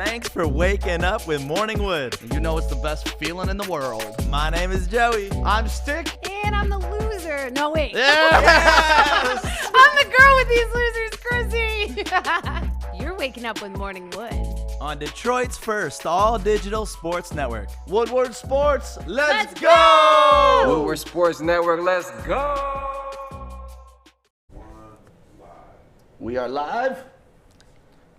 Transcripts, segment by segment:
Thanks for waking up with Morning Wood. You know it's the best feeling in the world. My name is Joey. I'm Stick. And I'm the loser. No, wait. Yes! I'm the girl with these losers, Chrissy. You're waking up with Morning Wood. On Detroit's first all-digital sports network. Woodward Sports, let's Let's go! Woodward Sports Network, let's go! We are live.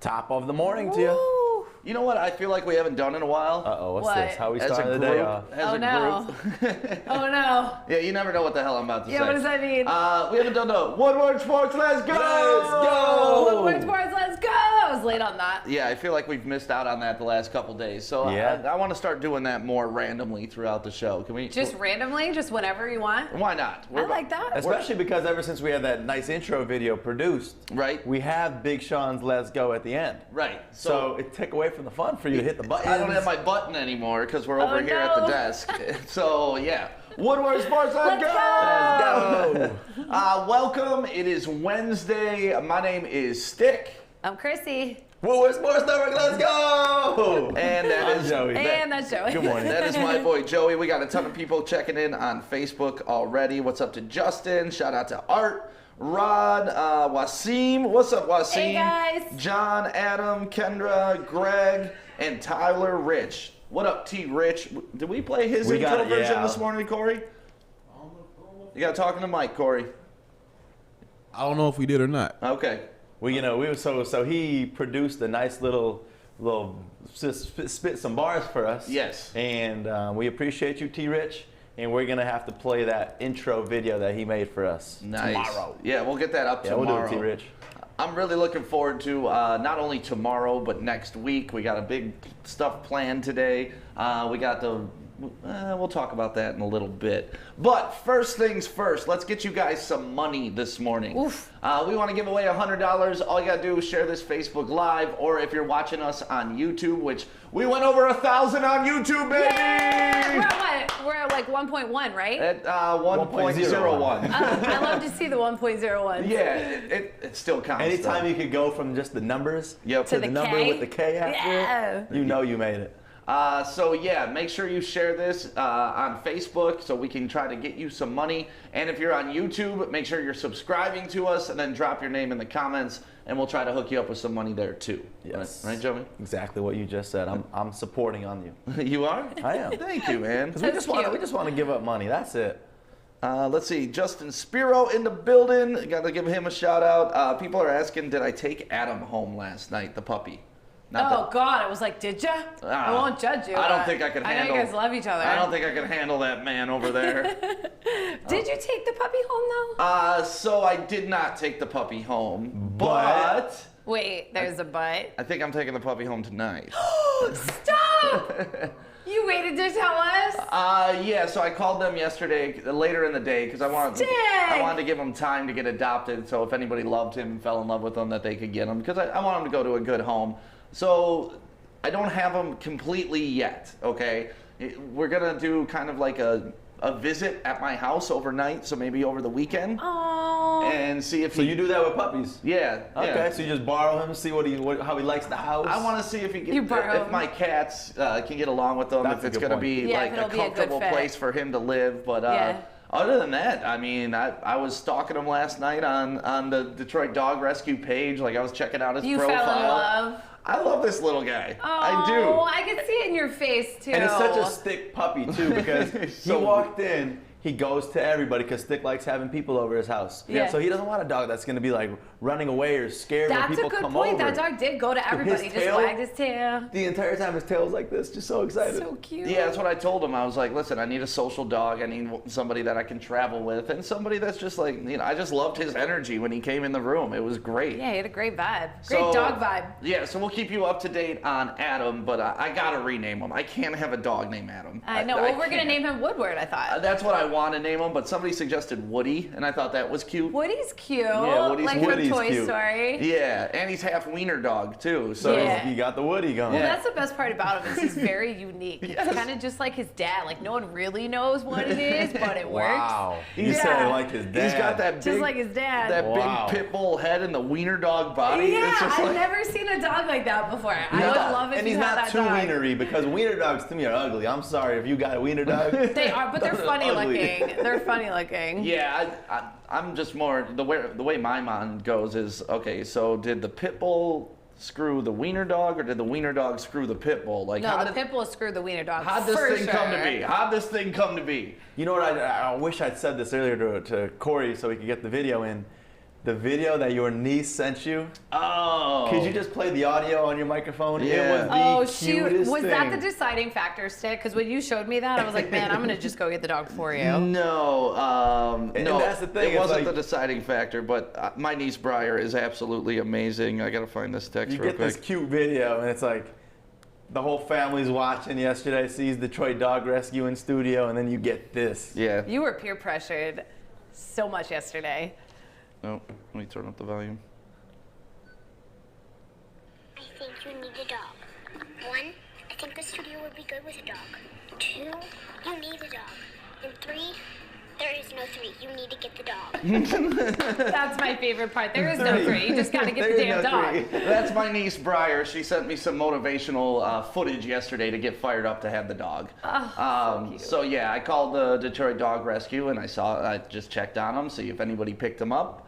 Top of the morning to you. Woo. You know what I feel like we haven't done in a while? Uh-oh, what's What? this? How we As a starting the group. day off? As Oh, a no. group. Oh, no. Yeah, you never know what the hell I'm about to say. Yeah, what does that mean? We haven't done the Woodward Sports, let's go! Let's go! Woodward Sports, let's go. I was late on that. Yeah, I feel like we've missed out on that the last couple days. So Yeah. I want to start doing that more randomly throughout the show. Can we? Just randomly, just whenever you want. Why not? I like that. Especially because ever since we had that nice intro video produced, Right. we have Big Sean's Let's Go at the end. Right. So it took away from the fun for you to hit the button. I don't have my button anymore because we're over Oh, here at the no. desk. So yeah, Woodward Sports, let's Let's go! Let's go! Welcome. It is Wednesday. My name is Stick, I'm Chrissy. Woodward Sports Network, let's go! and that I'm is Joey. And that's Joey. Good morning. That is my boy Joey. We got a ton of people checking in on Facebook already. What's up to Justin? Shout out to Art, Rod, Wasim. What's up, Wasim? Hey, guys. John, Adam, Kendra, Greg, and Tyler Rich. What up, T Rich? Did we play his We intro got it, version yeah. this morning, Corey? You got to talk to the mic, Corey. I don't know if we did or not. Okay. So he produced a nice little spit some bars for us. Yes. And we appreciate you, T Rich. And we're gonna have to play that intro video that he made for us Nice. tomorrow. Yeah, we get that up Yeah, tomorrow. we'll do it, T Rich. I'm really looking forward to not only tomorrow, but next week. We got a big stuff planned today. We got we'll talk about that in a little bit. But first things first, let's get you guys some money this morning. Oof. We want to give away $100. All you got to do is share this Facebook Live, or if you're watching us on YouTube, which we went over 1,000 on YouTube, baby! Yay! We're at what? We're at like 1.1, right? At 1.01. I love to see the 1.01. Yeah, it still counts. Anytime though. you could go from just the numbers Yep. to To the the number K? with the K after Yeah. it, you know you made it. So yeah, make sure you share this on Facebook so we can try to get you some money. And if you're on YouTube, make sure you're subscribing to us and then drop your name in the comments, and we'll try to hook you up with some money there too. Yes. Right, Joey? Exactly what you just said. I'm supporting on you. You are? I am. Thank you, man. Because we That's just want to give up money. That's it. Let's see, Justin Spiro in the building. Got to give him a shout out. People are asking, did I take Adam home last night, the puppy? Oh, God. I was like, did ya? I won't judge you. I don't think I could handle. I know you guys love each other. I don't think I could handle that man over there. Did you take the puppy home, though? So I did not take the puppy home, but Wait, there's a but. I think I'm taking the puppy home tonight. Stop! You waited to tell us? Yeah, so I called them yesterday, later in the day, because I wanted to give him time to get adopted, so if anybody loved him and fell in love with him, that they could get him, because I want him to go to a good home. So I don't have him completely yet, okay? We're going to do kind of like a visit at my house overnight, so maybe over the weekend, Oh. and see if So you do that with puppies? Yeah. Okay, yeah. so you just borrow him, see how he likes the house. I want to see if You borrow if him. my cats can get along with them, That's if a it's good going to point. be Yeah, like if a it'll be a good comfortable fit. place for him to live. But Yeah. other than that, I mean, I was stalking him last night on the Detroit Dog Rescue page. Like I was checking out his You profile. fell in love. I love this little guy. Oh, I do. I can see it in your face, too. And it's such a Stick puppy too, because So he walked in. He goes to everybody because Stick likes having people over his house. Yeah. So he doesn't want a dog that's going to be like running away or scared when That's people a good come point. over. That dog did go to everybody. Just tail- wagged his tail. The entire time his tail's like this, just so excited. So cute. Yeah, that's what I told him. I was like, listen, I need a social dog. I need somebody that I can travel with, and somebody that's just like, I just loved his energy when he came in the room. It was great. Yeah, he had a great vibe. Great So, dog vibe. Yeah, so we'll keep you up to date on Adam, but I gotta rename him. I can't have a dog named Adam. I know. Well, we're going to name him Woodward, I thought. That's what I want to name him, but somebody suggested Woody, and I thought that was cute. Woody's cute. Yeah, Woody's like cute. from Toy Woody's Story. Yeah, and he's half wiener dog too. So Yeah. You got the Woody going. Well, that's the best part about him is he's very unique. Yes. It's kind of just like his dad. Like no one really knows what it is, but it works. Wow. You Yeah. said like his dad. he's got that big, Just like his dad. that Wow. big pit bull head and the wiener dog body. Yeah, It's just I've like, never seen a dog like that before. I He's would not- love if and you he's had not that too dog. wienery because wiener dogs to me are ugly. I'm sorry if you got a wiener dog. They are, but they're Those are funny ugly. looking. They're funny looking. Yeah, I'm just more the way my mind goes is okay. So did the pit bull screw the wiener dog, or did the wiener dog screw the pit bull? Like No, the pit bull screwed the wiener dog. how'd this for thing sure. come to be? How'd this thing come to be? You know what? I wish I'd said this earlier to Corey so we could get the video in. The video that your niece sent you. Oh, Could you just play the audio on your microphone? Yeah. It was the Oh shoot! cutest Was thing. that the deciding factor, Stick? Because when you showed me that, I was like, man, I'm gonna just go get the dog for you. No, And no, that's the thing, it it's wasn't like- the deciding factor, but my niece Briar is absolutely amazing. I gotta find this text You real get quick. this cute video, and it's like the whole family's watching yesterday, sees Detroit Dog Rescue in studio, and then you get this. Yeah. You were peer pressured so much yesterday. Oh, let me turn up the volume. I think you need a dog. 1, I think the studio would be good with a dog. 2, you need a dog. And 3, there is no 3. You need to get the dog. That's my favorite part. There is no three. You just gotta get the There is damn no dog. three. That's my niece Briar. She sent me some motivational footage yesterday to get fired up to have the dog. So yeah, I called the Detroit Dog Rescue and I just checked on them, see if anybody picked them up.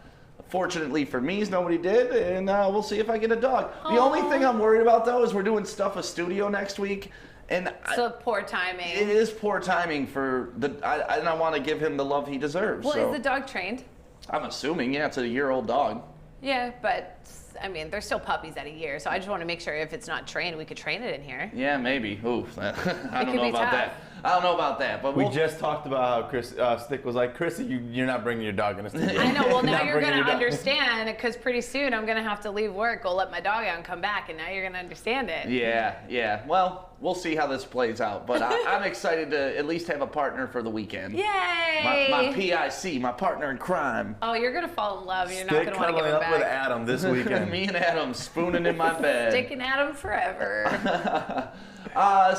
Fortunately for me, nobody did, and we'll see if I get a dog. The only thing I'm worried about though is we're doing Stuff a Studio next week, and So poor timing. it is poor timing for I want to give him the love he deserves. Well, so is the dog trained? I'm assuming, yeah, it's a year-old dog. Yeah, but I mean, they're still puppies at a year, so I just want to make sure if it's not trained, we could train it in here. Yeah, maybe. Ooh, I don't could know be about tough. that. I don't know about that, but We we'll, just talked about how Chris Stick was like, Chrissy, you're not bringing your dog in the studio. I know. Well, now Not you're bringing gonna your dog. understand because pretty soon I'm gonna have to leave work, go let my dog out, and come back, and now you're gonna understand it. Yeah. Well, we'll see how this plays out, but I'm excited to at least have a partner for the weekend. Yay! My PIC, my partner in crime. Oh, you're gonna fall in love. And you're not Stick gonna want to give cuddling him up with back. Adam this weekend. Me and Adam spooning in my bed. Sticking at him forever.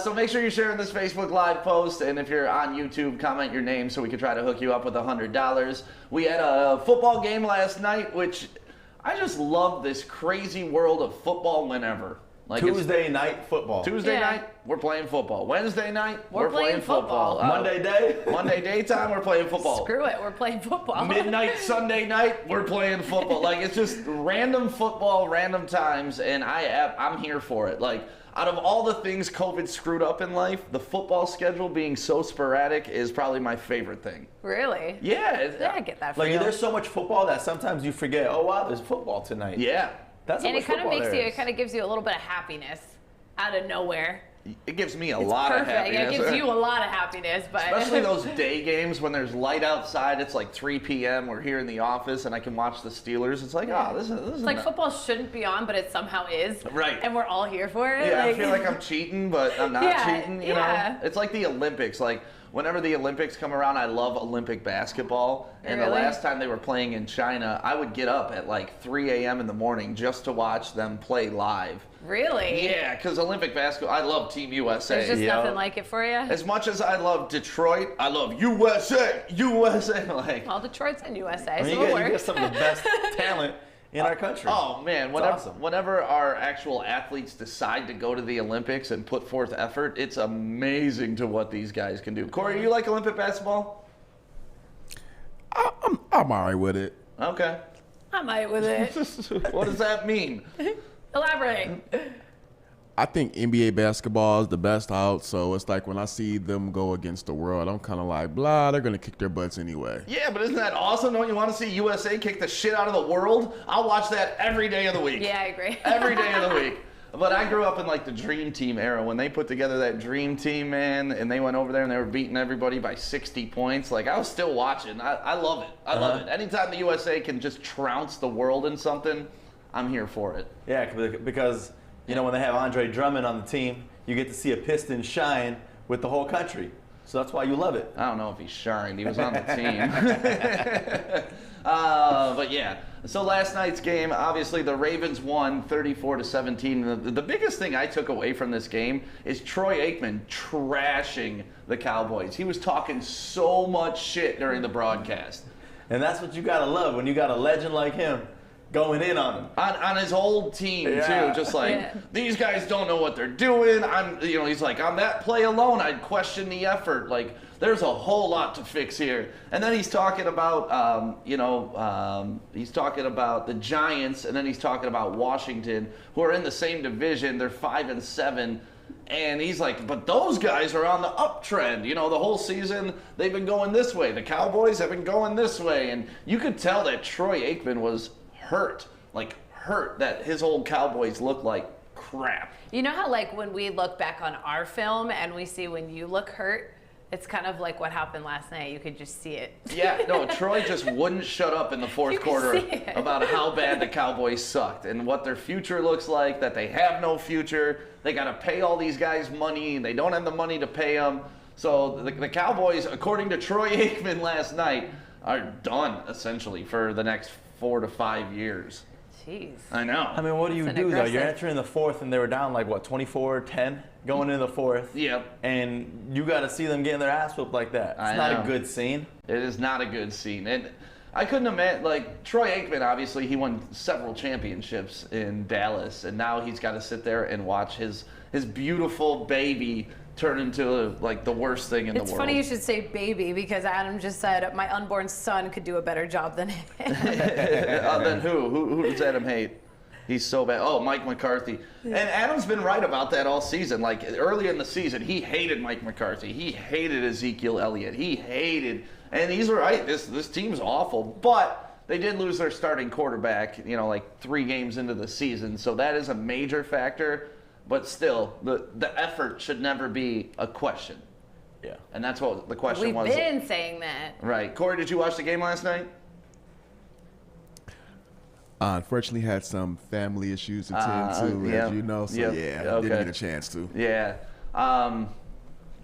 So make sure you're sharing this Facebook Live post, and if you're on YouTube, comment your name so we can try to hook you up with $100. We had a football game last night, which I just love this crazy world of football whenever. Like it's Tuesday night football. Tuesday Yeah. night, we're playing football. Wednesday night, We're playing football. Monday day. Monday daytime, we're playing football. Screw it. We're playing football. Midnight Sunday night, we're playing football. Like it's just random football, random times, and I'm here for it. Like out of all the things COVID screwed up in life, the football schedule being so sporadic is probably my favorite thing. Really? Yeah. Yeah, I get that for Like you. there's so much football that sometimes you forget. Oh wow, there's football tonight. Yeah. That's how And much it kind of football makes there you. is. It kind of gives you a little bit of happiness out of nowhere. It gives me a It's lot perfect. of happiness. It gives you a lot of happiness, but Especially those day games when there's light outside. It's like 3 p.m. We're here in the office, and I can watch the Steelers. It's like, oh, this is It's like football shouldn't be on, but it somehow is. Right. And we're all here for it. Yeah, I like- feel like I'm cheating, but I'm not Yeah, cheating, you yeah. know? It's like the Olympics. Like, whenever the Olympics come around, I love Olympic basketball. And the Really? last time they were playing in China, I would get up at like 3 a.m. in the morning just to watch them play live. Really? Yeah, because Olympic basketball, I love Team USA. There's just Yeah. nothing like it for you. As much as I love Detroit, I love USA, USA. Like, Well, Detroit's in USA, I mean, so you it get works. some of the best talent in our country. oh man, whenever, awesome. whenever our actual athletes decide to go to the Olympics and put forth effort, it's amazing to what these guys can do. Corey, you like Olympic basketball? I'm all right with it. Okay. I might with it. What does that mean? Elaborate. I think NBA basketball is the best out, so it's like when I see them go against the world, I'm kind of like, blah, they're going to kick their butts anyway. Yeah, but isn't that awesome? Don't you want to see USA kick the shit out of the world? I'll watch that every day of the week. Yeah, I agree. Every day of the week. But I grew up in like the Dream Team era when they put together that Dream Team, man, and they went over there and they were beating everybody by 60 points. Like, I was still watching. I love it. I love it. Anytime the USA can just trounce the world in something, I'm here for it. Yeah, because you know when they have Andre Drummond on the team, you get to see a Piston shine with the whole country. So that's why you love it. I don't know if he shined. He was on the team. But yeah. So last night's game, obviously the Ravens won 34-17. The biggest thing I took away from this game is Troy Aikman trashing the Cowboys. He was talking so much shit during the broadcast. And that's what you got to love when you got a legend like him going in on him. On his whole team, Yeah. too. Just like, these guys don't know what they're doing. He's like, on that play alone, I'd question the effort. Like, there's a whole lot to fix here. And then he's talking about, he's talking about the Giants, and then he's talking about Washington, who are in the same division. They're 5-7. And he's like, but those guys are on the uptrend. You know, the whole season, they've been going this way. The Cowboys have been going this way. And you could tell that Troy Aikman was hurt, that his old Cowboys look like crap. You know how, like, when we look back on our film and we see when you look hurt, it's kind of like what happened last night. You could just see it. Yeah, no, Troy just wouldn't shut up in the fourth quarter about how bad the Cowboys sucked and what their future looks like, that they have no future. They got to pay all these guys money, and they don't have the money to pay them. So the Cowboys, according to Troy Aikman last night, are done, essentially, for the next 4 to 5 years. Jeez. I know. I mean, what do you do, though? You're entering the fourth, and they were down, 24-10 going into the fourth. Yep. And you got to see them getting their ass whooped like that. It's I not know. a good scene. It is not a good scene. And I couldn't imagine, Troy Aikman, obviously, he won several championships in Dallas, and now he's got to sit there and watch his beautiful baby turn into, the worst thing in the world. It's funny you should say baby, because Adam just said my unborn son could do a better job than him. Then who? Who does Adam hate? He's so bad. Oh, Mike McCarthy. And Adam's been right about that all season. Early in the season, he hated Mike McCarthy. He hated Ezekiel Elliott. And he's right. This team's awful. But they did lose their starting quarterback, 3 games into the season. So that is a major factor. But still, the effort should never be a question. Yeah. And that's what the question was. We've been saying that. Right. Corey, did you watch the game last night? Unfortunately, had some family issues to tend to, yeah. as you know. So, Yep. yeah, Okay. didn't get a chance to. Yeah.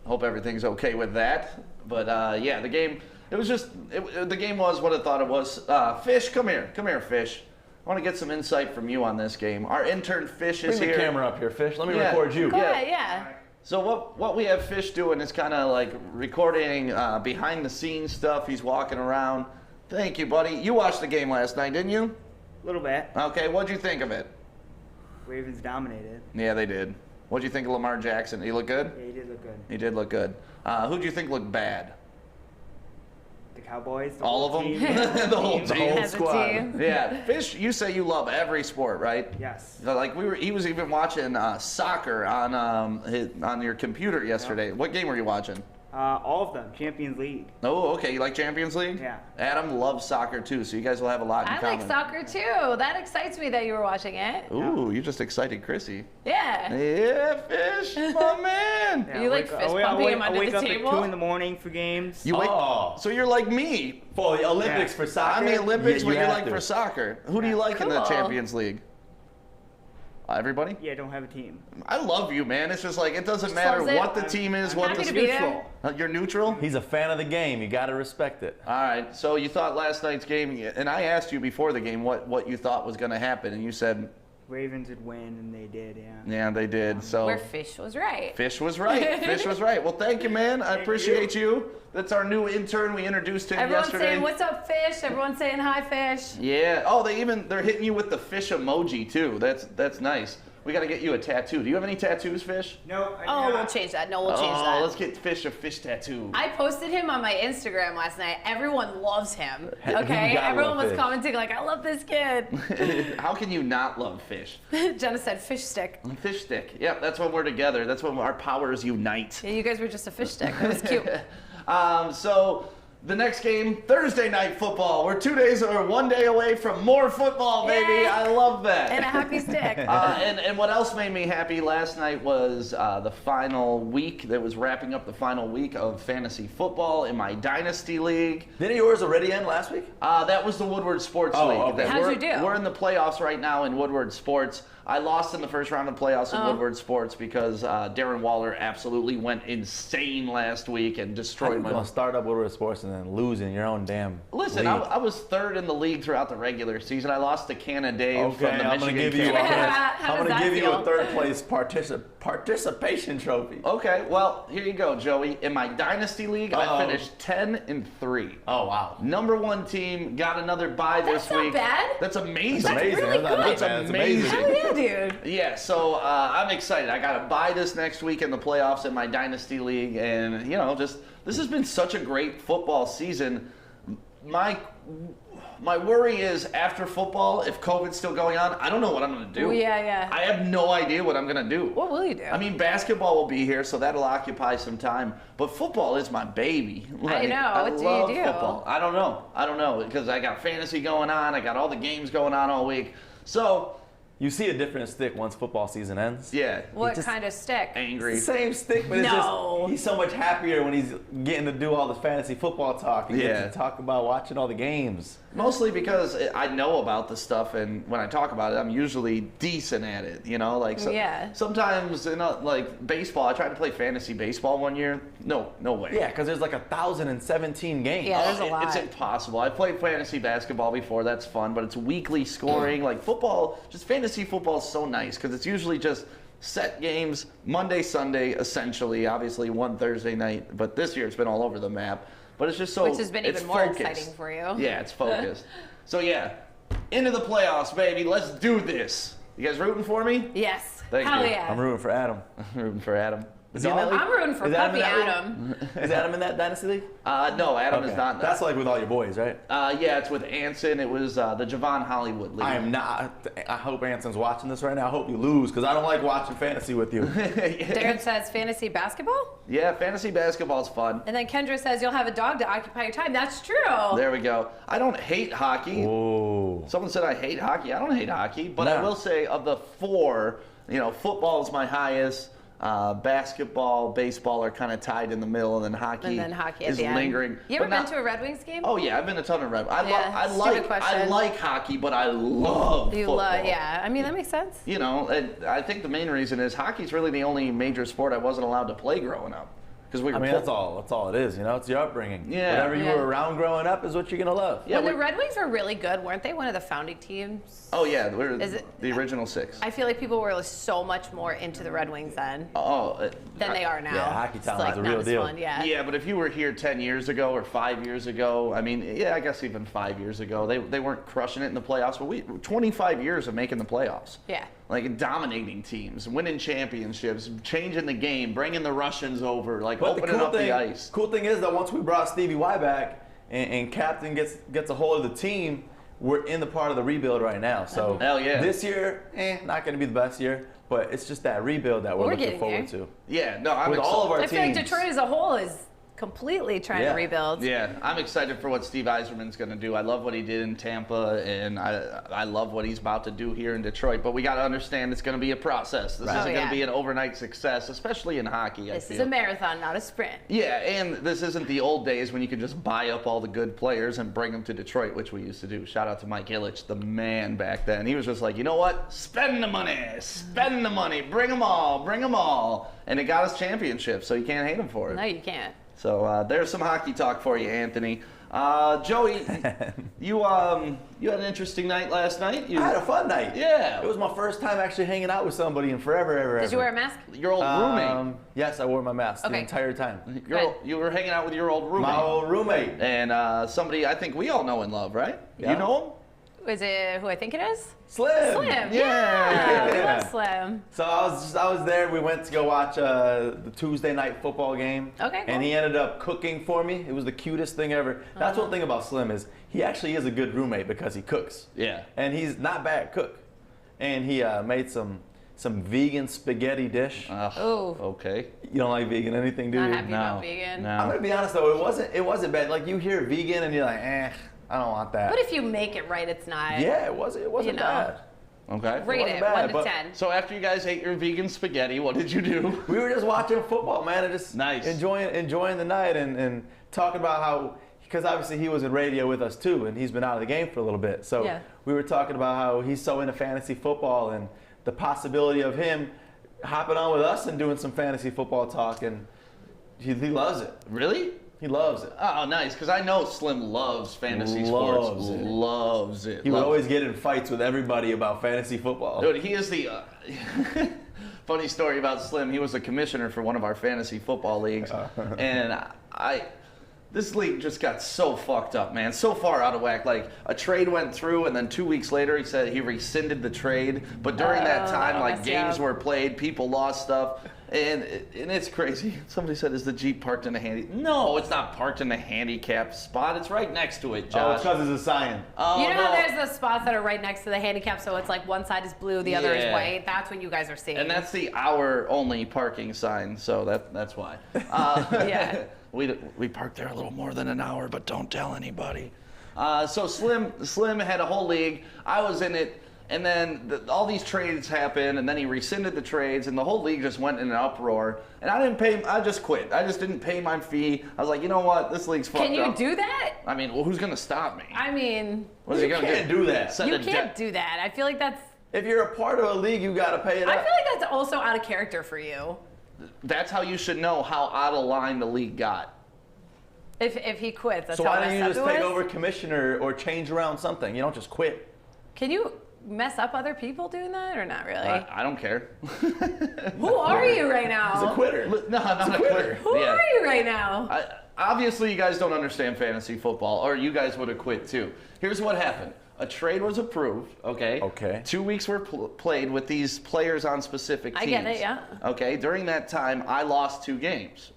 Hope everything's okay with that. But, the game, the game was what I thought it was. Fish, come here. Come here, Fish. I want to get some insight from you on this game. Our intern, Fish, is Bring here. the camera up here, Fish. Let me Yeah. record you. Go ahead, yeah. So what we have Fish doing is kind of recording behind the scenes stuff. He's walking around. Thank you, buddy. You watched the game last night, didn't you? A little bit. Okay, what'd you think of it? Ravens dominated. Yeah, they did. What'd you think of Lamar Jackson? He look good? Yeah, he did look good. He did look good. Who'd you think looked bad? The Cowboys. The All whole of them? team. The whole The team? whole As a squad. team. Yeah, Fish, you say you love every sport, right? Yes. So, he was even watching soccer on your computer yesterday. What game were you watching? All of them. Champions League. Oh, okay. You like Champions League? Yeah. Adam loves soccer too, so you guys will have a lot in I common. like soccer too. That excites me that you were watching it. Ooh, you just excited Chrissy. Yeah. Yeah, Fish, my man. Yeah, You like fist pumping him under I wake the up table? at 2 in the morning for games. You wake, Oh. so you're like me. For the Olympics Yeah. for soccer. I'm the Olympics, you what you have like to. for soccer. Who do you like in the Cool. Champions League? Everybody? Yeah, I don't have a team. I love you, man. It's just it doesn't matter loves it. what the team is, what happy the to be there. Neutral. You're neutral? He's a fan of the game. You got to respect it. All right. So you thought last night's game, and I asked you before the game what you thought was going to happen, and you said, Ravens would win, and they did, yeah. yeah, they did. So Where Fish was right. Fish was right. Fish was right. Well, thank you, man. I appreciate you. That's our new intern. We introduced him Everyone's yesterday. saying, "What's up, Fish?" Everyone's saying, "Hi, Fish." Yeah. Oh, they're hitting you with the fish emoji too. That's nice. We got to get you a tattoo. Do you have any tattoos, Fish? No, I Oh, do we'll not. change that. No, we'll change that. Let's get Fish a fish tattoo. I posted him on my Instagram last night. Everyone loves him. You Okay, gotta everyone love was Fish. commenting like, "I love this kid." How can you not love Fish? Jenna said, "Fish stick." Fish stick. Yep, that's when we're together. That's when our powers unite. Yeah, you guys were just a fish stick. That was cute. So The next game, Thursday night football. We're 2 days or 1 day away from more football, baby. Yay. I love that. And a happy stick. And what else made me happy last night was the final week that was wrapping up the final week of fantasy football in my Dynasty League. Didn't yours already end last week? That was the Woodward Sports Oh, League. okay. How'd you do? We're in the playoffs right now in Woodward Sports. I lost in the first round of playoffs in Woodward Sports because Darren Waller absolutely went insane last week and How destroyed you my. gonna start up Woodward Sports and then lose in your own damn Listen, league? I was third in the league throughout the regular season. I lost to Canada Dave from the I'm gonna Michigan give you. Cowboys. How I'm does gonna that give you a feel? third place participation trophy. Okay, well, here you go, Joey. In my Dynasty League, I finished 10-3. Oh wow. Number one team got another bye That's this not week. bad. That's amazing. That's amazing. really That's not good. bad. That's amazing. Hell yeah, dude. Yeah, so I'm excited. I got to buy this next week in the playoffs in my Dynasty League, and just this has been such a great football season. My worry is after football, if COVID's still going on, I don't know what I'm going to do. Oh, yeah. I have no idea what I'm going to do. What will you do? I mean, basketball will be here, so that'll occupy some time. But football is my baby. I know. I What do you love do? Football. I don't know because I got fantasy going on. I got all the games going on all week. So You see a different stick once football season ends. yeah, What just- kind of stick? angry. Same stick, but it's No. just he's so much happier when he's getting to do all the fantasy football talk and Yeah. get to talk about watching all the games. Mostly because I know about the stuff, and when I talk about it, I'm usually decent at it. Yeah. Sometimes, like baseball, I tried to play fantasy baseball one year. No way. Yeah, because there's like 1,017 games. Yeah, there's a It's lot. impossible. I played fantasy basketball before. That's fun, but it's weekly scoring. Like football, just fantasy football is so nice because it's usually just set games Monday, Sunday, essentially. Obviously, one Thursday night, but this year it's been all over the map. But it's just so. Which has been it's even more focused. exciting for you. Yeah, it's focused. So yeah, into the playoffs, baby. Let's do this. You guys rooting for me? Yes. Thank Hell you. yeah. I'm rooting for Adam. Rooting for Adam. Is he in that league? I'm rooting for Is Adam Puppy in that league? Adam. Is Adam in that dynasty league? No, Adam Okay. is not. That's like with all your boys, right? Yeah, it's with Anson. It was the Javon Hollywood League. I am not. I hope Anson's watching this right now. I hope you lose because I don't like watching fantasy with you. Darren says fantasy basketball. Yeah, fantasy basketball's fun. And then Kendra says you'll have a dog to occupy your time. That's true. There we go. I don't hate hockey. Whoa. Someone said I hate hockey. I don't hate hockey, but I No. will say of the four, football is my highest. Basketball, baseball are kind of tied in the middle, and then hockey, And then hockey at is the end. lingering. You ever But been not- to a Red Wings game? Oh yeah, I've been to a ton of Red. Yeah, I stupid question. like hockey, but I love You football. love, yeah. I mean, that makes sense. And I think the main reason is hockey's really the only major sport I wasn't allowed to play growing up. Because we were I mean, pull- that's all. That's all it is. It's your upbringing. Yeah. Whatever you Yeah. were around growing up is what you're gonna love. Yeah, when the we- Red Wings were really good, weren't they one of the founding teams? Oh yeah, we're Is it- the original six. I feel like people were so much more into the Red Wings then than they are now. Yeah, hockey It's talent like is a not real as deal. fun, yeah. Yeah, but if you were here 10 years ago or 5 years ago, I mean, yeah, I guess even 5 years ago, they weren't crushing it in the playoffs. But we 25 years of making the playoffs. Yeah. Like dominating teams, winning championships, changing the game, bringing the Russians over, like But opening up the ice. cool thing is that once we brought Stevie Y back and Captain gets a hold of the team, we're in the part of the rebuild right now. So Hell yeah. this year, not going to be the best year, but it's just that rebuild that we're We're looking getting forward there. to. Yeah, no, I'm With excited. all of our I feel like teams. Detroit as a whole is completely trying Yeah. to rebuild. Yeah, I'm excited for what Steve Yzerman's going to do. I love what he did in Tampa, and I love what he's about to do here in Detroit. But we got to understand it's going to be a process. This isn't Oh, going to yeah. be an overnight success, especially in hockey. This I is feel. a marathon, not a sprint. Yeah, and this isn't the old days when you could just buy up all the good players and bring them to Detroit, which we used to do. Shout out to Mike Ilitch, the man back then. He was just like, you know what? Spend the money, bring them all. And it got us championships, so you can't hate him for it. No, you can't. So there's some hockey talk for you, Anthony. Joey, you had an interesting night last night. I had a fun night. Yeah. It was my first time actually hanging out with somebody in forever, ever. Did you wear a mask? Your old roommate. Yes, I wore my mask the Okay. entire time. You were hanging out with your old roommate. My old roommate. And somebody I think we all know and love, right? Yeah. You know him? Is it who I think it is? Slim. Slim. Yeah. Yeah. We Yeah. love Slim. So I was there. We went to go watch the Tuesday night football game. Okay, cool. And he ended up cooking for me. It was the cutest thing ever. That's one thing about Slim is he actually is a good roommate because he cooks. Yeah. And he's not bad cook. And he made some some vegan spaghetti dish. Oh. Okay. You don't like vegan anything, do Not you? happy about vegan. No. I'm gonna be honest though, it wasn't bad. Like you hear vegan and you're like, I don't want that. But if you make it right, it's not. Yeah, it wasn't You know. bad. Okay. Rate wasn't it, bad, 1 to but- 10. So after you guys ate your vegan spaghetti, what did you do? We were just watching football, man, and just Nice. enjoying the night and talking about how, because obviously he was in radio with us too, and he's been out of the game for a little bit. So Yeah. we were talking about how he's so into fantasy football and the possibility of him hopping on with us and doing some fantasy football talk, and he loves it. Really? He loves it. Oh, nice. Because I know Slim loves fantasy Loves sports. it. Loves it. He would Loves always get in fights with everybody about fantasy football. Dude, he is the funny story about Slim. He was a commissioner for one of our fantasy football leagues, and this league just got so fucked up, man. So far out of whack. Like a trade went through, and then 2 weeks later, he said he rescinded the trade. But during that time, like messed you games up. were played, people lost stuff. And it's crazy. Somebody said, "Is the Jeep parked in a handy?" No, it's not parked in a handicap spot. It's right next to it, Oh, it's Josh. because it's a sign. Oh, You know how no. there's the spots that are right next to the handicap, so it's like one side is blue, the other is Yeah. white. That's what you guys are seeing. And that's the hour-only parking sign, so that's why. Yeah. We parked there a little more than an hour, but don't tell anybody. So Slim had a whole league. I was in it, and then all these trades happened, and then he rescinded the trades, and the whole league just went in an uproar. And I didn't pay. I just quit. I just didn't pay my fee. I was like, you know what? This league's fucked Can you up. do that? I mean, well, who's gonna stop me? I mean, What is he You gonna can't do that. Send you a can't do that. I feel like that's. If you're a part of a league, you got to pay it I up. feel like that's also out of character for you. That's how you should know how out of line the league got. If he quits, that's So how why don't you messed just up it take was. over commissioner or change around something? You don't just quit. Can you mess up other people doing that or not really? I don't care. Who are you right He's a now? quitter. No, not a quitter. Who Yeah. are you right now? Obviously, you guys don't understand fantasy football, or you guys would have quit too. Here's what happened. A trade was approved, okay? Okay. 2 weeks were played with these players on specific I teams. get it, yeah. Okay, during that time, I lost 2 games.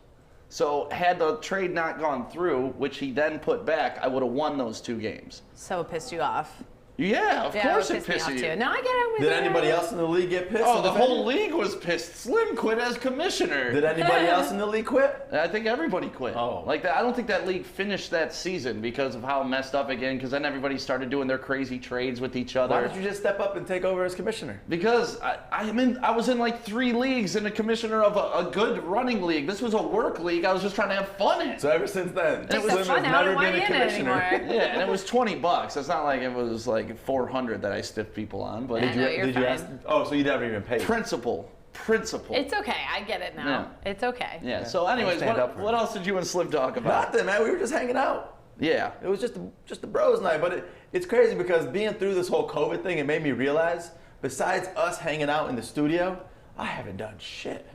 So had the trade not gone through, which he then put back, I would have won those 2 games. So it pissed you off. Yeah, of Yeah, course it it pissed me pisses off you. too. No, I get it. I'm with Did you. anybody else in the league get pissed? Oh, and the defend whole it? league was pissed. Slim quit as commissioner. Did anybody else in the league quit? I think everybody quit. Oh. Like that, I don't think that league finished that season because of how messed up again. Because then everybody started doing their crazy trades with each other. Why don't you just step up and take over as commissioner? Because I was in like 3 leagues and a commissioner of a good running league. This was a work league. I was just trying to have fun in. So ever since then, Take Slim the fun has out never and why been you a in it commissioner. anymore? Yeah, and it was $20. It's not like it was like 400 that I stiffed people on. But Yeah. No, you're Did you ask? fine. Oh, so you never even paid. principle. It's okay. I get it now. It's okay. Yeah. So, anyways, stand up for what it. else did you and Slim talk about? Nothing, man. We were just hanging out. Yeah. It was just the bros night. But it's crazy because being through this whole COVID thing, it made me realize, besides us hanging out in the studio, I haven't done shit.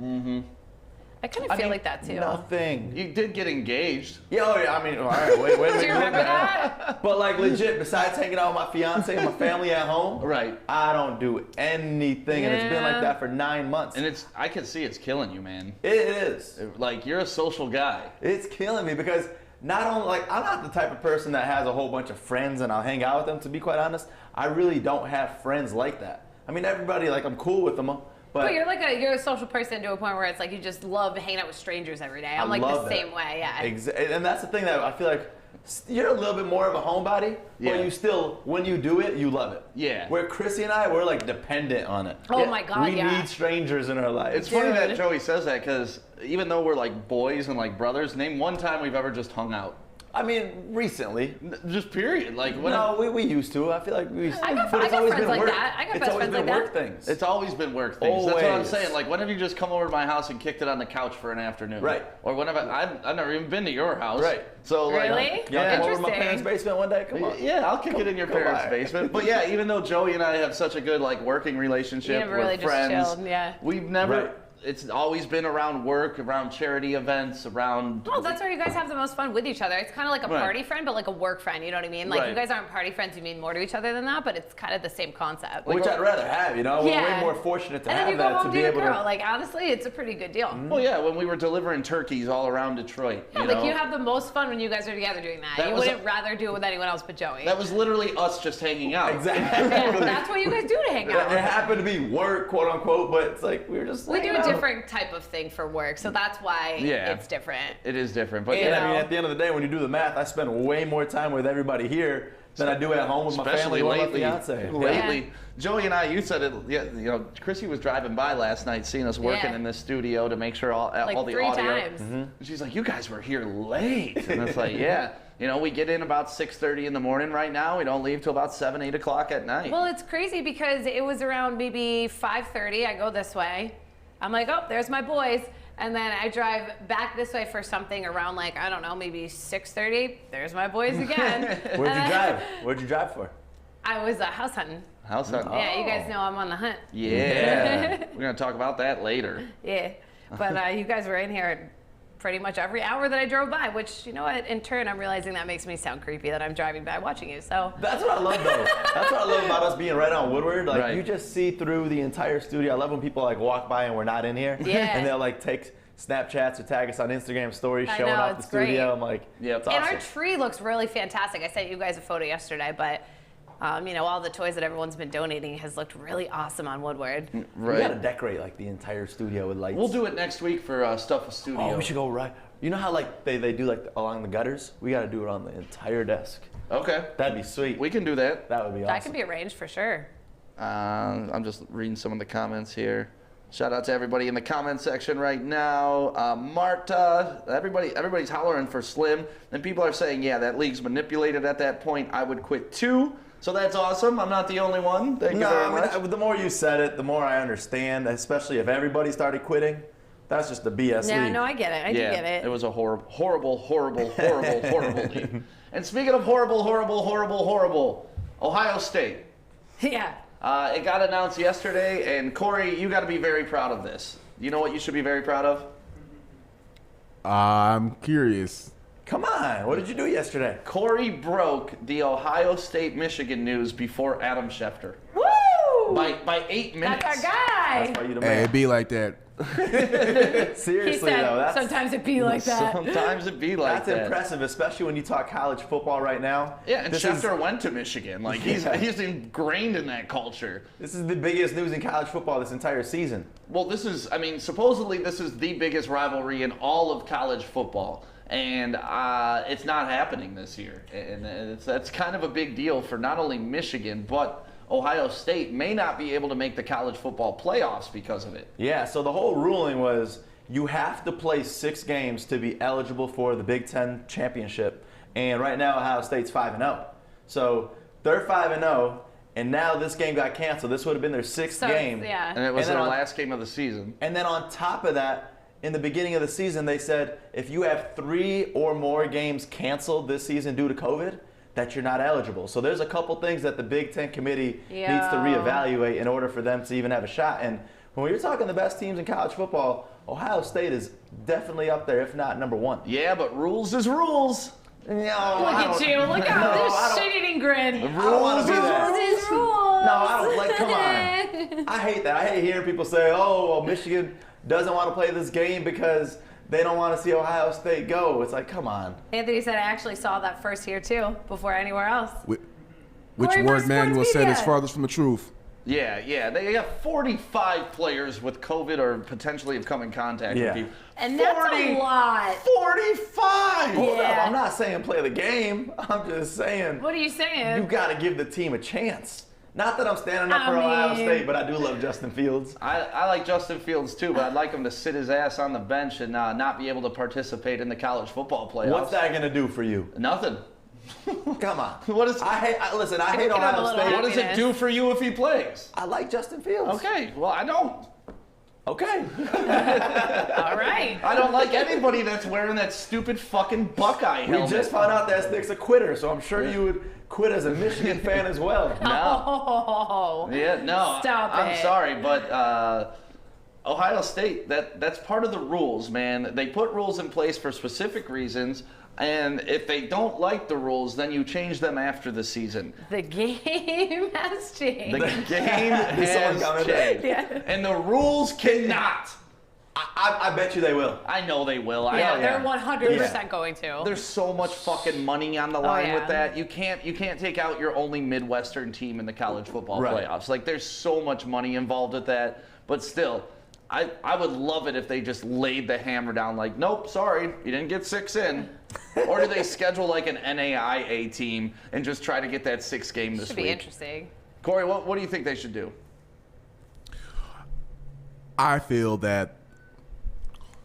I kind of feel mean, like that too. Nothing. You did get engaged. Yeah, oh yeah. I mean, all right. Wait. Do you remember that? But like legit, besides hanging out with my fiance and my family at home, Right. I don't do anything, and it's been Yeah. like that for 9 months. And I can see it's killing you, man. It is. Like, you're a social guy. It's killing me because not only like I'm not the type of person that has a whole bunch of friends and I'll hang out with them. To be quite honest, I really don't have friends like that. I mean, everybody like I'm cool with them, But you're you're a social person to a point where it's like you just love hanging out with strangers every day. I'm like love the that. same way, yeah. And that's the thing that I feel like you're a little bit more of a homebody, Yeah. but you still, when you do it, you love it. Yeah. Where Chrissy and I, we're like dependent on it. Oh my God, we yeah. need strangers in our life. It's funny that Dude. Joey says that because even though we're like boys and like brothers, name one time we've ever just hung out. I mean, recently. Just period. Like when No, we used to. I feel like we used to. I got but it's friends always like been work. that. I got it's best always friends been like work that. things. it's always been work things. That's what I'm Always. saying. Like when have you just come over to my house and kicked it on the couch for an afternoon? Right. Or whenever I've never even been to your house. Right. So like Really? Y'all Yeah. come over to my Interesting. parents' basement one day? Come on. Yeah, I'll kick it in your come parents' by. basement. But yeah, even though Joey and I have such a good like working relationship You never really with just friends, chilled, yeah. we've never. Right. it's always been around work, around charity events, around. Well, that's where you guys have the most fun with each other. It's kind of like a Right. party friend, but like a work friend. You know what I mean? Like Right. you guys aren't party friends. You mean more to each other than that, but it's kind of the same concept. Which I'd rather have, you know? We're Yeah. way more fortunate to and then have you go that home to to be your able girl. to. Like honestly, it's a pretty good deal. Well, yeah, when we were delivering turkeys all around Detroit. Yeah, you like know? you have the most fun when you guys are together doing that. That You was wouldn't rather do it with anyone else but Joey. That was literally us just hanging out. Exactly. Yeah, that's what you guys do to hang out. It happened to be work, quote unquote, but it's like we were just. We do hanging a out. different type of thing for work, so that's why Yeah. it's different. It is different, but And yeah, I mean, at the end of the day, when you do the math, I spend way more time with everybody here than I do at home with my especially family or my lately. fiance. Lately, Joey and I, you said it. Yeah, you know, Chrissy was driving by last night, seeing us working Yeah. in this studio to make sure all Like the 3 audio. times. And she's like, "You guys were here late," and it's like, "Yeah." You know, we get in about 6:30 in the morning right now. We don't leave till about 7, 8 o'clock at night. Well, it's crazy because it was around maybe 5:30. I go this way. I'm like, oh, there's my boys. And then I drive back this way for something around like, I don't know, maybe 6:30. There's my boys again. Where'd you And drive? Where'd you drive for? I was house hunting. How's that? Yeah, you guys know I'm on the hunt. Yeah. We're gonna talk about that later. Yeah. But you guys were in here pretty much every hour that I drove by, which, you know what, in turn, I'm realizing that makes me sound creepy that I'm driving by watching you. So That's what I love, though. That's what I love about us being right on Woodward. Like, Right. you just see through the entire studio. I love when people, like, walk by and we're not in here. Yeah. And they'll, like, take Snapchats or tag us on Instagram stories I showing know, off the it's studio. great. I'm like, Yep. it's And awesome. our tree looks really fantastic. I sent you guys a photo yesterday, but you know, all the toys that everyone's been donating has looked really awesome on Woodward. We Right. gotta decorate, like, the entire studio with lights. We'll do it next week for Stuff a Studio. Oh, we should go right. You know how, like, they do, like, along the gutters? We gotta do it on the entire desk. Okay. That'd be sweet. We can do that. That would be awesome. That can be arranged for sure. I'm just reading some of the comments here. Shout out to everybody in the comment section right now. Marta, everybody's hollering for Slim. And people are saying, yeah, that league's manipulated at that point. I would quit too. So that's awesome. I'm not the only one. Thank you No, very I much. mean, the more you said it, the more I understand, especially if everybody started quitting. That's just the BS Yeah, league. no, I get it. I do get it. It was a horrible league. And speaking of horrible, Ohio State. Yeah. It got announced yesterday, and Corey, you got to be very proud of this. You know what you should be very proud of? I'm curious. Come on, what did you do yesterday? Corey broke the Ohio State-Michigan news before Adam Schefter Woo! by 8 minutes. That's our guy. That's why you the Hey, man. it be like that. Seriously, He said, though, that's sometimes it be like that. Sometimes it be like that's that. impressive, especially when you talk college football right now. Yeah, and This Schefter went to Michigan. Like he's Yeah. he's ingrained in that culture. This is the biggest news in college football this entire season. Well, supposedly this is the biggest rivalry in all of college football. And it's not happening this year. And that's kind of a big deal for not only Michigan, but Ohio State may not be able to make the college football playoffs because of it. Yeah, so the whole ruling was you have to play 6 games to be eligible for the Big Ten championship. And right now, Ohio State's 5-0. So they're 5-0, and now this game got canceled. This would have been their 6th So, game. yeah. And it was And then their on- last game of the season. And then on top of that, in the beginning of the season, they said if you have 3 or more games canceled this season due to COVID, that you're not eligible. So there's a couple things that the Big Ten committee needs to reevaluate in order for them to even have a shot. And when you're talking the best teams in college football, Ohio State is definitely up there, if not number 1. Yeah, but rules is rules. No, Look at you. Look at I this don't- shit-eating grin. I don't want to be that. Rules is rules. No, I don't like. Come on. I hate that. I hate hearing people say, "Oh, well, Michigan doesn't want to play this game because they don't want to see Ohio State go." It's like, come on. Anthony said I actually saw that first here too, before anywhere else. Which Corey word versus manual Sports said is Media. farthest from the truth? Yeah. They got 45 players with COVID or potentially have come in contact Yeah. with people. And that's a lot. 45! Hold up. Yeah. I'm not saying play the game. I'm just saying What are you saying? you got to give the team a chance. Not that I'm standing up I for Ohio mean- State, but I do love Justin Fields. I like Justin Fields too, but I'd like him to sit his ass on the bench and not be able to participate in the college football playoffs. What's that going to do for you? Nothing. Come on. What is- Listen, I hate give him a Ohio little State. What does it do for you if he plays? I like Justin Fields. Okay, well, I don't. Okay. All right. I don't like anybody that's wearing that stupid fucking Buckeye We helmet. just found out that Nick's a quitter, so I'm sure you would quit as a Michigan fan as well. No. Oh. Yeah, no. Stop I'm it. sorry, but Ohio State, that's part of the rules, man. They put rules in place for specific reasons, and if they don't like the rules, then you change them after the season. The game has changed. The game has changed. Yeah. And the rules cannot. I bet you they will. I know they will. Yeah, they're yeah. 100% going to. There's so much fucking money on the line yeah. with that. You can't take out your only Midwestern team in the college football Right. playoffs. Like, there's so much money involved with that. But still, I would love it if they just laid the hammer down like, nope, sorry, you didn't get 6 in. Or do they schedule like an NAIA team and just try to get that 6th game this Should week? be interesting. Corey, what do you think they should do? I feel that.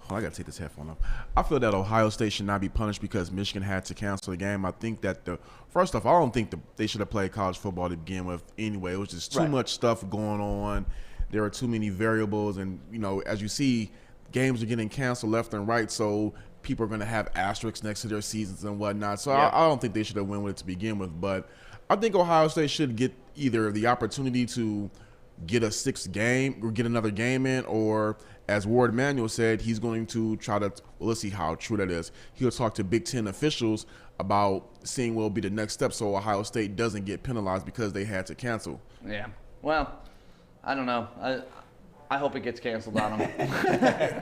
I gotta take this headphone off. I feel that Ohio State should not be punished because Michigan had to cancel the game. I think that first off, I don't think they should have played college football to begin with anyway. It was just too much stuff going on. There are too many variables, and as you see, games are getting canceled left and right. So people are going to have asterisks next to their seasons and whatnot. So I don't think they should have went with it to begin with. But I think Ohio State should get either the opportunity to get a 6th game or get another game in, or as Ward Manuel said, he's going to try to, well, let's see how true that is. He'll talk to Big Ten officials about seeing what will be the next step so Ohio State doesn't get penalized because they had to cancel. Yeah. Well, I don't know. I hope it gets canceled on them.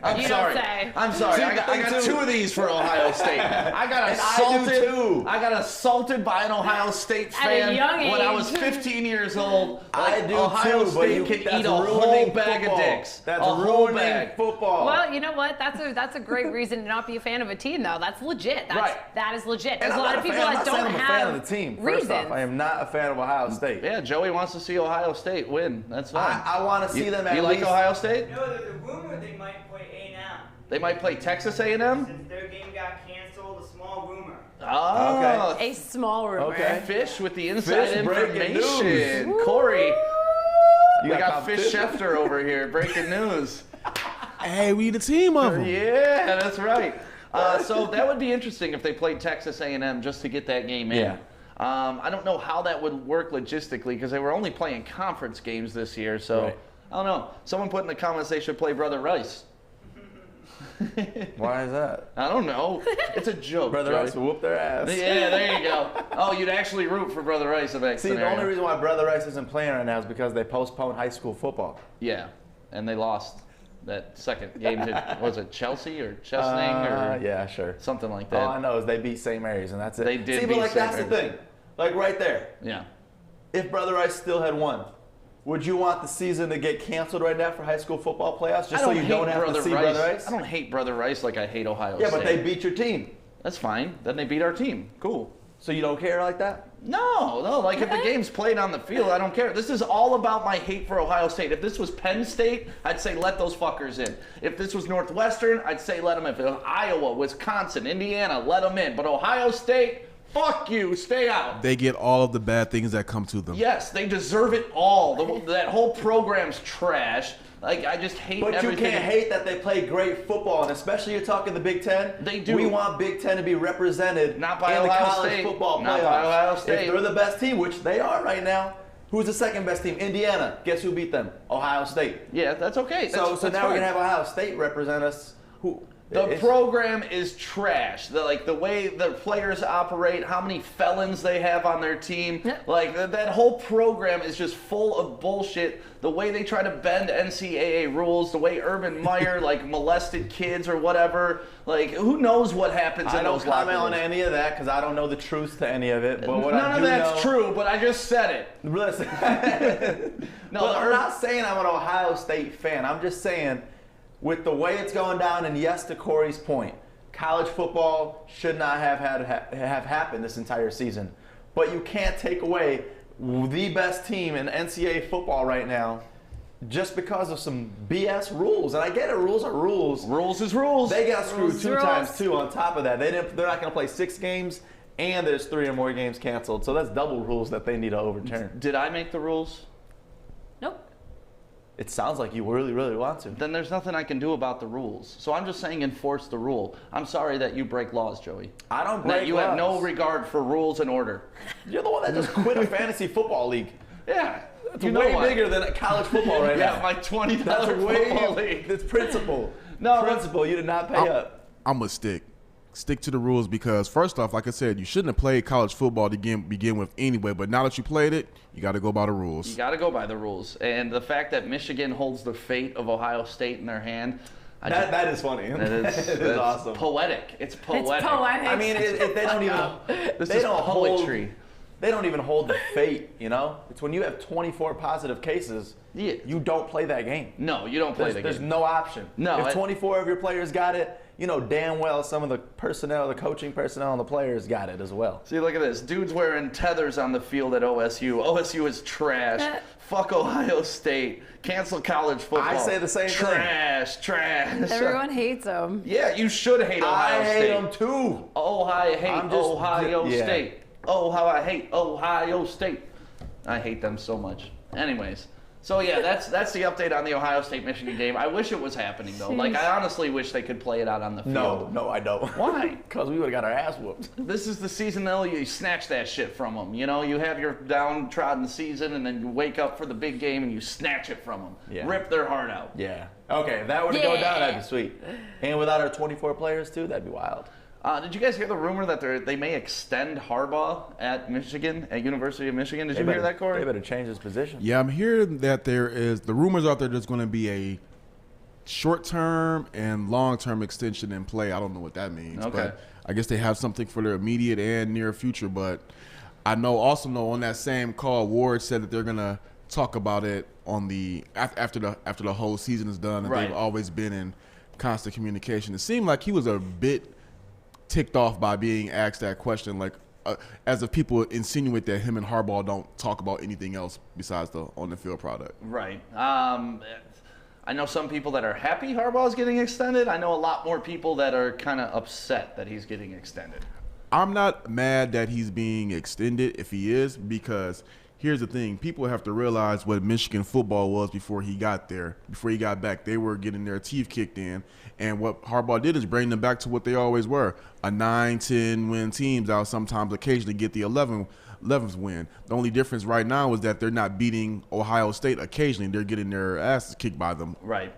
I'm You sorry. don't say. I'm sorry. I got 2 of these for Ohio State. I got assaulted. I got assaulted by an Ohio State fan At a young when I age. was 15 years old. I do Ohio too, State but can that's eat a whole ruining bag football. of dicks. That's a whole ruining bag. football. Well, you know what? That's a great reason to not be a fan of a team, though. That's legit. That is legit. There's And a lot of people that don't I'm a fan have of the team. reasons. First off, I am not a fan of Ohio State. Yeah, Joey wants to see Ohio State win. That's fine. I want to see them at You least. like Ohio State? No, there's a rumor they might play A&M. They might play Texas A&M? Since their game got canceled, a small rumor. Oh, A small rumor. Okay. Fish with the inside Fish breaking information. news. Corey, we got Fish competition. Schefter over here breaking news. Hey, we need a team of them. Yeah, that's right. So that would be interesting if they played Texas A&M just to get that game in. Yeah. I don't know how that would work logistically because they were only playing conference games this year. So Right. I don't know. Someone put in the comments they should play Brother Rice. Why is that? I don't know. It's a joke. Brother Joey. Rice will whoop their ass. Yeah, there you go. Oh, you'd actually root for Brother Rice in that See, scenario. the only reason why Brother Rice isn't playing right now is because they postponed high school football. Yeah, and they lost that second game to, was it Chelsea or Chesning or Yeah, sure. something like All that? I know is they beat St. Mary's, and that's it. They did See, beat but like St. that's the Mary's. thing. Like right there, Yeah. if Brother Rice still had won, would you want the season to get canceled right now for high school football playoffs, just so you don't have to see Brother Rice? I don't hate Brother Rice like I hate Ohio Yeah, State. but they beat your team, That's fine. Then they beat our team. Cool. so you don't care like that? No. Like if the game's played on the field, I don't care. This is all about my hate for Ohio State. If this was Penn State, I'd say let those fuckers in. If this was Northwestern, I'd say let them in. If it was Iowa, Wisconsin, Indiana, let them in. But Ohio State, fuck you, stay out. They get all of the bad things that come to them. Yes, they deserve it all. That whole program's trash. Like, I just hate But everything. you can't hate that they play great football, and especially you're talking the Big Ten. They do. We want Big Ten to be represented Not by in the Ohio college State. football Not playoffs. by Ohio State. If they're the best team, which they are right now, who's the second best team? Indiana. Guess who beat them? Ohio State. Yeah, that's okay. So That's now we're fine. gonna have Ohio State represent us. Who? The it's- program is trash. The way the players operate, how many felons they have on their team, like that whole program is just full of bullshit. The way they try to bend NCAA rules, the way Urban Meyer like molested kids or whatever, like who knows what happens I in don't those locker comment on rooms. any of that because I don't know the truth to any of it. But what None I of do that's know, true, but I just said it. Listen, No, but the I'm not saying I'm an Ohio State fan. I'm just saying, with the way it's going down, and yes, to Corey's point, college football should not have have happened this entire season. But you can't take away the best team in NCAA football right now just because of some BS rules. And I get it, rules are rules. Rules is rules. They got screwed Rules two rules. times too. On top of that, they're not going to play 6 games, and there's 3 or more games canceled. So that's double rules that they need to overturn. Did I make the rules? Nope. It sounds like you really, really want to. Then there's nothing I can do about the rules. So I'm just saying enforce the rule. I'm sorry that you break laws, Joey. I don't break That you have no laws. regard for rules and order. You're the one that just quit a fantasy football league. Yeah. It's way bigger than college football right now. Yeah, my $20 That's football league. It's principle. No, principle. You did not pay up. I'm gonna stick to the rules because first off, like I said, you shouldn't have played college football to begin with anyway. But now that you played it, you got to go by the rules. You got to go by the rules, and the fact that Michigan holds the fate of Ohio State in their hand. That is funny. That is awesome. Poetic. It's poetic. It's poetic. I mean, if they don't even. This they is don't poetry. They don't even hold the fate, you know? It's when you have 24 positive cases, you don't play that game. No, you don't play the game. There's no option. No. If 24 of your players got it, you know damn well some of the personnel, the coaching personnel and the players got it as well. See, look at this. Dude's wearing tethers on the field at OSU. OSU is trash. Fuck Ohio State. Cancel college football. I say the same thing. Trash. Everyone hates them. Yeah, you should hate Ohio State. I hate them too. Oh, I hate Ohio State. Oh, how I hate Ohio State. I hate them so much. Anyways, so yeah, that's the update on the Ohio State-Michigan game. I wish it was happening, though. Like, I honestly wish they could play it out on the field. No, I don't. Why? Because we would have got our ass whooped. This is the season, though, you snatch that shit from them. You know, you have your downtrodden season, and then you wake up for the big game, and you snatch it from them. Yeah. Rip their heart out. Yeah. Okay, if that were to go down, that'd be sweet. And without our 24 players, too, that'd be wild. Did you guys hear the rumor that they may extend Harbaugh at Michigan, at University of Michigan? Did you hear that, Corey? They better change his position. Yeah, I'm hearing that the rumors out there there's going to be a short-term and long-term extension in play. I don't know what that means. Okay. But I guess they have something for their immediate and near future. But I also know on that same call, Ward said that they're going to talk about it on after the whole season is done, and they've always been in constant communication. It seemed like he was a bit ticked off by being asked that question, like as if people insinuate that him and Harbaugh don't talk about anything else besides the on the field product. Right. I know some people that are happy Harbaugh's getting extended. I know a lot more people that are kind of upset that he's getting extended. I'm not mad that he's being extended if he is, because here's the thing. People have to realize what Michigan football was before he got there. Before he got back, they were getting their teeth kicked in. And what Harbaugh did is bring them back to what they always were, a 9-10 win team that will sometimes occasionally get the 11th win. The only difference right now is that they're not beating Ohio State occasionally. They're getting their asses kicked by them. Right.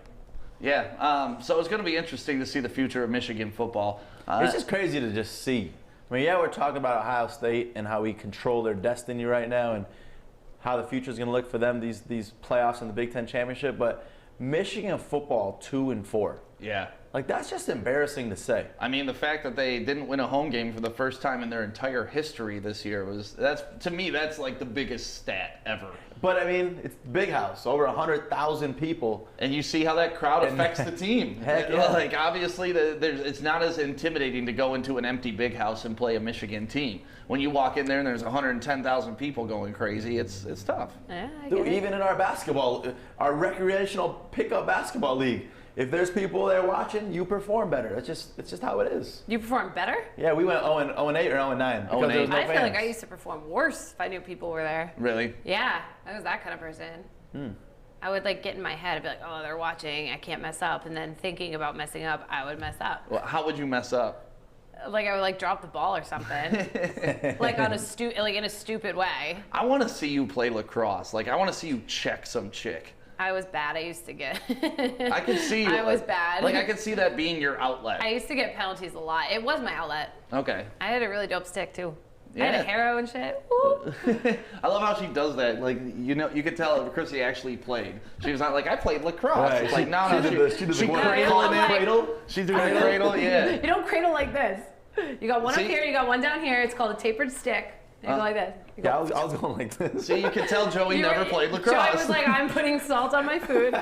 Yeah. So it's going to be interesting to see the future of Michigan football. It's just crazy to just see. I mean, yeah, we're talking about Ohio State and how we control their destiny right now and how the future is going to look for them, these playoffs in the Big Ten Championship. But Michigan football 2-4. Yeah. Like, that's just embarrassing to say. I mean, the fact that they didn't win a home game for the first time in their entire history this year to me, that's like the biggest stat ever. But, I mean, it's big house, over 100,000 people. And you see how that crowd affects the team. Heck yeah. Like, obviously, it's not as intimidating to go into an empty big house and play a Michigan team. When you walk in there and there's 110,000 people going crazy, it's tough. Yeah, Dude, even in our recreational pickup basketball league, if there's people there watching, you perform better. It's just how it is. You perform better? Yeah, we went 0-8 or 0-9 because there was no I feel like fans. I used to perform worse if I knew people were there. Really? Yeah, I was that kind of person. I would like get in my head and be like, oh, they're watching, I can't mess up. And then thinking about messing up, I would mess up. Well, how would you mess up? Like I would like drop the ball or something, like on in a stupid way. I want to see you play lacrosse. Like, I want to see you check some chick. I was bad. I used to get. I could see you. I was bad. Like, I could see that being your outlet. I used to get penalties a lot. It was my outlet. Okay. I had a really dope stick too. Yeah. I had a harrow and shit. Woo. I love how she does that. Like, you know, you could tell Chrissy actually played. She was not like, I played lacrosse. Right. It's like, no, She did the cradle. She's doing a cradle, yeah. You don't cradle like this. You got one See? up here, you got one down here. It's called a tapered stick. You go like this. Yeah, I was going like this. See, you could tell Joey You never were- played lacrosse. Joey was like, I'm putting salt on my food.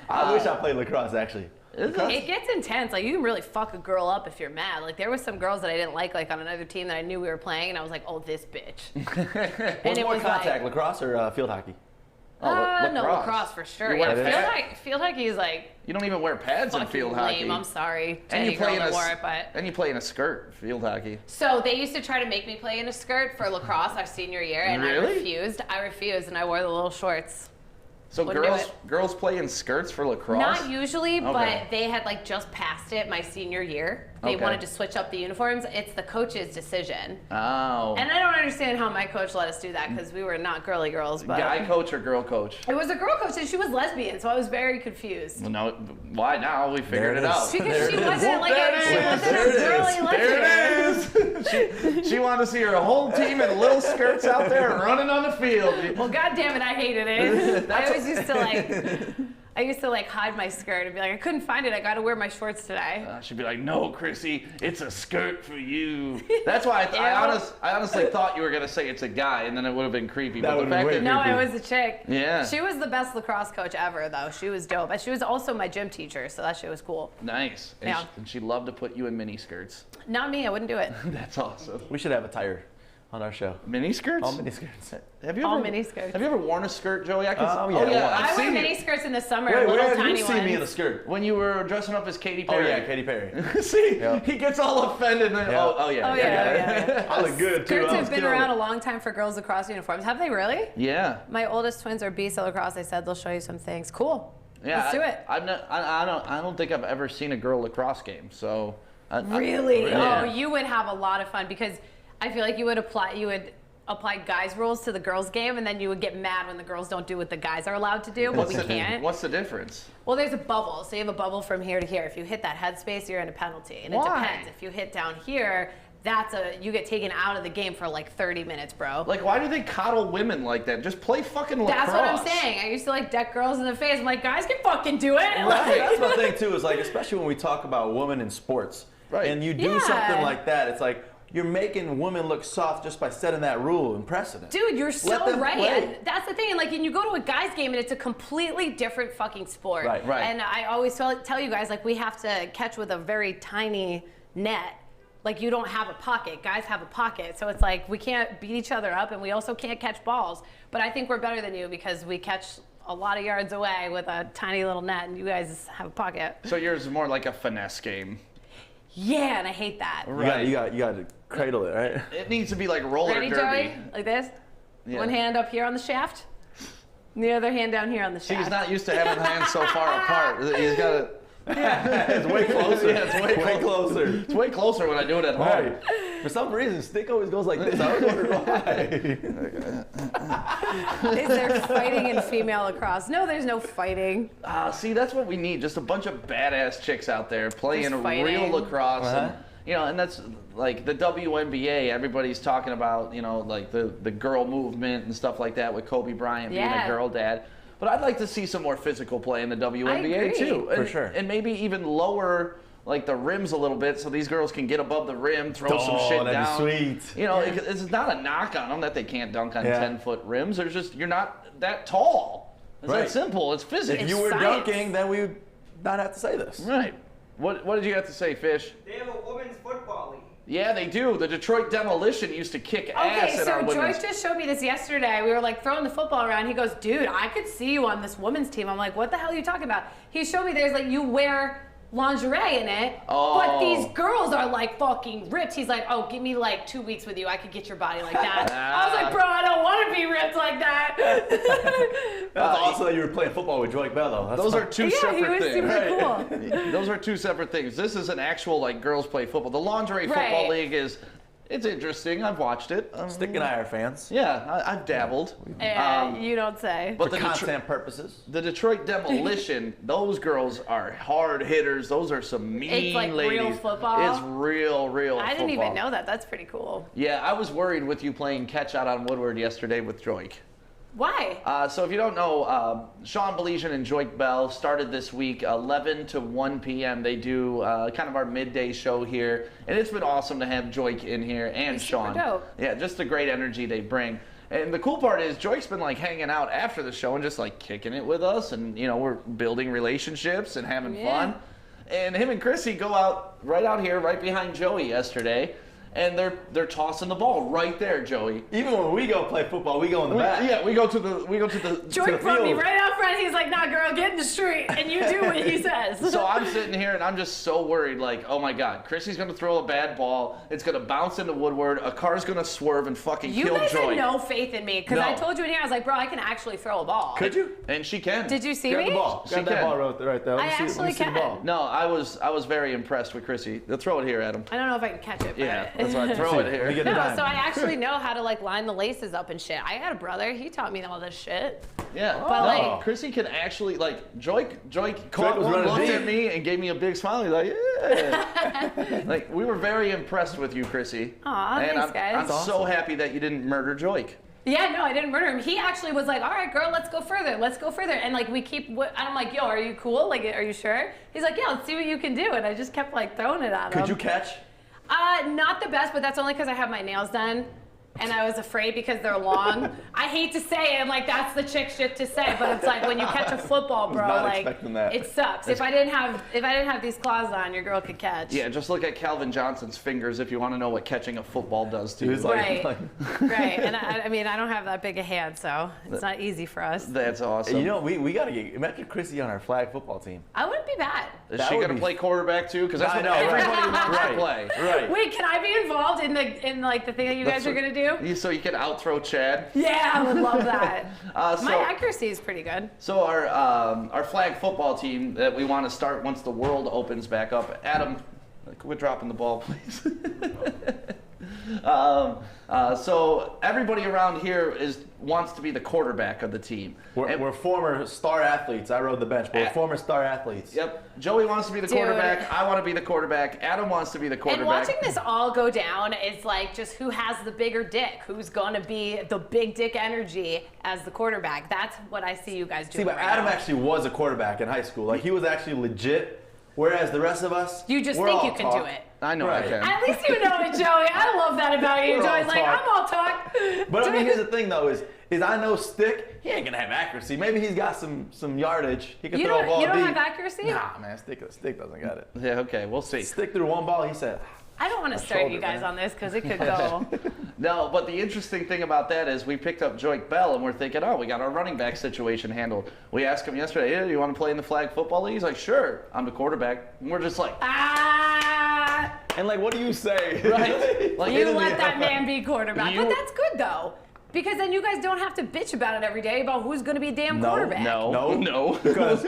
I wish I played lacrosse, actually. It gets intense. Like, you can really fuck a girl up if you're mad. Like, there was some girls that I didn't like on another team that I knew we were playing, and I was like, oh, this bitch. What's it more was contact, lacrosse or field hockey? Oh, no, lacrosse for sure. You wear Yeah, pads? field hockey is like You don't even wear pads in fucking field lame. hockey. I'm sorry to And any you play girl in that wore it, but. and you play in a skirt, field hockey. So they used to try to make me play in a skirt for lacrosse our senior year, and Really? I refused, and I wore the little shorts. So Wouldn't do girls play in skirts for lacrosse? Not usually, Okay. but they had like just passed it my senior year. they Okay. wanted to switch up the uniforms. It's the coach's decision. Oh. And I don't understand how my coach let us do that because we were not girly girls. But Guy coach or girl coach? it was a girl coach and she was lesbian, so I was very confused. Well, no, why now? We figured it out. Because she wasn't like There a it is. girly lesbian. There it is. she wanted to see her whole team in little skirts out there running on the field. Well, God damn it, I hated it. I always used to like hide my skirt and be like, I couldn't find it. I got to wear my shorts today. She'd be like, "No, Chrissy, it's a skirt for you." That's why I honestly thought you were gonna say it's a guy, and then it would have been creepy. That But the would've been fact way that No, it was a chick. Yeah. She was the best lacrosse coach ever, though. She was dope. And she was also my gym teacher, so that shit was cool. nice, and, Yeah. and she loved to put you in mini skirts. Not me, I wouldn't do it. That's awesome. We should have a tire on our show. Mini skirts? All mini skirts. Have you All ever, mini skirts. Have you ever worn a skirt, Joey? I can. Oh, yeah, once. I I've wear seen mini you. skirts in the summer, Wait, little where have tiny you seen me in a ones. skirt? When you were dressing up as Katy Oh Perry. yeah, Katy Perry. See, Yep. he gets all offended. And, Yeah. Oh yeah. Oh, yeah. I look good too. Skirts I have was been killing around it. a long time for girls lacrosse uniforms. Have they really? Yeah. My oldest twins are beasts at lacrosse. They said they'll show you some things. Cool. Yeah. Let's do it. I don't think I've ever seen a girl lacrosse game. So. Really? Yeah. Oh, you would have a lot of fun because I feel like you would apply guys' rules to the girls' game, and then you would get mad when the girls don't do what the guys are allowed to do, but we can't. What's the difference? Well, there's a bubble. So you have a bubble from here to here. If you hit that headspace, you're in a penalty. And it Why? depends. If you hit down here, you get taken out of the game for like 30 minutes, bro. Like, why do they coddle women like that? Just play fucking lacrosse. That's what I'm saying. I used to like deck girls in the face. I'm like, guys can fucking do it. Right. That's my thing too. Is like, especially when we talk about women in sports, Right. and you do Yeah. something like that, it's like you're making women look soft just by setting that rule and precedent. Dude, you're Let so them right. play. And that's the thing. And like, and you go to a guys' game, and it's a completely different fucking sport. Right. Right. And I always tell you guys, like, we have to catch with a very tiny net. Like, you don't have a pocket. Guys have a pocket. So it's like, we can't beat each other up, and we also can't catch balls. But I think we're better than you because we catch a lot of yards away with a tiny little net, and you guys have a pocket. So yours is more like a finesse game. Yeah, and I hate that. Right. You got to cradle it, right? It needs to be like roller Ready, derby. Joey? Like this? Yeah. One hand up here on the shaft, and the other hand down here on the shaft. He's not used to having hands so far apart. He's got to. It's way closer. Yeah, it's way closer. It's way closer when I do it at home. Right. For some reason, Stick always goes like this. I was wondering why. Is there fighting in female lacrosse? No, there's no fighting. See, that's what we need. Just a bunch of badass chicks out there playing Just fighting. real lacrosse. Uh-huh. And that's like the WNBA. Everybody's talking about, like the girl movement and stuff like that with Kobe Bryant being Yeah. a girl dad. But I'd like to see some more physical play in the WNBA agree. too. For And, sure. And maybe even lower like the rims a little bit so these girls can get above the rim, throw some shit that'd down. be sweet. It's not a knock on them that they can't dunk on Yeah. 10-foot rims. There's just, you're not that tall. It's Right. that simple. It's physics. If It's you were science. dunking, then we would not have to say this. Right. What did you have to say, Fish? They have a women's football league. Yeah, they do. The Detroit Demolition used to kick ass Okay, in our so women's. Joyce just showed me this yesterday. We were like throwing the football around. He goes, dude, I could see you on this women's team. I'm like, what the hell are you talking about? He showed me there's like, you wear lingerie in it, but these girls are like fucking ripped. He's like, oh, give me like 2 weeks with you. I could get your body like that. I was like, bro, I don't want to be ripped like that. That's also that you were playing football with Joy Bello. That's Those fine. are two Yeah, he separate was things. super cool. Those are two separate things. This is an actual like girls play football. The lingerie football Right. league it's interesting. I've watched it. Stick and I are fans. Yeah, I've dabbled. And you don't say. But For the content purposes. The Detroit Demolition, those girls are hard hitters. Those are some mean It's like real ladies. football? It's real football. I didn't even know that. That's pretty cool. Yeah, I was worried with you playing catch out on Woodward yesterday with Joik. Why? So if you don't know, Sean Belizean and Joik Bell started this week 11 to 1 p.m. They do kind of our midday show here. And it's been awesome to have Joik in here and He's Sean. super dope. Yeah, just the great energy they bring. And the cool part is Joik's been like hanging out after the show and just like kicking it with us. And, we're building relationships and having Yeah. fun. And him and Chrissy go out right out here, right behind Joey yesterday. and they're tossing the ball right there, Joey. Even when we go play football, we go in the back. Yeah, we go to the Joey brought me field. right out front. He's like, "Nah, girl, get in the street," and you do what he says. So I'm sitting here and I'm just so worried, like, oh my God, Chrissy's gonna throw a bad ball. It's gonna bounce into Woodward. A car's gonna swerve and fucking You kill guys Joy. had no faith in me because No. I told you in here, I was like, bro, I can actually throw a ball. Could you? And she can. Did you see Grab me? the ball. She Grab that can. ball right there. Let I me see, actually let me see can. the ball. No, I was very impressed with Chrissy. Throw it here, Adam. I don't know if I can catch it. But Yeah, that's why I throw it here. Let me get the No, dime. so I actually know how to like line the laces up and shit. I got a brother. He taught me all this shit. Yeah, But, like- Chrissy can actually Joy caught was one, running looked deep. at me, and gave me a big smile. He's like, yeah. Like we were very impressed with you, Chrissy. Aw, and thanks, guys. I'm That's so happy that you didn't murder Joy. Yeah, no, I didn't murder him. He actually was like, all right, girl, let's go further. Let's go further. And like, we keep, I'm like, yo, are you cool? Like, are you sure? He's like, yeah, let's see what you can do. And I just kept like throwing it at him. Could you catch? Not the best, but that's only because I have my nails done. And I was afraid because they're long. I hate to say it, like that's the chick shit to say, but it's like when you catch a football, bro, not like expecting that. it sucks. If I didn't have these claws on, your girl could catch. Yeah, just look at Calvin Johnson's fingers if you want to know what catching a football does to He you. was like, Right. Right. And I mean, I don't have that big a hand, so it's not easy for us. That's awesome. You know, we got to get, imagine Chrissy on our flag football team. I wouldn't be bad. Is that she would going to be- play quarterback too? Because that's I what know, right. everybody wants to play. Right. Wait, can I be involved in like the thing that you guys are gonna do? So you can outthrow Chad. Yeah, I would love that. My So, accuracy is pretty good. so our flag football team that we want to start once the world opens back up. Adam, quit dropping the ball, please. So everybody around here wants to be the quarterback of the team. We're former star athletes. I rode the bench, but we're At- former star athletes. Yep. Joey wants to be the Dude. quarterback. I want to be the quarterback. Adam wants to be the And quarterback. watching this all go down is like just who has the bigger dick, who's gonna be the big dick energy as the quarterback. That's what I see you guys doing. See, but right Adam now. actually was a quarterback in high school. Like, he was actually legit, whereas the rest of us, You just we're think all you can talk. do it. I know Right. I can. At least you know it, Joey. I love that about you. We're all Joey's like, talk. I'm all talk. But I mean, here's the thing, though, is I know Stick, he ain't going to have accuracy. Maybe he's got some yardage. He can You throw a ball don't deep. have accuracy? Nah, man, Stick doesn't got it. Yeah, okay, we'll see. Stick threw one ball, he said, I don't want to start shoulder, you guys man. on this because it could go. No, but the interesting thing about that is we picked up Joik Bell and we're thinking, oh, we got our running back situation handled. We asked him yesterday, hey, you want to play in the flag football league? He's like, sure, I'm the quarterback. And we're just like, Ah, and like, what do you say? Right. Like, you in let the- that man be quarterback. You- But that's good though. Because then you guys don't have to bitch about it every day about who's going to be damn quarterback. No. Because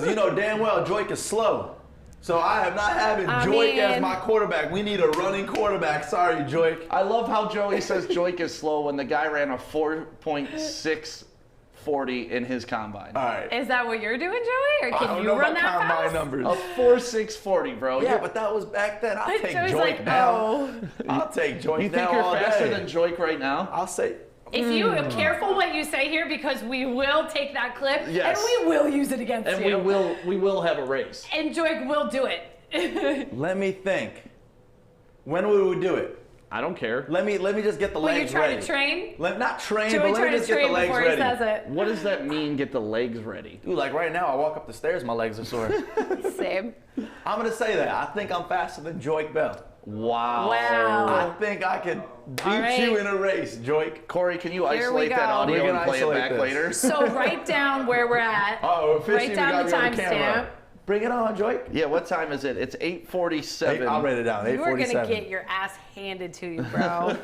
you know damn well Joik is slow. So I am not having Joik as mean- my quarterback. We need a running quarterback. Sorry, Joik. I love how Joey says Joik is slow when the guy ran a 4.640 in his combine. All right. Is that what you're doing, Joey? Or I can don't you know run about that combine fast? numbers. A 4.640, bro. Yeah, but that was back then. I'll take Joey's Joik like, now. oh. I'll take Joik You now think you're all faster day. than Joik right now? I'll say. If you are careful what you say here, because we will take that clip Yes. and we will use it against And you. we will have a race. And Joy will do it. Let me think. When would we do it? I don't care. Let me just get the Will you legs try ready. to train? Not train, Joey but let try me to just get the train legs before ready. he says it. What does that mean, get the legs ready? Dude, like right now, I walk up the stairs, my legs are sore. Same. I'm gonna say that. I think I'm faster than Joik Bell. Wow. Wow. I think I could beat right. you in a race, Joik. Corey, can you Here we isolate that go. audio We're and gonna play it isolate back this. later? So write down where we're at. Oh, officially Write down we the got me on the camera. timestamp. Bring it on, Joik. Yeah, what time is it? It's 8:47. I'll write it down. You are 8:47. gonna get your ass handed to you, bro.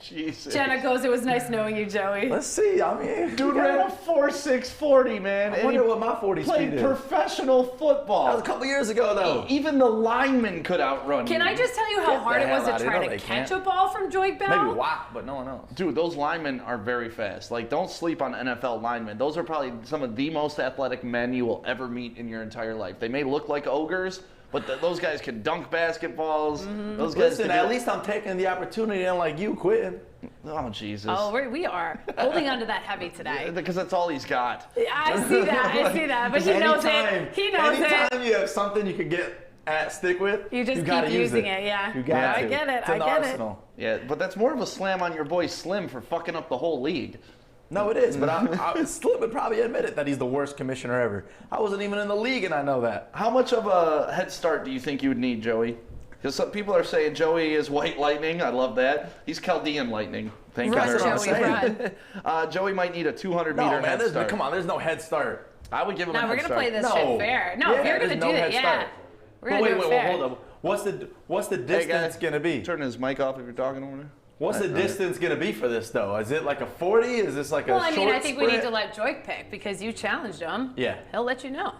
Jesus. Jenna goes, it was nice knowing you, Joey. Let's see. I mean, Dude ran a 4.640, man. I and wonder he what my 40 speed played is. professional That was football. a couple years ago, though. Even the linemen could outrun Can you. I just tell you how Get hard the it was hell to out of try here. to They catch can't. a ball from Joy Bell? Maybe Watt, but no one else. Dude, those linemen are very fast. Like, don't sleep on NFL linemen. Those are probably some of the most athletic men you will ever meet in your entire life. They may look like ogres, but those guys can dunk basketballs. Those guys Listen, can at do- least I'm taking the opportunity, unlike you quitting. Oh, Jesus. Oh, we are holding on to that heavy today. Because that's all he's got. I see that. But he knows it. He knows it. Anytime you have something you can get stick with, You just gotta keep use using it, yeah. You got Yeah, to. I get it, It's in I the get it. arsenal. Yeah, but that's more of a slam on your boy Slim for fucking up the whole league. No, it is, but Slim would probably admit it that he's the worst commissioner ever. I wasn't even in the league, and I know that. How much of a head start do you think you would need, Joey? Because some people are saying Joey is White Lightning. I love that. He's Chaldean Lightning. Thank Run, you very much. Joey, run. Joey might need a 200 No, meter man, head start. come on, there's no head start. I would give him a No, head we're gonna start. play this No. shit fair. No, if Yeah, you're gonna there's do no that, head yeah. start. We're gonna do it fair. Hold up. What's the Hey, distance guy, gonna be? Turn his mic off if you're talking over there. What's the distance gonna be for this though? Is it like a 40? Is this like Well, a I short mean, I think we sprint? need to let Joik pick because you challenged him. Yeah. He'll let you know.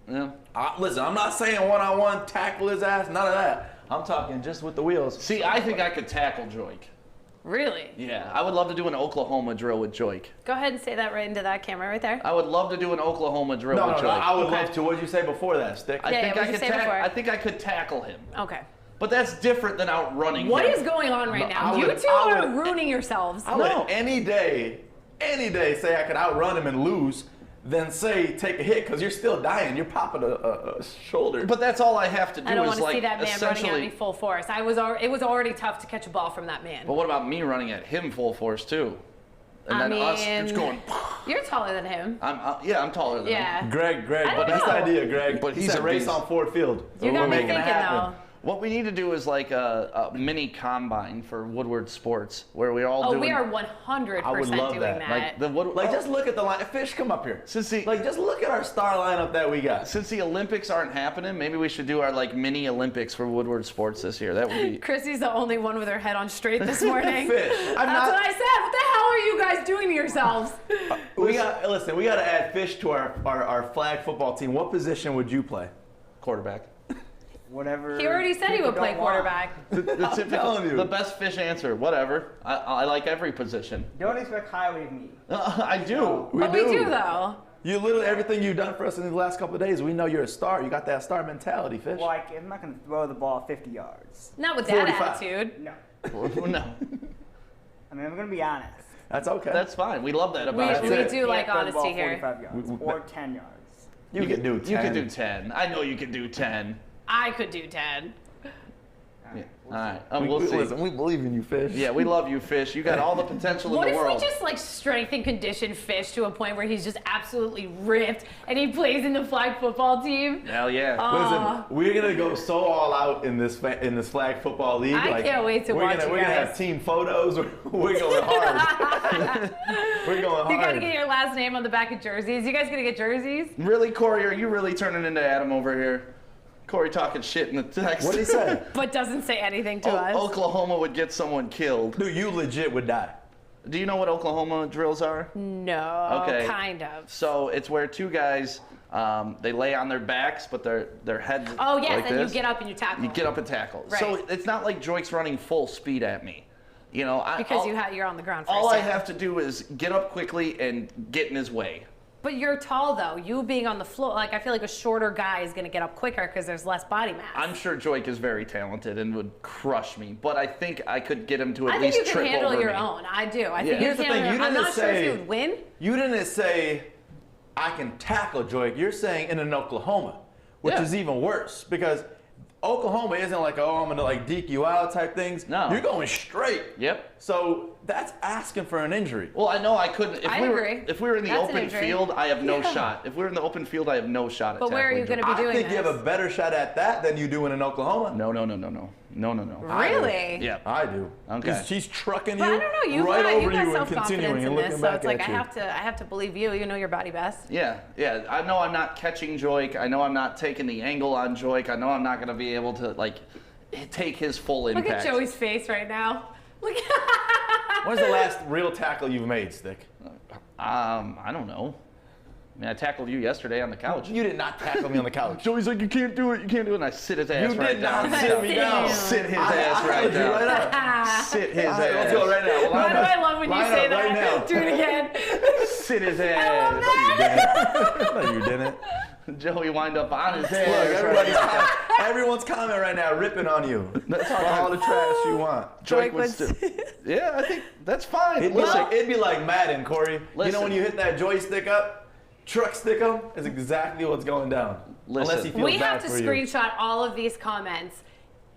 Yeah. Listen, I'm not saying one-on-one tackle his ass, none of that. I'm talking just with the wheels. See, I think I could tackle Joik. Really? Yeah, I would love to do an Oklahoma drill with Joik. Go ahead and say that right into that camera right there. I would love to do an Oklahoma drill No, with no, Joik. I would Okay. love to. What did you say before that, Stick? I Yeah, think yeah, I what'd could you say before? I think I could tackle him. Okay. But that's different than outrunning What him. is going on right now? I You would- two I are would- ruining yourselves. I would any day say I could outrun him and lose, than say take a hit because you're still dying. You're popping a shoulder. But that's all I have to do I don't is want to like see that man running at essentially. me full force. It was already tough to catch a ball from that man. But what about me running at him full force too? And I then us mean, just going. You're taller than him. I'm taller than him. Yeah. Greg, I don't but this know. idea, Greg. But He he's said a race beast. on Ford Field. You We're got me making it thinking happen. though. What we need to do is like a mini combine for Woodward Sports, where we all Oh, doing. we are 100% I would love doing that. that. like the Wood, Like, just look at the line. Fish, come up here. Since the- like, just look at our star lineup that we got. Since the Olympics aren't happening, maybe we should do our like mini Olympics for Woodward Sports this year. That would be. Chrissy's the only one with her head on straight this morning. Fish. That's what I said. What the hell are you guys doing to yourselves? We got to add Fish to our flag football team. What position would you play? Quarterback. Whatever. He already said he people would play don't want. quarterback. The typical, telling you. the best Fish answer. Whatever. I like every position. Don't expect highly of me. I do. But we do though. You literally, everything you've done for us in the last couple of days, we know you're a star. You got that star mentality, Fish. Well, I'm not going to throw the ball 50 yards. Not with that 45. attitude. No. No, I mean, I'm going to be honest. That's okay. that's fine. We love that about We you. it. do like Can't throw the honesty ball here. 45 yards or 10 yards. you can do 10. You can do 10. I know you can do 10. I could do 10. Yeah. All right. We, We'll see. Listen, we believe in you, Fish. Yeah, we love you, Fish. You got all the potential What in if the world. we just like strength and condition Fish to a point where he's just absolutely ripped and he plays in the flag football team? Hell yeah. Listen, we're gonna go so all out in this flag football league. I can't wait to watch you We're gonna have guys. team photos. We're going hard. We're going hard. You gotta get your last name on the back of jerseys. You guys gonna get jerseys? Really, Corey, are you really turning into Adam over here? Corey talking shit in the text. What did he say? But doesn't say anything to us. Oklahoma would get someone killed. Dude, you legit would die. Do you know what Oklahoma drills are? No, Okay. kind of. So it's where two guys, they lay on their backs, but their heads Oh yes, like and this. you get up and you tackle. You get up and tackle. So Right. it's not like Joik's running full speed at me. You know, because you're on the ground first. all I yeah. have to do is get up quickly and get in his way. But you're tall though. You being on the floor, like I feel like a shorter guy is gonna get up quicker because there's less body mass. I'm sure Joik is very talented and would crush me, but I think I could get him to at I think least you can trip handle over your me. own. I do. I Yeah. think you Here's the can thing, handle you I'm didn't not sure if say- you would win. You didn't say I can tackle Joik. You're saying in an Oklahoma, which Yeah. is even worse because Oklahoma isn't like, oh, I'm gonna like deke you out type things. No. You're going straight. Yep. So that's asking for an injury. Well, I know I couldn't. I agree. If we were in the That's an open injury. field, I have no Yeah. shot. If we were in the open field, I have no shot at But where are you tackling gonna be Joik. doing I think you have this? a better shot at that than you do in Oklahoma. No. Really? Yeah. I do. Okay. She's trucking you But I don't know. You right got, over you got you and self-confidence continuing in and looking this, so back it's like at I you. have to believe you. You know your body best. Yeah. I know I'm not catching Joik. I know I'm not taking the angle on Joik. I know I'm not going to be able to like take his full Look impact. at Joey's face right now. Look. When's the last real tackle you've made, Stick? I don't know. I mean, I tackled you yesterday on the couch. You did not tackle me on the couch. Joey's like, you can't do it, and I sit his ass You right did down. not sit me down. Sit his I ass right heard you down. right now. Sit his All right, ass. let's go right now. Why Line do up. I love when you Line say up that? right now. Do it again. Sit his I ass. love that. No, you didn't. Joey wind up on his Look, ass. everyone's comment right now ripping on you. That's Talk all the trash you want. Joik Joik would was- still. Yeah, I think that's fine. It'd be like Madden, Corey. You know Listen. when you hit that joystick up, truck stick up, is exactly what's going down. Listen. Unless he feels We bad have to for you. screenshot all of these comments.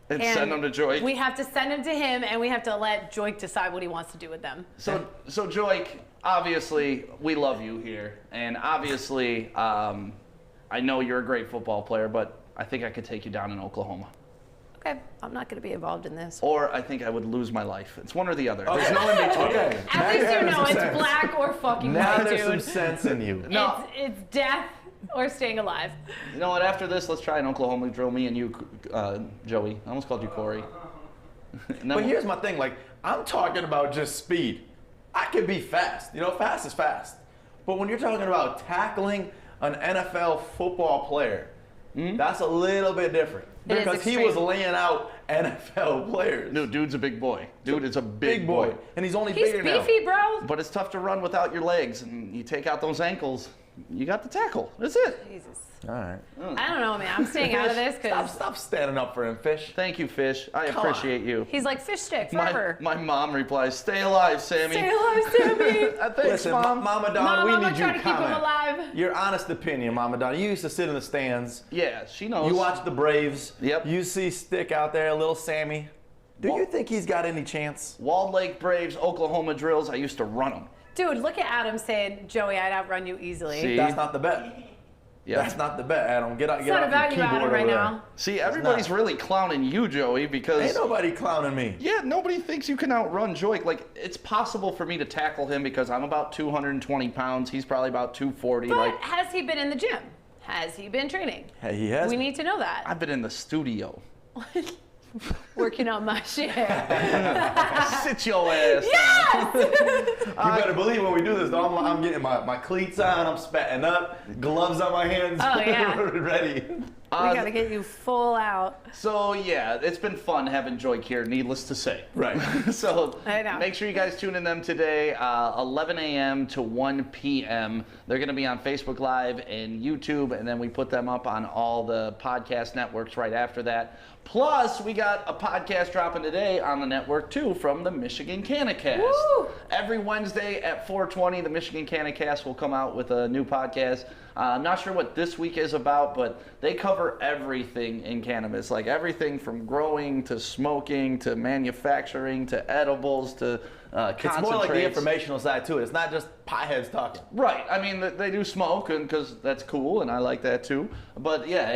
and send them to Joik. We have to send them to him, and we have to let Joik decide what he wants to do with them. So Joik, obviously, we love you here, and obviously, I know you're a great football player, but I think I could take you down in Oklahoma. Okay, I'm not going to be involved in this. Or I think I would lose my life. It's one or the other. There's no in between. Okay. At least you know it's black or fucking Now white, there's some dude. sense in you. No. It's death or staying alive. You know what? After this, let's try an Oklahoma drill. Me and you, Joey. I almost called you Corey. But here's my thing, like, I'm talking about just speed. I can be fast. You know, fast is fast. But when you're talking about tackling an NFL football player, that's a little bit different. It is Because he extreme. was laying out NFL players. No, dude's a big boy. Dude is a big boy. And he's only He's bigger now. beefy, bro. But it's tough to run without your legs. And you take out those ankles, you got the tackle. That's it. Jesus. All right. I don't know, man. I'm staying out of this because Stop standing up for him, Fish. Thank you, Fish. I Come on. appreciate you. he's like fish stick My, forever. my mom replies, "Stay alive, Sammy." Stay alive, Sammy. Thanks, Listen, Mom. Mama Don, Mom, we I'm need gonna you try to to keep him comment. alive. Your honest opinion, Mama Don. You used to sit in the stands. Yeah, she knows. You watch the Braves. Yep. You see Stick out there, little Sammy. Do you think he's got any chance? Walled Lake Braves, Oklahoma drills. I used to run them. Dude, look at Adam saying, Joey, I'd outrun you easily. See? That's not the bet. Yeah. That's not the bet, Adam. Get out. It's Get not off about your you, keyboard Adam, right over there. now. See, everybody's not. really clowning you, Joey, because Ain't nobody clowning me. yeah, nobody thinks you can outrun Joey. Like, it's possible for me to tackle him because I'm about 220 pounds. He's probably about 240. But Like, has he been in the gym? Has he been training? Hey, he has. We need to know that. I've been in the studio. Working on my shit. Sit your ass. You better believe when we do this, though, I'm getting my cleats on, I'm spatting up, gloves on my hands, Oh, yeah. ready. We gotta get you full out. So, yeah, it's been fun having Joy here, needless to say. Right. So I know. make sure you guys tune in them today, 11 a.m. to 1 p.m. They're going to be on Facebook Live and YouTube, and then we put them up on all the podcast networks right after that. Plus, we got a podcast dropping today on the network, too, from the Michigan Canacast. Woo! Every Wednesday at 4:20, the Michigan Canacast will come out with a new podcast. I'm not sure what this week is about, but they cover everything in cannabis, like everything from growing to smoking to manufacturing to edibles to It's more like the concentrates. informational side to it. It's not just potheads talking. Right. I mean, they do smoke, and because that's cool, and I like that too. But yeah,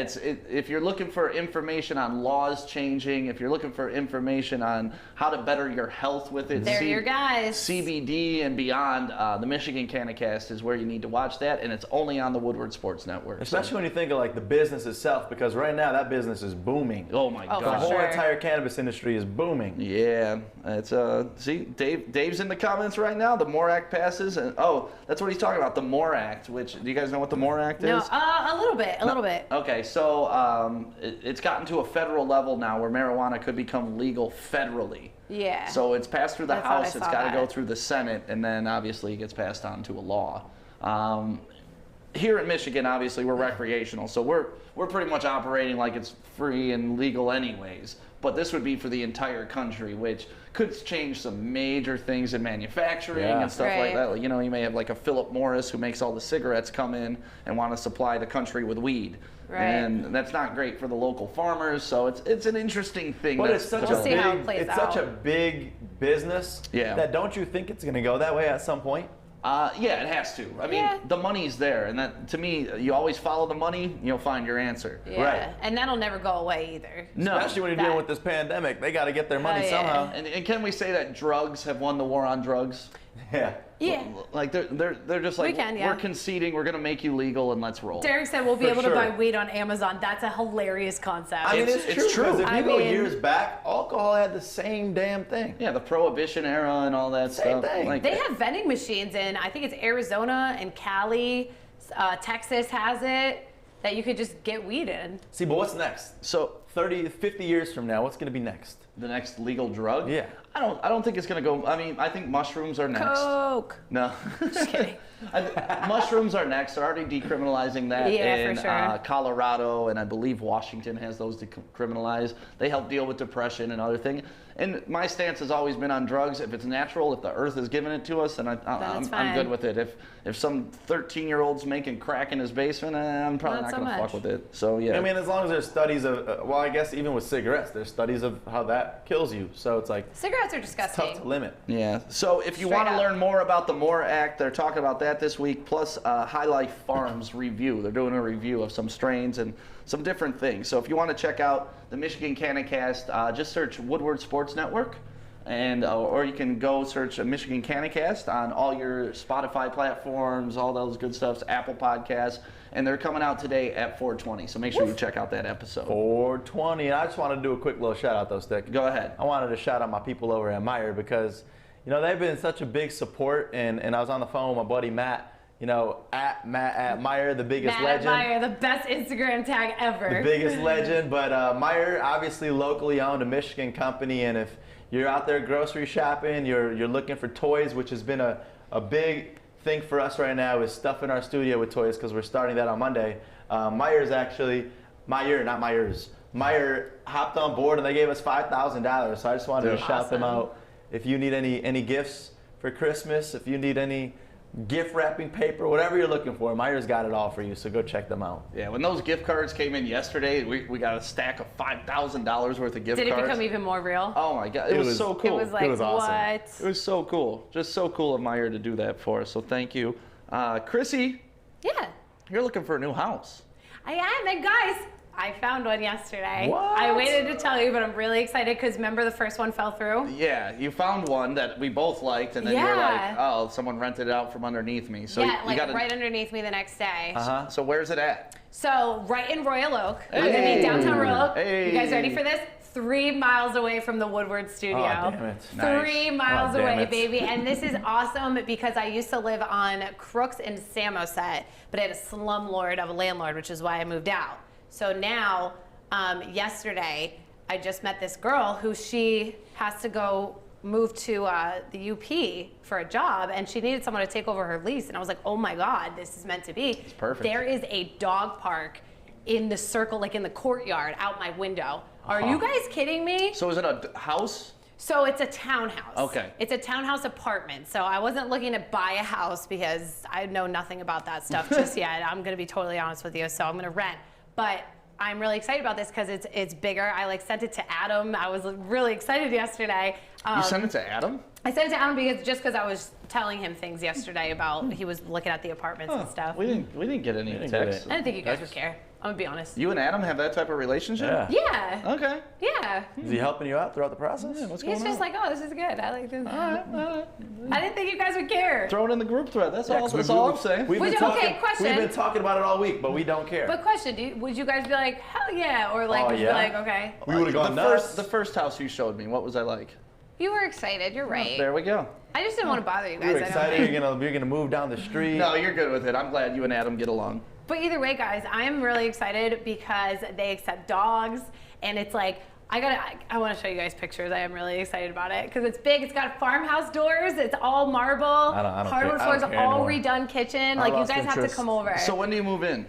if you're looking for information on laws changing, if you're looking for information on how to better your health with it, They're your guys. CBD and beyond, the Michigan Canacast is where you need to watch that, and it's only on the Woodward Sports Network. Especially when you think of like the business itself, because right now that business is booming. Oh my Oh, The for gosh. whole sure. entire cannabis industry is booming. Yeah, it's see, Dave's in the comments right now. The MORE Act passes, and oh, that's what he's talking about. The MORE Act, which do you guys know what the MORE Act No, is? a little bit, a little bit. Okay, so it's gotten to a federal level now where marijuana could become legal federally. Yeah. So it's passed through the I thought I House, it's saw got to go that. through the Senate, and then obviously it gets passed on to a law. Here in Michigan, obviously, we're recreational, so we're pretty much operating like it's free and legal anyways. But this would be for the entire country, which could change some major things in manufacturing Yeah. and stuff like Right. that. Like, you know, you may have like a Philip Morris who makes all the cigarettes come in and want to supply the country with weed. Right. And that's not great for the local farmers, so it's an interesting thing. But that's it's such We'll a see how it big, plays it's such a out. big business Yeah. that don't you think it's going to go that way at some point? Yeah, it has to. I mean, Yeah. the money's there, and that to me, you always follow the money, you'll find your answer. Yeah. Right. And that'll never go away either. No. Especially when you're That- dealing with this pandemic, they got to get their money Oh, yeah. somehow. And can we say that drugs have won the war on drugs? Yeah. Yeah. Like they're just like, We can, yeah. we're conceding, we're gonna make you legal, and let's roll. Derek said we'll be For able sure. to buy weed on Amazon. That's a hilarious concept. I mean, It's- it's, it's true. true. Because if I you go mean- years back, alcohol had the same damn thing. Yeah, the Prohibition era and all that Same stuff. thing. Like, They have vending machines in, I think it's Arizona and Cali. Texas has it, that you could just get weed in. See, but what's next? so 30, 50 years from now, what's going to be next? the next legal drug? Yeah. I don't think it's gonna go. I mean, I think mushrooms are next. Coke. No. Just kidding. Mushrooms are next. They're already decriminalizing that Yeah, for in sure. Colorado, and I believe Washington has those decriminalized. They help deal with depression and other things. And my stance has always been on drugs. If it's natural, if the earth is giving it to us, then it's I'm fine. good with it. If some 13-year-old's making crack in his basement, I'm probably Not not so going to much. fuck with it. So yeah. I mean, as long as there's studies of, well, I guess even with cigarettes, there's studies of how that that kills you. So it's like Cigarettes are it's disgusting. tough to limit. Yeah. So if you Straight want to up. learn more about the More Act, they're talking about that this week, plus High Life Farms review. They're doing a review of some strains and some different things. So if you want to check out the Michigan CannaCast, just search Woodward Sports Network. And or you can go search Michigan CannaCast on all your Spotify platforms, all those good stuffs, Apple Podcasts, and they're coming out today at 4:20. So make sure you check out that episode. 420. And I just wanted to do a quick little shout out though, Stick. Go ahead. I wanted to shout out my people over at Meyer because, they've been such a big support. And I was on the phone with my buddy Matt, at Matt at Meyer, the biggest Matt legend. Meyer, the best Instagram tag ever. The biggest legend. But Meyer, obviously locally owned, a Michigan company. And if you're out there grocery shopping, you're looking for toys, which has been a big thing for us right now, is stuffing our studio with toys because we're starting that on Monday. Meyer hopped on board and they gave us $5,000. So I just wanted to shout them out. If you need any gifts for Christmas, if you need any gift wrapping paper, whatever you're looking for, Meyer's got it all for you, so go check them out. Yeah, when those gift cards came in yesterday, we got a stack of $5,000 worth of gift Did cards. it become even more real? Oh my God, it was so cool. It was like, was awesome. what? It was so cool. Just so cool of Meyer to do that for us, so thank you. Chrissy, Yeah, you're looking for a new house. I am. And guys, I found one yesterday. What? I waited to tell you, but I'm really excited because remember the first one fell through? Yeah, you found one that we both liked, and then you're like, oh, someone rented it out from underneath me. So yeah, you like gotta, right underneath me the next day. Uh-huh. So where's it at? So right in Royal Oak. I'm gonna be downtown Royal Oak. Hey. You guys ready for this? 3 miles away from the Woodward studio. Oh, damn it. 3 miles Oh, damn away, it. baby. And this is awesome because I used to live on Crooks and Samoset, but I had a slumlord of a landlord, which is why I moved out. So now, yesterday, I just met this girl who she has to go move to the UP for a job, and she needed someone to take over her lease. And I was like, oh my God, this is meant to be. It's perfect. There is a dog park in the circle, like in the courtyard out my window. Are you guys kidding me? So is it a house? So it's a townhouse. Okay. It's a townhouse apartment. So I wasn't looking to buy a house because I know nothing about that stuff just yet. I'm going to be totally honest with you. So I'm going to rent. But I'm really excited about this because it's bigger. I sent it to Adam. I was really excited yesterday. You sent it to Adam? I sent it to Adam because I was telling him things yesterday about he was looking at the apartments and stuff. We didn't get any didn't get texts. it. I didn't think you guys would care. I'm gonna be honest. You and Adam have that type of relationship? Yeah. Yeah. Okay. Yeah. Is he helping you out throughout the process? Yeah, what's going He's on? just like, oh, this is good. I like this. All right. I didn't think you guys would care. Throw it in the group thread. That's all. 'cause That's all I'm saying. We've been Okay, talking, question. We've been talking about it all week, but we don't care. But question, would you guys be like, hell yeah? Or like, Oh, would you yeah. be like, okay? we would have gone the nuts. the first house you showed me. What was I like? You were excited. You're right. There we go. I just didn't want to bother you we guys. were I don't excited think. you're gonna move down the street. No, you're good with it. I'm glad you and Adam get along. But either way, guys, I am really excited because they accept dogs, and it's like I want to show you guys pictures. I am really excited about it because it's big. It's got farmhouse doors. It's all marble. I don't hardwood care. I don't floors. care All anymore. redone kitchen. I Like you lost guys have to interest. come over. So when do you move in?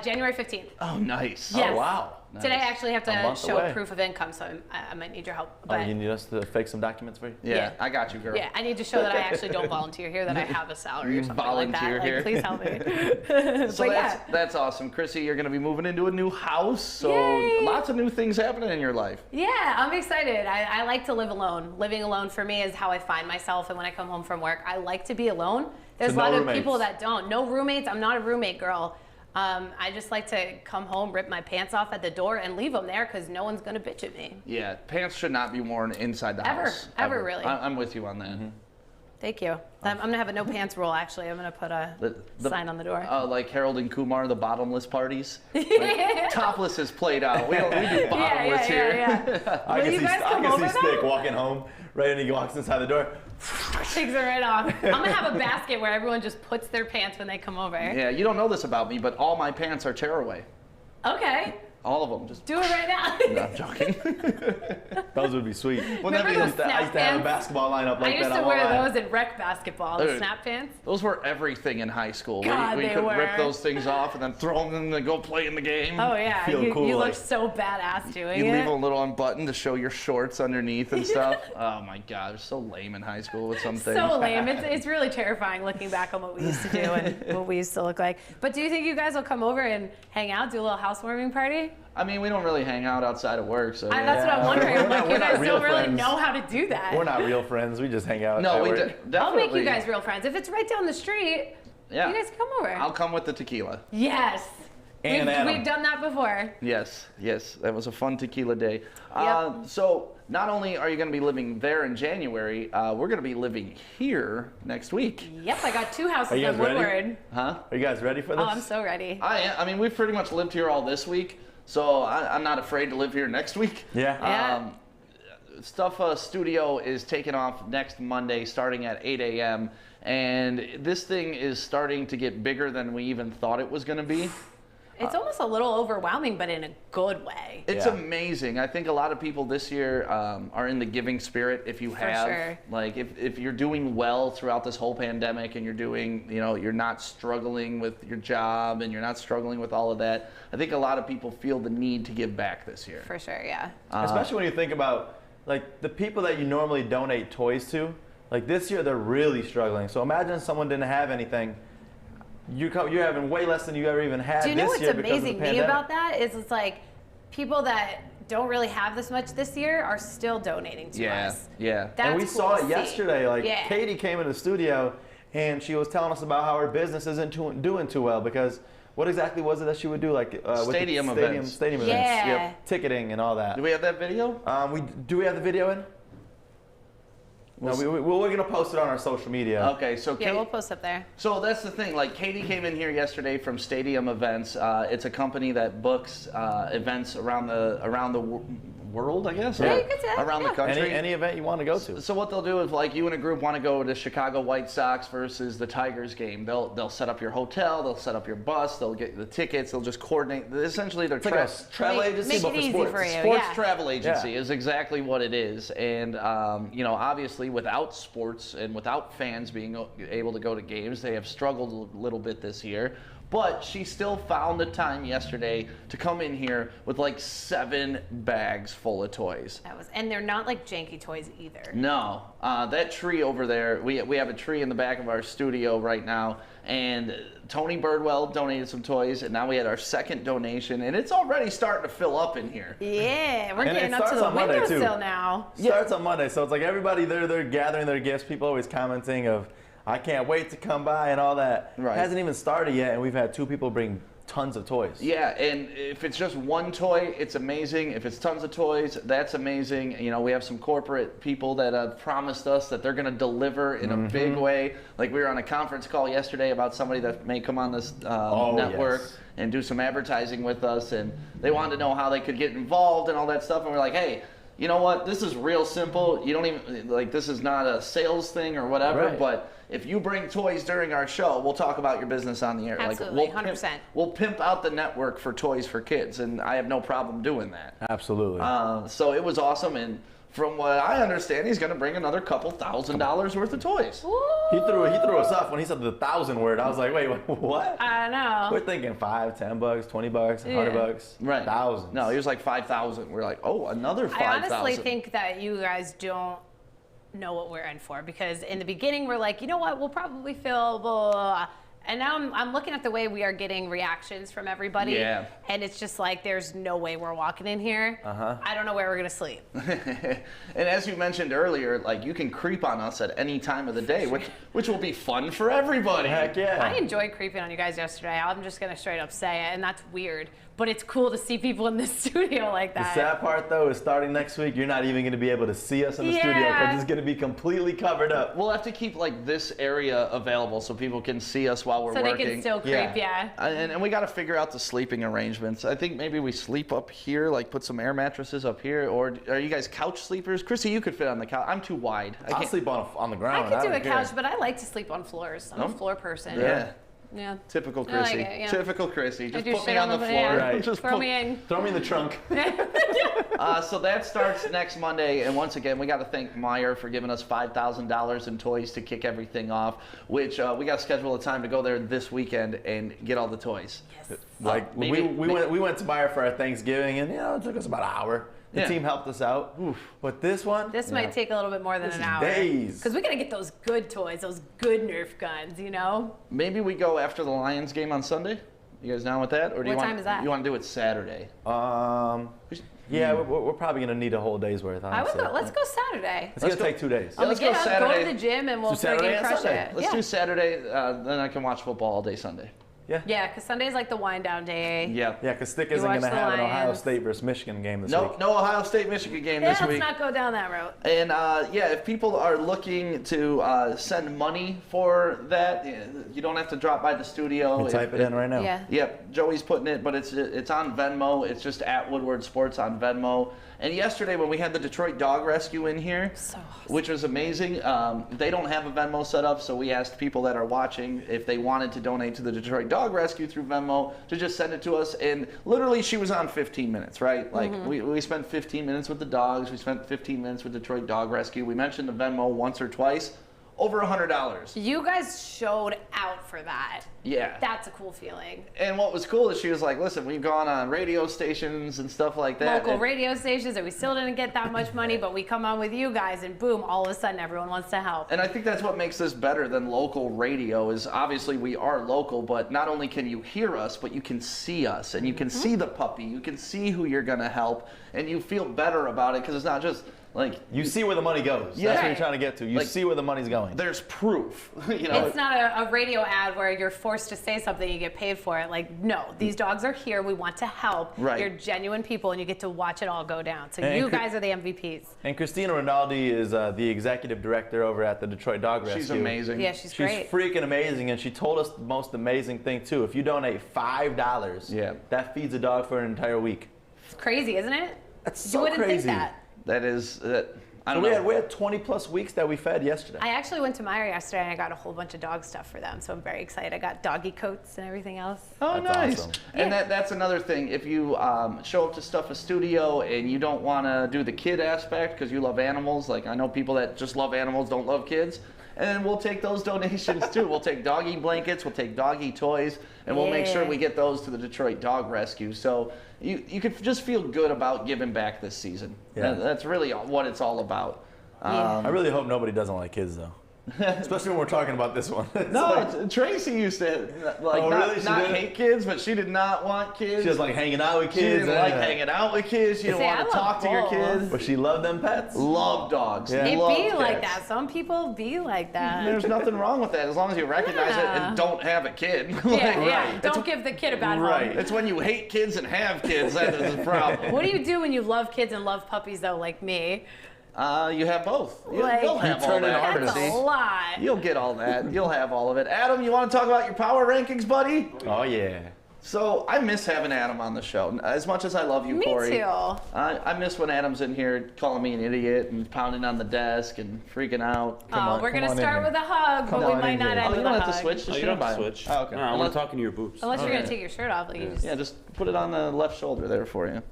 January 15th. Oh, nice. Yes. Oh, wow. Today I actually have A to month show away. proof of income, so I might need your help. Oh, But you need us to fake some documents for you? Yeah, Yeah. I got you, girl. yeah, I need to show that I actually don't volunteer here, that I have a salary or something like volunteer that. here. Like, please help me. So but that's yeah. that's awesome, Chrissy. You're going to be moving into a new house, so Yay. lots of new things happening in your life. Yeah, I'm excited. I like to live alone. Living alone for me is how I find myself, and when I come home from work, I like to be alone. There's So a lot no of roommates. people that don't. No roommates. I'm not a roommate girl. I just like to come home, rip my pants off at the door, and leave them there because no one's gonna bitch at me. Yeah, pants should not be worn inside the Ever. house. Ever, really. I'm with you on that. Thank you. I'm gonna have a no pants rule. Actually, I'm gonna put a sign on the door. Like Harold and Kumar, the bottomless parties. Like, topless is played out. We do bottomless here. Yeah. I Will can you see, guys I come can over see Stick walking home, right, and he walks inside the door. Takes it right off. I'm gonna have a basket where everyone just puts their pants when they come over. Yeah, you don't know this about me, but all my pants are tearaway. Okay. All of them. Just Do it right now. no, I'm joking. Those would be sweet. Remember those I used to have a basketball lineup like I used that. to on wear my line. those in rec basketball, the Dude. snap pants. Those were everything in high school. God, we they could were. rip those things off and then throw them and go play in the game. Oh yeah, Feel you, cool, you like- looked so badass doing You it. leave them a little unbuttoned to show your shorts underneath and stuff. Oh my God, they're so lame in high school with some things. So lame. It's really terrifying looking back on what we used to do and what we used to look like. But do you think you guys will come over and hang out, do a little housewarming party? already? I mean, we don't really hang out outside of work, so. That's what I'm wondering. I'm like, We're you not guys real don't really friends. know how to do that. We're not real friends. We just hang out. No, at we work. definitely. I'll make you guys real friends. If it's right down the street, Yeah. you guys can come over. I'll come with the tequila. Yes. And Adam. We've done that before. Yes, that was a fun tequila day. Yep. So not only are you going to be living there in January, we're going to be living here next week. Yep, I got 2 houses Are you in guys ready? Woodward. Huh? Are you guys ready for this? Oh, I'm so ready. I mean, we've pretty much lived here all this week, so I'm not afraid to live here next week. Yeah. Yeah. Stuff Studio is taking off next Monday starting at 8 a.m. And this thing is starting to get bigger than we even thought it was going to be. It's almost a little overwhelming, but in a good way. It's Yeah. amazing. I think a lot of people this year are in the giving spirit. If you have, sure. like, if you're doing well throughout this whole pandemic and you're doing, you're not struggling with your job and you're not struggling with all of that, I think a lot of people feel the need to give back this year. For sure, yeah. Especially when you think about like the people that you normally donate toys to. Like this year, they're really struggling. So imagine someone didn't have anything. You're having way less than you ever even had Do you know this what's year because of the amazing me pandemic. about that is it's like people that don't really have this much this year are still donating to us. Yeah. That's And we cool saw to it see. yesterday. Like Yeah. Katie came in the studio and she was telling us about how her business isn't doing too well because what exactly was it that she would do? Like with the Stadium events. Stadium Yeah. events. Yep. Ticketing and all that. Do we have that video? Do we have the video in? No, we're going to post it on our social media. Okay, so Yeah, we'll post up there. So that's the thing. Like Katie came in here yesterday from Stadium Events. It's a company that books events around the world, I guess. Yeah, you could say, around the yeah. country. Any event you want to go to. So what they'll do is, like, you and a group want to go to Chicago White Sox versus the Tigers game. They'll set up your hotel, they'll set up your bus, they'll get the tickets, they'll just coordinate. Essentially, they're It's like a travel agency, make but it for easy sports. for you. sports yeah. travel agency Yeah. is exactly what it is. And obviously, without sports and without fans being able to go to games, they have struggled a little bit this year. But she still found the time yesterday to come in here with like 7 bags full of toys. And they're not like janky toys either. No, that tree over there, we have a tree in the back of our studio right now, and Tony Birdwell donated some toys, and now we had our second donation, and it's already starting to fill up in here. Yeah, we're And it getting up to starts the on Monday, too. windowsill now. Starts on Monday, so it's like everybody they're gathering their gifts. People always commenting of, I can't wait to come by and all that. Right. It hasn't even started yet, and we've had 2 people bring tons of toys. Yeah, and if it's just one toy, it's amazing. If it's tons of toys, that's amazing. We have some corporate people that have promised us that they're going to deliver in a big way. Like we were on a conference call yesterday about somebody that may come on this network yes. and do some advertising with us, and they wanted to know how they could get involved and all that stuff. And we're like, hey, you know what? This is real simple. You don't even, like, this is not a sales thing or whatever, Right. but if you bring toys during our show, we'll talk about your business on the air. Absolutely, like, 100%. We'll pimp out the network for toys for kids, and I have no problem doing that. Absolutely. So it was awesome, and from what I understand, he's going to bring another couple $1,000 worth of toys. he threw us off when he said the 1,000 word. I was like, wait, what? I know. We're thinking $5, $10, $20, $100, Right. thousands. No, he was like 5,000. We're like, oh, another 5,000. I honestly think that you guys don't know what we're in for, because in the beginning we're like, you know what, we'll probably fill blah, blah, blah. And now I'm looking at the way we are getting reactions from everybody. Yeah. And it's just like, there's no way we're walking in here. I don't know where we're going to sleep. And as you mentioned earlier, like, you can creep on us at any time of the day, which will be fun for everybody. Heck yeah. I enjoyed creeping on you guys yesterday. I'm just going to straight up say it. And that's weird. But it's cool to see people in the studio like The that. sad part, though, is starting next week, you're not even going to be able to see us in the studio because it's going to be completely covered up. We'll have to keep, like, this area available so people can see us while we're So working. they can still creep, Yeah. And we got to figure out the sleeping arrangements. I think maybe we sleep up here, like put some air mattresses up here. Or are you guys couch sleepers? Chrissy, you could fit on the couch. I'm too wide. I'll sleep on the I ground. could do don't a care. couch, but I like to sleep on floors. I'm a Oh. floor person. Yeah. Yeah. Typical I like Chrissy. it, yeah. Typical Chrissy. Just do put me shit on the on the- floor. yeah. Right. Just Throw put- me in. Throw me in the trunk. So that starts next Monday, and once again, we got to thank Meyer for giving us $5,000 in toys to kick everything off. Which we got to schedule a time to go there this weekend and get all the toys. Yes. Like maybe- we went to Meyer for our Thanksgiving, and it took us about an hour. The Yeah. team helped us out. But this one, This might take a little bit more than an hour. days. Because we got to get those good toys, those good Nerf guns, you know? Maybe we go after the Lions game on Sunday. You guys down with that, or do What you want time is that? you want to do it Saturday? Yeah, we're probably gonna need a whole day's worth. I would Honestly. go. Let's go Saturday. It's gonna take 2 days. I'm let's gonna go get up, go Saturday. to the gym, and we'll So Saturday friggin' and crush Sunday. it. Let's yeah. do Saturday. Then I can watch football all day Sunday. Yeah, because Sunday's like the wind down day. Yeah. Yeah, because Stick You isn't watch gonna the have an Ohio Lions. State versus Michigan game this No, week. no Ohio State Michigan game Yeah, this let's week. not go down that route. And if people are looking to send money for that, you don't have to drop by the studio. Type it in right now. Yeah. Yep, Joey's putting it, but it's on Venmo. It's just at Woodward Sports on Venmo. And yesterday when we had the Detroit Dog Rescue in here, So awesome. which was amazing, they don't have a Venmo set up, so we asked people that are watching if they wanted to donate to the Detroit Dog Rescue through Venmo to just send it to us. And literally she was on 15 minutes, right? Like we spent 15 minutes with the dogs. We spent 15 minutes with Detroit Dog Rescue. We mentioned the Venmo once or twice. Over $100. You guys showed out for that. Yeah. That's a cool feeling. And what was cool is she was like, listen, we've gone on radio stations and stuff like that. Local and- radio stations, and we still didn't get that much money, but we come on with you guys, and boom, all of a sudden everyone wants to help. And I think that's what makes this better than local radio is obviously we are local, but not only can you hear us, but you can see us and you can see the puppy. You can see who you're going to help and you feel better about it because it's not just like You see where the money goes. Yeah. That's what Right. you're trying to get to. You Like- see where the money's going. there's proof. You know, It's not a radio ad where you're forced to say something, you get paid for it. Like, no, these dogs are here. We want to help. Right. You're genuine people, and you get to watch it all go down. So And you Cri- guys are the MVPs. And Christina Rinaldi is the executive director over at the Detroit Dog Rescue. she's amazing. Yeah, she's She's great. freaking amazing, and she told us the most amazing thing too. If you donate $5, Yeah. that feeds a dog for an entire week. It's crazy, isn't it? That's You so wouldn't crazy. think that. That is I So don't know. we had 20 plus weeks that we fed yesterday. I actually went to Meijer yesterday and I got a whole bunch of dog stuff for them, so I'm very excited. I got doggy coats and everything else. Oh, That's nice. awesome. And Yeah. that's another thing. If you show up to Stuff a Studio and you don't want to do the kid aspect because you love animals, like I know people that just love animals, don't love kids, and we'll take those donations too. We'll take doggy blankets, we'll take doggy toys, and we'll make sure Yeah. we get those to the Detroit Dog Rescue. So you could just feel good about giving back this season. Yeah. That's really what it's all about. Yeah. I really hope nobody doesn't like kids though. Especially when we're talking about this one. It's No, like- Tracy used to like Oh, not, really? She not did? hate kids, but she did not want kids. she was like hanging out with She kids. didn't like hanging out with kids. She didn't See, want I to love talk to your both. kids. But she loved them pets. Love dogs. Yeah. It Love be like cats. that. Some people be like that. There's nothing wrong with that as long as you recognize it Yeah. and don't have a kid. Yeah, Like, yeah. it's- Don't give the kid a bad Right. home. It's when you hate kids and have kids that is the problem. What do you do when you love kids and love puppies, though, like me? You have both. Like- You'll have You all turn in that. artists. That's a Chrissy. lot. You'll get all that. You'll have all of it. Adam, you want to talk about your power rankings, buddy? Oh yeah. So I miss having Adam on the show. As much as I love you, Me Corey. too. I miss when Adam's in here calling me an idiot and pounding on the desk and freaking out. on, We're come going to on in start here. with a hug, Come but we on might in not here. end Oh, with you a don't have hug. to switch. Just Oh, you shoot don't by have to him. switch. Oh, okay. No, I want Unless- to talk in your boobs. Unless you're going Okay. to take your shirt off. Like you just... Yeah, just put it on the left shoulder there for you.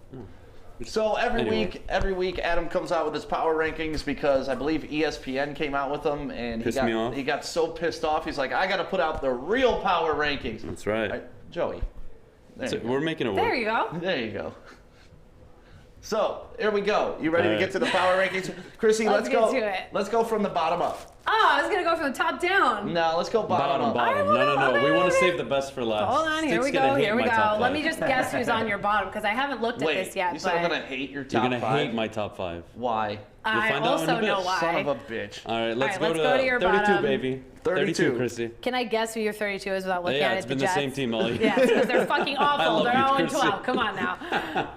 So Anyway. every week, Adam comes out with his power rankings because I believe ESPN came out with them, and Pissed me off. he got so pissed off. He's like, I got to put out the real power rankings. That's right. All right, Joey. There, So you go. we're making it work. There you go. There you go. So here we go. You ready to All get right. to the power rankings, Chrissy? Let's go. get to it. Let's go from the bottom up. Oh, I was going to go from the top down. No, let's go bottom, Bottom. up. No. We want to save the best for last. Hold on, here Stick's we gonna go, hate here we my top go. Let five. me just guess who's on your bottom, because I haven't looked Wait, at this yet. you said but I'm gonna hate your You're top gonna five? hate my top five. Why? I find out in a also bit. know why. Son of a bitch. All right, let's All right, go let's to go to your 32, bottom. baby. 32. Chrissy. Can I guess who your 32 is without looking Yeah, at it? it's been the the same Jets? team all year. Yeah, because they're fucking awful. love They're you, 0 and Chrissy. 12. Come on now.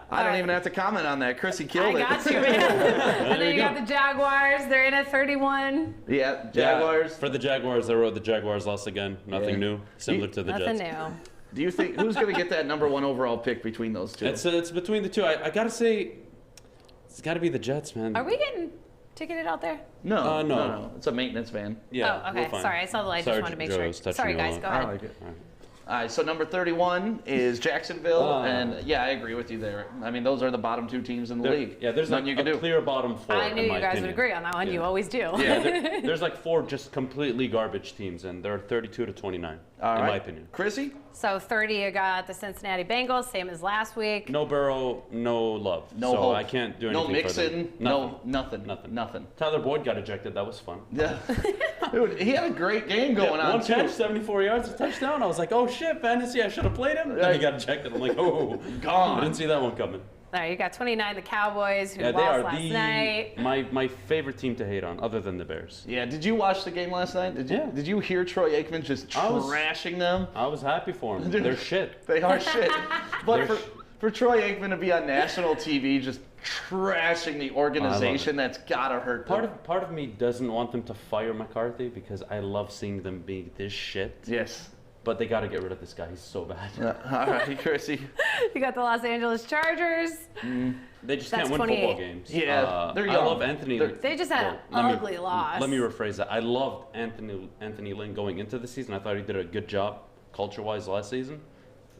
I don't even have to comment on that. Chrissy I killed it. got you, man. And then you you got go. the Jaguars. They're in at 31. Yeah, Yeah, Jaguars. for the Jaguars, I wrote the Jaguars lost again. Nothing Yeah. new. Similar to the Nothing Jets. new. Do you think who's gonna get that number 1 overall pick between those two? It's between the two. I gotta say, it's gotta be the Jets, man. Are we getting ticketed out there? no, no. It's a maintenance van. Yeah. Oh, okay. we're fine. Sorry, I saw the light. Sorry, Just wanted to make Joe, I sure. was touching Sorry, you guys. all Go I ahead. like it. All right. All right, so number 31 is Jacksonville, and yeah, I agree with you there. I mean, those are the bottom 2 teams in the league. Yeah, there's nothing like you can a do. clear bottom 4. I knew in you my guys opinion. would agree on that one. Yeah. You always do. Yeah, there's like 4 just completely garbage teams, and they're 32 to 29, All in right. my opinion. Chrissy? So 30, you got the Cincinnati Bengals, same as last week. No Burrow, no love. No so hope. I can't do No anything for them. Mixon. No nothing. Nothing. Nothing. Tyler Boyd got ejected. That was fun. Yeah. Dude, he had a great game going on, One too. catch, 74 yards, a touchdown. I was like, oh shit, fantasy, I should have played him. Then he got ejected. I'm like, oh, Gone. I didn't see that one coming. All right, you got 29, the Cowboys, who Yeah, they lost are last night. my favorite team to hate on, other than the Bears. Yeah, did you watch the game last night? Yeah. Did you hear Troy Aikman just trashing them? I was happy for them. Dude. They're shit. They are shit. But They're for Troy Aikman to be on national TV just trashing the organization, that's gotta hurt them. Part of me doesn't want them to fire McCarthy because I love seeing them be this shit. Yes. But they got to get rid of this guy. He's so bad. All right, Chrissy. You got the Los Angeles Chargers. They just That's can't win 28. football games. Yeah, they're I young. love Anthony. They just had an ugly loss. Let me rephrase that. I loved Anthony Lynn going into the season. I thought he did a good job culture-wise last season.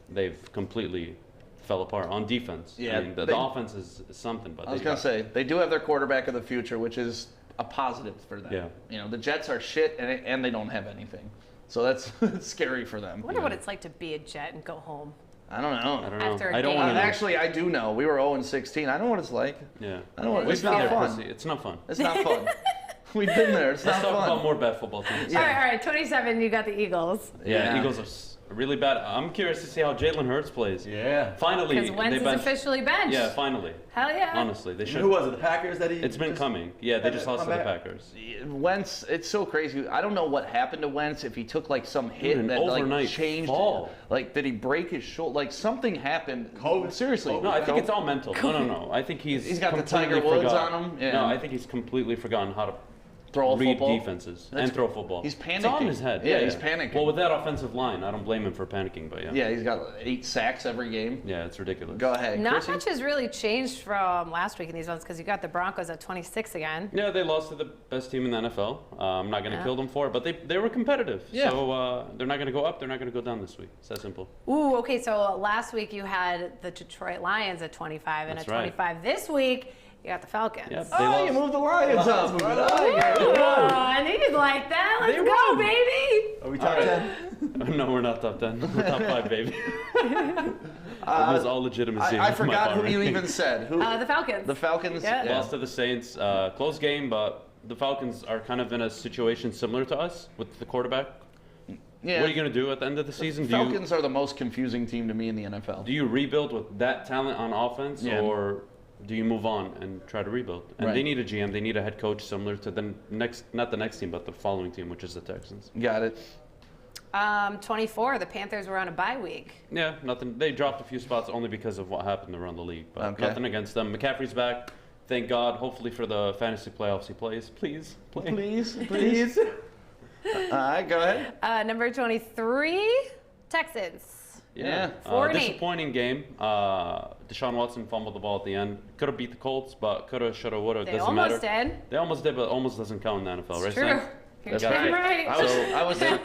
They've completely fell apart on defense. Yeah, I mean, the offense is something. But I was going to say, they do have their quarterback of the future, which is a positive for them. Yeah. You know, the Jets are shit, and they don't have anything. So that's scary for them. I wonder what it's like to be a Jet and go home. I don't know. I don't know. After a I don't game. want to know. Actually, I do know. We were 0-16. I know what it's like. Yeah. I know what We've it's been not there, fun. Chrissy. It's not fun. It's not fun. We've been there. It's Let's not talk fun. about more bad football teams. All right, 27, you got the Eagles. Yeah, Yeah. Eagles are really bad. I'm curious to see how Jalen Hurts plays. Yeah. Finally, Because Wentz is officially benched. Yeah, finally. Hell yeah. Honestly, they should. Who was it? The Packers that he? It's been just- coming. Yeah, they had just to lost to come the back? Packers. Wentz, it's so crazy. I don't know what happened to Wentz. If he took like some hit an that like overnight changed, fall. like did he break his shoulder? Like something happened. COVID. Seriously. No, I think it's all mental. No. I think He's got the completely Tiger Woods forgot- on him? Yeah. No, I think he's completely forgotten how to Throw a read football? defenses That's- and throw football. he's It's all in panicking. his head. Yeah, he's panicking. Well, with that offensive line, I don't blame him for panicking, but yeah. Yeah, he's got 8 sacks every game. Yeah, it's ridiculous. Go ahead, Not Chrissy. much has really changed from last week in these ones because you got the Broncos at 26 again. Yeah, they lost to the best team in the NFL. I'm not going to Yeah. kill them for it, but they were competitive. Yeah. So they're not going to go up. They're not going to go down this week. It's that simple. Ooh, okay, so last week you had the Detroit Lions at 25 and That's at right. 25 this week you got the Falcons. Yep. Oh, They you lost. moved the Lions up. Ooh, I needed like that. Let's They go, won. baby. Are we top 10? No, we're not top 10. We're top 5, baby. It was all legitimacy. I for my forgot power who you rankings. even said. Who? The Falcons. The Falcons. Yeah. Lost to the Saints. Close game, but the Falcons are kind of in a situation similar to us with the quarterback. Yeah. What are you going to do at the end of the season? Falcons are the most confusing team to me in the NFL. Do you rebuild with that talent on offense, Yeah. or do you move on and try to rebuild? And Right. they need a GM. They need a head coach similar to the next, not the next team, but the following team, which is the Texans. Got it. 24, the Panthers were on a bye week. Yeah, nothing. They dropped a few spots only because of what happened around the league, but Okay. nothing against them. McCaffrey's back. Thank God. Hopefully for the fantasy playoffs he plays. Please, play. Please. All right, go ahead. Number 23, Texans. Yeah. 4-8. Disappointing game. Deshaun Watson fumbled the ball at the end. Could have beat the Colts, but coulda, shoulda, woulda. They Doesn't almost matter. did. They almost did, but almost doesn't count in the NFL, right? It's true. Sam? You're That's damn right. right.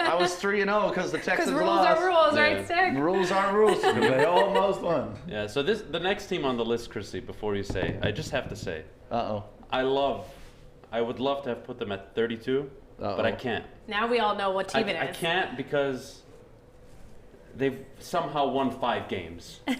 I was 3-0 because the Because Texans rules lost. are rules, Yeah. right, Stick? Rules are rules. They almost won. Yeah. So the next team on the list, Chrissy. Before you say, I just have to say, Uh-oh. I would love to have put them at 32, but I can't. Now we all know what team it is. I can't because they've somehow won 5 games. Are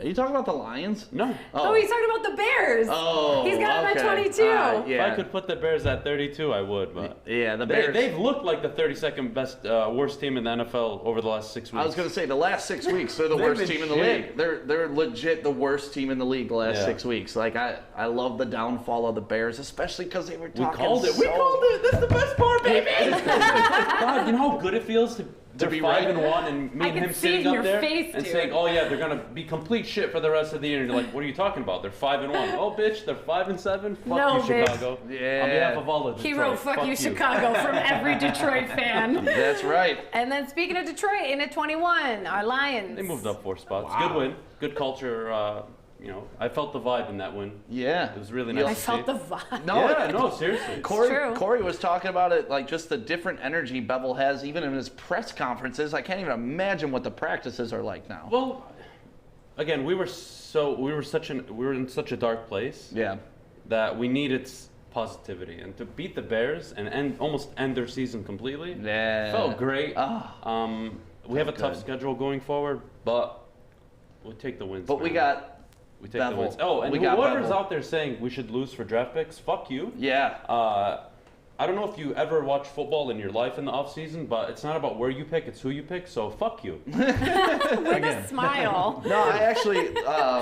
you talking about the Lions? No. Oh, he's talking about the Bears. Oh, He's got him at okay. 22. If I could put the Bears at 32, I would, but Yeah, the Bears. they've looked like the 32nd best, worst team in the NFL over the last 6 weeks. I was going to say, the last 6 weeks, they're the They've worst been team in the shitty. league. They're legit the worst team in the league the last Yeah. 6 weeks. Like, I love the downfall of the Bears, especially because they were We talking called it. so- We called it. That's the best part, baby. God, you know how good it feels to be be 5-1 right. and me I and can him see it sitting in up your there face, and dude. saying, "Oh yeah, they're gonna be complete shit for the rest of the year." And you're like, "What are you talking about? They're 5-1." Oh, bitch, they're 5-7. Fuck No, you, bitch. Chicago. Yeah. On behalf of all of He Detroit, wrote "fuck you, Chicago" from every Detroit fan. That's right. And then speaking of Detroit, in at 21, our Lions. They moved up 4 spots. Good win. Good culture. You know, I felt the vibe in that win. Yeah. It was really I nice to felt see. the vibe. No, Yeah, no, seriously. true. Corey was talking about it, like just the different energy Bevel has, even in his press conferences. I can't even imagine what the practices are like now. Well, again, we were in such a dark place. Yeah. That we needed positivity, and to beat the Bears and almost end their season completely Yeah. felt great. Ah. We have a tough good. schedule going forward, but we'll take the wins. But we man. got we take Bevel. the wins. Oh, and We got whoever's Bevel. out there saying we should lose for draft picks, fuck you. Yeah. I don't know if you ever watch football in your life in the off season, but it's not about where you pick; it's who you pick. So fuck you. With a smile. No, I actually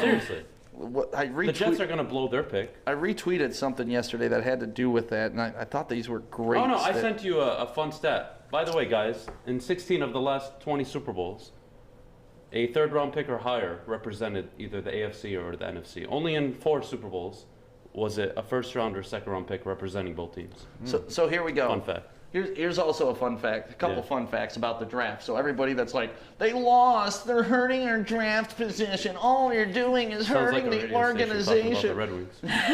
Seriously, the Jets are going to blow their pick. I retweeted something yesterday that had to do with that, and I thought these were great. Oh no, I sent you a fun stat. By the way, guys, in 16 of the last 20 Super Bowls, a third-round pick or higher represented either the AFC or the NFC. Only in 4 Super Bowls was it a first-round or second-round pick representing both teams. So here we go. Fun fact. Here's also a fun fact, a couple fun facts about the draft. So everybody that's like, they lost, they're hurting our draft position. All you're doing is hurting the organization. About the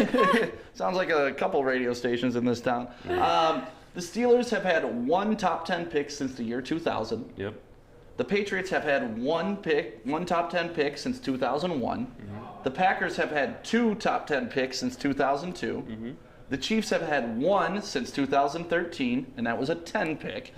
Red Wings. Sounds like a couple radio stations in this town. The Steelers have had 1 top 10 pick since the year 2000. Yep. The Patriots have had 1 top 10 pick since 2001. The Packers have had 2 top 10 picks since 2002. The Chiefs have had 1 since 2013, and that was a 10 pick.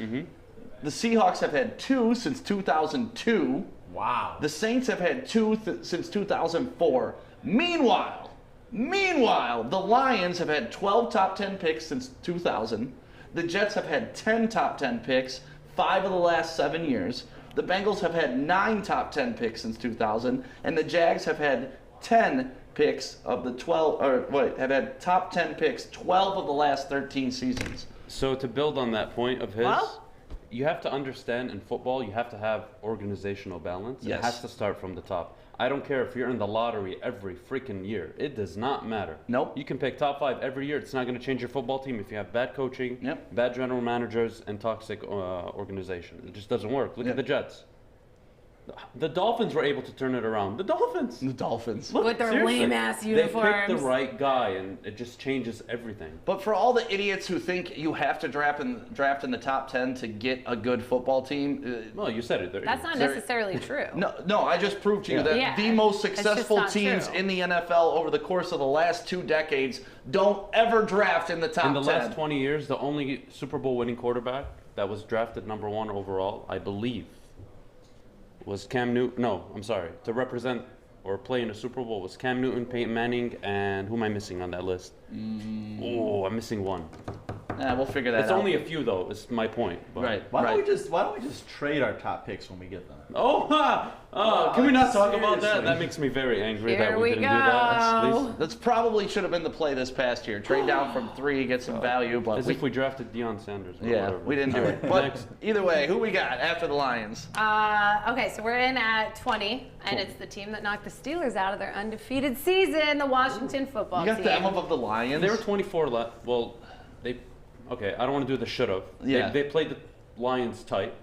The Seahawks have had 2 since 2002. Wow. The Saints have had 2 since 2004. Meanwhile, the Lions have had 12 top 10 picks since 2000. The Jets have had 10 top 10 picks 5 of the last 7 years. The Bengals have had 9 top 10 picks since 2000, and the Jags have had 10 picks of the 12, have had top 10 picks 12 of the last 13 seasons. So to build on that point of his, Well? you have to understand in football, you have to have organizational balance. Yes. It has to start from the top. I don't care if you're in the lottery every freaking year. It does not matter. Nope. You can pick top 5 every year. It's not going to change your football team if you have bad coaching, bad general managers, and toxic organization. It just doesn't work. Look at the Jets. The Dolphins were able to turn it around. The Dolphins. With their seriously. lame-ass They uniforms. picked the right guy, and it just changes everything. But for all the idiots who think you have to draft in the top 10 to get a good football team, Well, you said it. That's not necessarily true. no, I just proved to you that Yeah. the most It's just successful not teams true. in the NFL over the course of the last 2 decades don't ever draft in the top 10. In the last 20 years, the only Super Bowl winning quarterback that was drafted number 1 overall, I believe, was Cam Newton. No, I'm sorry. To represent or play in a Super Bowl was Cam Newton, Peyton Manning, and who am I missing on that list? Oh, I'm missing one. We'll figure that out. It's only a few, though, is my point. But. Right. Why don't we just trade our top picks when we get them? Can we not talk about that? Seriously. That makes me very angry Here that we we didn't do that. go. That's probably should have been the play this past year. Trade down from 3, get some value, but As if we drafted Deion Sanders. Or yeah, whatever. we didn't do it. All But right, next. either way, who we got after the Lions? Okay, so we're in at 20, and it's the team that knocked the Steelers out of their undefeated season, the Washington football You got team. them above the Lions. They were 24 left. Well, okay, I don't want to do the should've. Yeah. They played the Lions tight.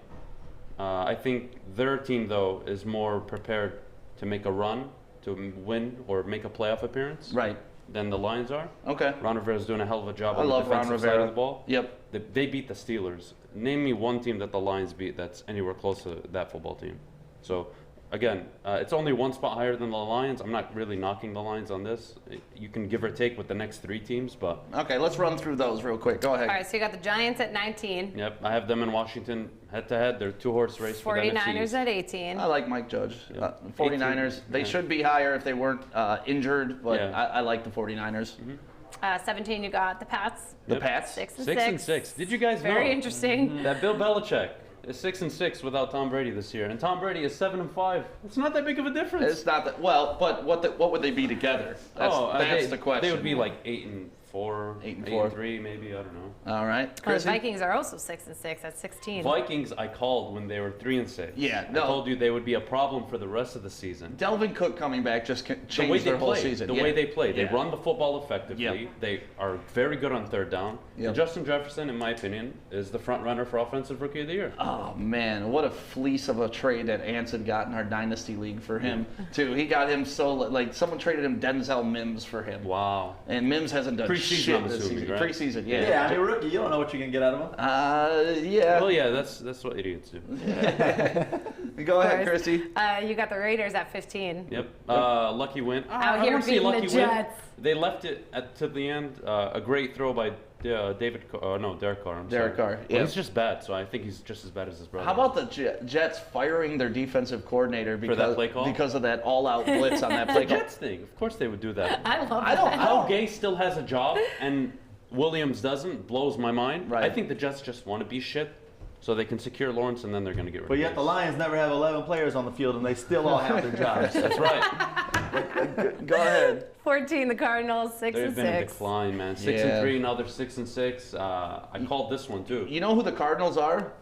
I think their team, though, is more prepared to make a run, to win, or make a playoff appearance Right. than the Lions are. Okay. Ron Rivera's doing a hell of a job I on the love Ron defensive side Rivera. of the ball. Yep. They beat the Steelers. Name me one team that the Lions beat that's anywhere close to that football team. So, again, it's only 1 spot higher than the Lions. I'm not really knocking the Lions on this. You can give or take with the next 3 teams, but Okay, let's run through those real quick. Go ahead. All right, so you got the Giants at 19, yep, I have them in Washington head-to-head. They're 2-horse race for the 49ers NFC. at 18. I like Mike Judge. Yeah. 49ers, 18, they yeah. should be higher if they weren't injured, but Yeah. I like the 49ers. 17, you got the Pats. The Yep. Pats? 6 and 6 6. and 6. Did you guys know Very interesting. that Bill Belichick is 6 and 6 without Tom Brady this year, and Tom Brady is 7 and 5? It's not that big of a difference. It's not that well, but what would they be together? That's the question. They would be like 8 and 4, 8 and 8 4. and 3, maybe. I don't know. All right, Well, the Chrissy? Vikings are also 6 and 6 at 16. Vikings, I called when they were 3 and 6. Yeah, I no. told you they would be a problem for the rest of the season. Delvin Cook coming back just The way changed they their whole play, season. the Yeah. way they play, they Yeah. run the football effectively. Yep. They are very good on 3rd down. Yep. And Justin Jefferson, in my opinion, is the front runner for Offensive Rookie of the Year. Oh man, what a fleece of a trade that Anson got in our dynasty league for him too. He got him so like someone traded him Denzel Mims for him. Wow. And Mims hasn't done Preseason, shit I'm this assuming, season. right? Preseason, yeah. Yeah, I mean, rookie, you don't know what you're gonna get out of him. Yeah. Well, yeah, that's what idiots do. Go ahead, Of course. Chrissy. You got the Raiders at 15. Yep. Lucky win. Out I here wanna see beating Lucky the win. Jets. They left it to the end. A great throw by Derek Carr. Derek sorry. Carr, Well, yeah. he's just bad, so I think he's just as bad as his brother. How about the Jets firing their defensive coordinator because that play call? because of that all-out blitz on that play the call? Jets thing? Of course they would do that. I love I don't that. know. How Gay still has a job, and Williams doesn't blows my mind. Right. I think the Jets just want to be shit so they can secure Lawrence and then they're going to get rid But of yet the Chase. Lions never have 11 players on the field, and they still all have their jobs. That's right. Go ahead. 14, the Cardinals, 6 They've and been in 6. decline, man. 6 and 3, now they're 6 and 6. I called this one too. You know who the Cardinals are?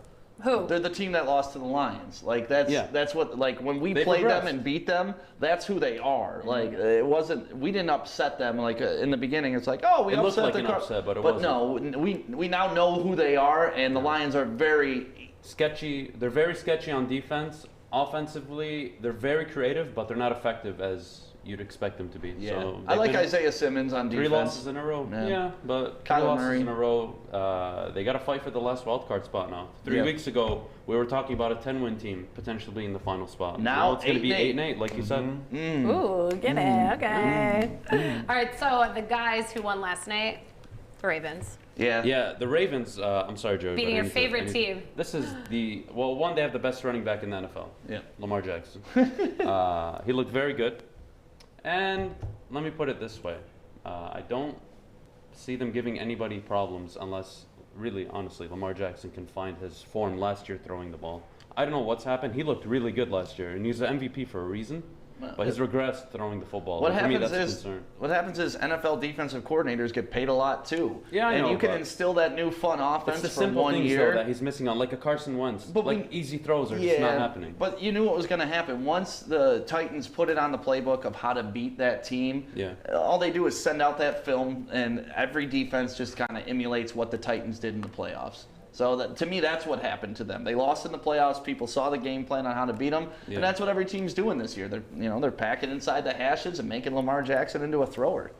Who? They're the team that lost to the Lions. Like that's what like when we They played progressed. them and beat them, that's who they are. Like it wasn't we didn't upset them like in the beginning. It's like, oh, we It looked upset like the an Cardinals. upset, but it no, we now know who they are, and the Lions are very Sketchy. They're very sketchy on defense. Offensively, they're very creative, but they're not effective as you'd expect them to be. So I like they've been Isaiah Simmons on defense. 3 losses in a row. Yeah. Yeah, but 3 Kyler losses Murray. in a row. They got to fight for the last wild card spot now. 3 Yeah. weeks ago, we were talking about a 10-win team potentially being the final spot. Now it's going to be 8-8. 8-8, like you said. Ooh, get it. Okay. All right, so the guys who won last night, the Ravens. Yeah. Yeah, the Ravens. I'm sorry, Joey. Beating but I your need favorite team. This is one. They have the best running back in the NFL. Yeah. Lamar Jackson. He looked very good. And let me put it this way: I don't see them giving anybody problems unless, really, honestly, Lamar Jackson can find his form last year throwing the ball. I don't know what's happened. He looked really good last year, and he's an MVP for a reason. But his regressed throwing the football. What And for me, happens that's a is concern. what happens is NFL defensive coordinators get paid a lot too. Yeah, I and know, you can but instill that new fun offense It's the for simple 1 things year. though that he's missing on, like a Carson Wentz. But Like easy throws are just not happening. But you knew what was going to happen. Once the Titans put it on the playbook of how to beat that team, Yeah. all they do is send out that film, and every defense just kind of emulates what the Titans did in the playoffs. So to me, that's what happened to them. They lost in the playoffs. People saw the game plan on how to beat them, Yeah. and that's what every team's doing this year. They're packing inside the hashes and making Lamar Jackson into a thrower.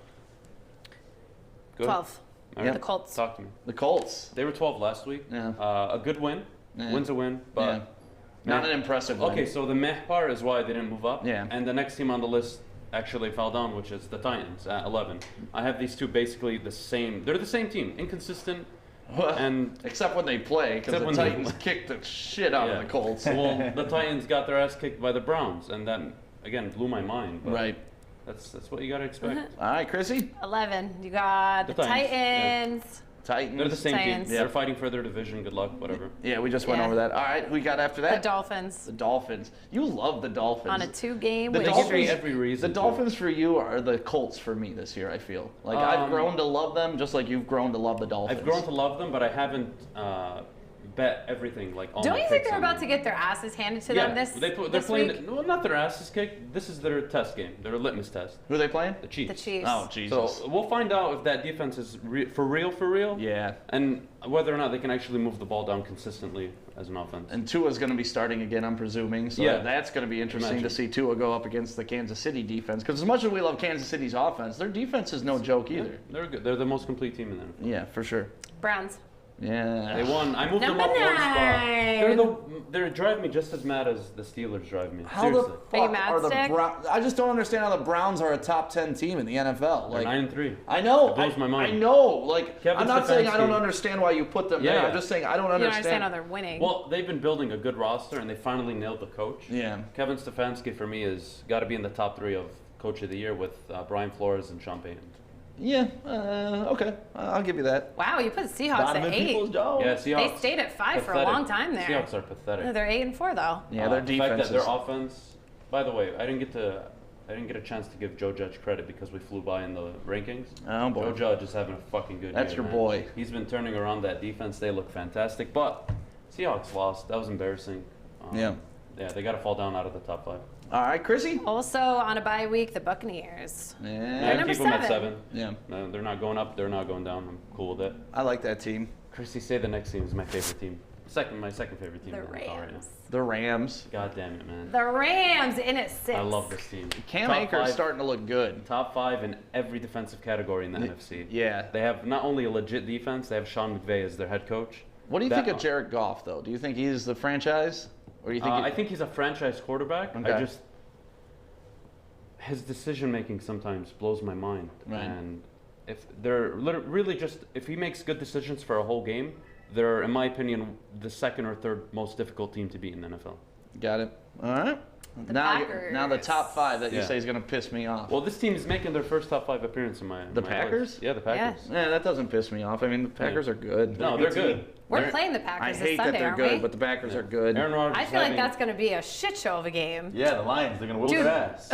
Good. 12. All right. The Colts. Talk to me. The Colts, They were 12 last week. Yeah. A good win. Yeah. Win's a win, but yeah. Not an impressive win. okay. So the meh part is why they didn't move up. Yeah. And the next team on the list actually fell down, which is the Titans at 11. I have these two basically the same. They're the same team, inconsistent. And except when they play, because Except the when they Titans kicked the shit out of the Colts. Well, the Titans got their ass kicked by the Browns, and that again blew my mind. But Right. That's what you got to expect. All right, Chrissy. 11. You got the The Titans, yeah. Titans. Titans. They're the same Titans. team. Yeah. They're fighting for their division. Good luck, whatever. Yeah, we just went Yeah. over that. All right, who we got after The that? Dolphins. The Dolphins. You love the Dolphins. On a 2-game The win They give me streak. every reason. The to. Dolphins for you are the Colts for me this year, I feel. Like, I've grown to love them just like you've grown to love the Dolphins. I've grown to love them, but I haven't bet everything like all Don't my you think picks they're on about them. to get their asses handed to Yeah, them they're this playing. week? Well, not their asses kicked. This is their test game. Their litmus test. Who are they playing? The Chiefs. The Chiefs. Oh, Jesus. So we'll find out if that defense is for real. Yeah. And whether or not they can actually move the ball down consistently as an offense. And Tua's going to be starting again, I'm presuming. So Yeah. that's going to be interesting Imagine. to see Tua go up against the Kansas City defense. Because as much as we love Kansas City's offense, their defense is no joke either. They're good. They're the most complete team in there. Yeah, for sure. Browns. Yeah. They won. I moved them Number up one 9. spot. They drive me just as mad as the Steelers drive me. How Seriously. the Are you fuck mad, are the Stick? Browns? I just don't understand how the Browns are a top 10 team in the NFL. They're Like 9-3. I know. It blows my mind. I know. Like Kevin I'm not saying I don't Stefanski. understand why you put them Yeah, there. yeah. I'm just saying I don't You don't understand. understand how they're winning. Well, they've been building a good roster, and they finally nailed the coach. Yeah. Kevin Stefanski, for me, has got to be in the top 3 of Coach of the Year with Brian Flores and Sean Payton. Yeah. Okay. I'll give you that. wow, you put the Seahawks Donovan at 8. Peoples-Jones. Yeah, Seahawks. They stayed at 5 for a pathetic. long time there. Seahawks are pathetic. They're 8-4 though. Yeah, their The fact defense that their is. offense. By the way, I didn't get a chance to give Joe Judge credit because we flew by in the rankings. Oh, boy. Joe Judge is having a fucking good That's year. your man. boy. He's been turning around that defense. They look fantastic. But Seahawks lost. That was embarrassing. Yeah. Yeah, they got to fall down out of the top 5. All right, Chrissy. Also on a bye week, the Buccaneers. Yeah. number keep them at 7. 7. Yeah. No, they're not going up. They're not going down. I'm cool with it. I like that team. Chrissy, say the next team is my favorite team. My second favorite team The in the NFL right now. Rams. The Rams. God damn it, man. The Rams in at 6. I love this team. Cam Top Akers 5 starting to look good. Top 5 in every defensive category in the NFC. Yeah. They have not only a legit defense, they have Sean McVay as their head coach. What do you think of Jared Goff, though? Do you think he's the franchise, or do you think? I think he's a franchise quarterback. Okay. His decision making sometimes blows my mind. Right. And if they're really just if he makes good decisions for a whole game, they're, in my opinion, the second or third most difficult team to beat in the NFL. Got it. All right. Now the top 5 that you Yeah. say is going to piss me off. Well, this team is making their first top 5 appearance in my. The my Packers? voice. Yeah, the Packers. Yeah, that doesn't piss me off. I mean, the Packers are good. No, they're good. We're playing the Packers I this hate Sunday, that they're aren't good, we? but the Packers are good. Aaron Rodgers. I feel like that's going to be a shit show of a game. Yeah, the Lions, they're going to whoop Dude. their ass.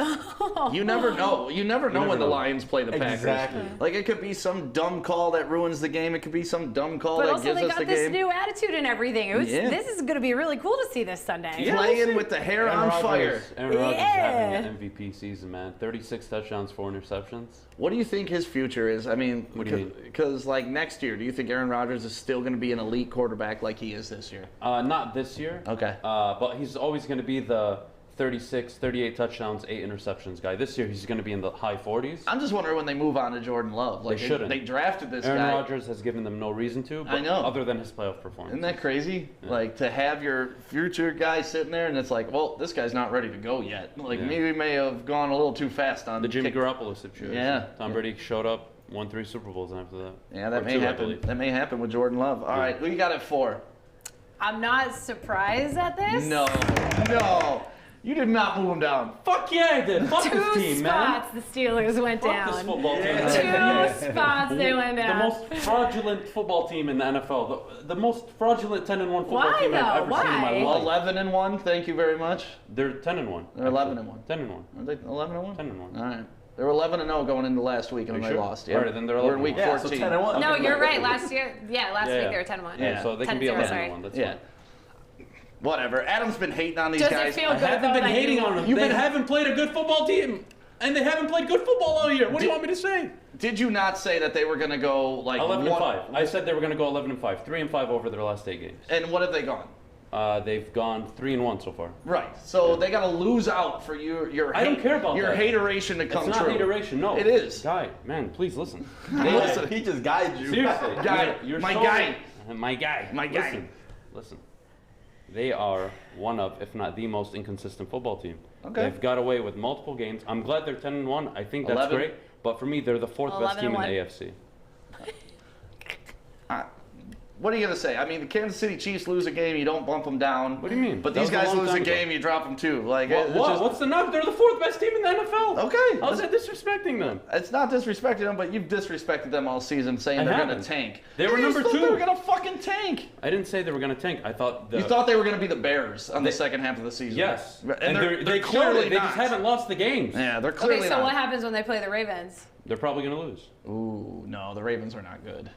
You never know. You never know never when the know. Lions play the Packers. Exactly. Like, it could be some dumb call that ruins the game. It could be some dumb call But that also gives they us got the this game. new attitude and everything. Yeah. This is going to be really cool to see this Sunday. Playing with the hair on fire. Aaron Rodgers Yeah. having an MVP season, man. 36 touchdowns, 4 interceptions. What do you think his future is? I mean, What do you mean? because like next year, do you think Aaron Rodgers is still going to be an elite quarterback like he is this year? Not this year. Okay. But he's always going to be the 36, 38 touchdowns, 8 interceptions guy. This year he's going to be in the high 40s. I'm just wondering when they move on to Jordan Love. Like They shouldn't. They drafted this Aaron guy. Rodgers has given them no reason to, but I know. other than his playoff performance. Isn't that crazy? Like to have your future guy sitting there and it's like, well, this guy's not ready to go yet. Like Yeah. maybe we may have gone a little too fast on The Jimmy kick- Garoppolo situation. Yeah. Tom Brady showed up, won 3 Super Bowls after that. Yeah, that Or may 2, I happen. believe. That may happen with Jordan Love. All right, who you got at 4? I'm not surprised at this. No. You did not move him down. Fuck yeah, I did. Fuck 2 this team, man. spots the Steelers went Fuck down. this football team. 2 spots they went The down. most fraudulent football team in the NFL. The most fraudulent 10-1 football Why, team I've though? ever seen in my Why? life. 11-1. Thank you very much. They're 10-1. They're 11-1. 10-1. Are they 11-1? 10-1. All right. They were 11-0 going into last week, and Are then you they sure? lost. All right, then they're We're in week 11-1. Yeah, so 14. 10-1. No, you're right. Last year, week they were 10-1. Yeah. So they can be 10-0, sorry. 11-1. That's Yeah. fine. Whatever. Adam's been hating on these Does it guys. feel I good haven't though been that hating you- on them. You've They been- haven't played a good football team. And they haven't played good football all year. What do you want me to say? Did you not say that they were going to go like 11-5. I said they were going to go 11-5. 3-5 over their last 8 games. And what have they gone? They've gone 3-1 so far. Right. So they got to lose out for your I don't care about your that. hateration to come It's not true. hateration, no. It is. Guy, man, please listen. Listen, he just guides you. Seriously. Guy, you're my so- guy. My guy. My guy. Listen. They are one of, if not the most inconsistent football team. Okay. They've got away with multiple games. I'm glad they're 10-1. I think that's 11. great. But for me, they're the 4th best team in the 11-1. AFC. What are you going to say? I mean, the Kansas City Chiefs lose a game, you don't bump them down. What do you mean? But That these was a guys long lose a time ago. game, you drop them too. Like What? it's just- What's the number? They're the 4th best team in the NFL. Okay. How's that disrespecting them? It's not disrespecting them, but you've disrespected them all season, saying I they're going to haven't. tank. They were You number thought 2. They were going to fucking tank. I didn't say they were going to tank. I thought You thought they were going to be the Bears on the second half of the season. Yes. And they're they clearly They just not. haven't lost the games. Yeah, they're clearly Okay, so not. what happens when they play the Ravens? They're probably going to lose. Ooh, no, the Ravens are not good.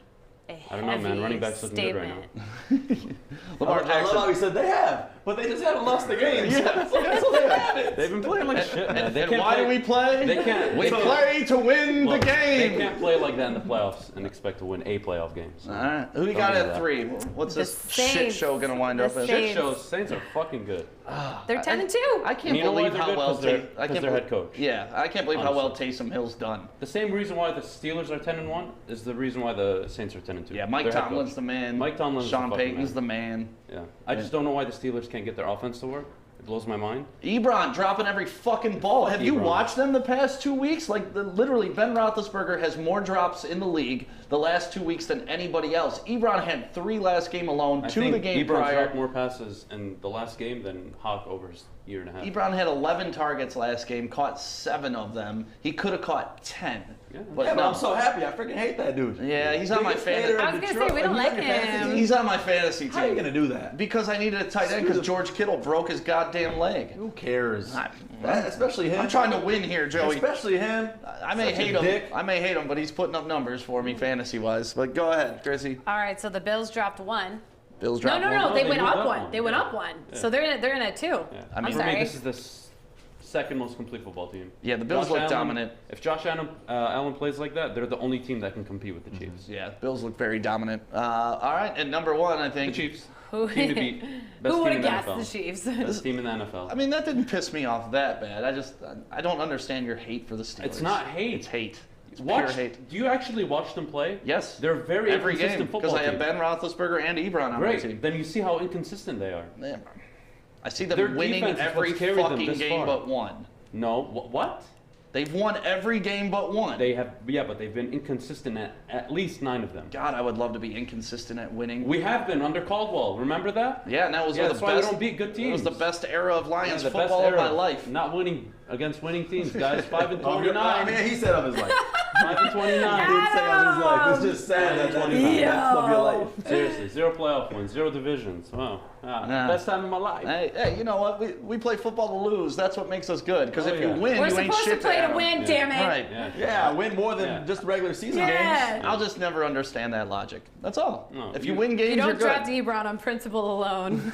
I don't know, man. Heavy Running back's looking good right statement. Lamar I love Jackson. how he said they have, but they just haven't lost the games. Yeah. So they haven't. They've been playing like shit, man. They And can't why play, do we play? They can't. We they play to win Look, the game. They can't play like that in the playoffs and expect to win a playoff game. So. All right. Who you Don't got do at that. 3? What's The this shit Saints. show going to wind The up as? Saints. Shit shows. Saints are fucking good. They're 10-2. I can't And you know why believe they're how good? well 'Cause they're- I 'cause can't their believe- head coach. Yeah, I can't believe how well Honestly. Taysom Hill's done. The same reason why the Steelers are 10-1 is the reason why the Saints are 10-2. Yeah, Mike Their head Tomlin's coach. the man. Mike Tomlin's the Sean fucking Payton's man. the man. Yeah. I just don't know why the Steelers can't get their offense to work. It blows my mind. Ebron dropping every fucking ball. Have you Ebron. watched them the past 2 weeks? Like, literally, Ben Roethlisberger has more drops in the league the last 2 weeks than anybody else. Ebron had 3 last game alone, I 2 think the game Ebron prior. dropped more passes in the last game than Hawk over his year and a half. Ebron had 11 targets last game, caught 7 of them. He could have caught 10. Yeah. But Yeah, but no. I'm so happy. I freaking hate that dude. Yeah, he's on my Biggest fantasy. hater of I was gonna Detroit. say, we don't He's like on your fantasy him. He's on my fantasy team. How are you gonna do that? Because I needed a tight end because George Kittle broke his goddamn leg. Who cares? I- Especially him. I'm trying to win here, Joey. Especially him. I may Such a hate him. dick. I may hate him, but he's putting up numbers for me fantasy-wise. But go ahead, Chrissy. All right, so the Bills dropped 1. Bills No, dropped no, one. no, they they went moved up up 1. one. They went Yeah. up 1. Yeah. So they're in a 2. Yeah. I mean, For sorry. me, this is the second most complete football team. Yeah, the Bills Josh look Allen- dominant. If Josh Allen plays like that, they're the only team that can compete with the Chiefs. Yeah, Bills look very dominant. All right, and number 1, I The think. Chiefs. Who- Team to beat. Best Who team would in have the guessed NFL. the Chiefs? Best team in the NFL. I mean, that didn't piss me off that bad. I don't understand your hate for the Steelers. It's not hate. It's hate. It's Watch. pure hate. Do you actually watch them play? Yes. They're very Every inconsistent game football because I have team. Ben Roethlisberger and Ebron on my Great. team. Then you see how inconsistent they are. Man, I see them Their winning defense is every what's carried them fucking this game far. but one. No. What? They've won every game but one. They have, yeah, but they've been inconsistent at least 9 of them. God, I would love to be inconsistent at winning. We have been under Caldwell. Remember that? Yeah, and that was Yeah, the that's best. why we don't beat good teams. It was the best era of Lions Yeah, the best football of era. my life. Not winning against winning teams, guys. 5 and Oh, 29. I mean, he said of his life. 5 and 29. He did say of his life. It's just sad that 29. That's of your life. Seriously, 0 playoff wins, 0 divisions. Wow. Nah. Best time of my life. Hey, you know what? We play football to lose. That's what makes us good. Because Oh, if you yeah. win, We're you ain't supposed to shit play to Adam. win, Yeah. damn it. Right. Yeah, win more than Yeah. just regular season Yeah. games. I'll just never understand that logic. That's all. No, if you you- win games, You you're don't good. draft Ebron on principle alone.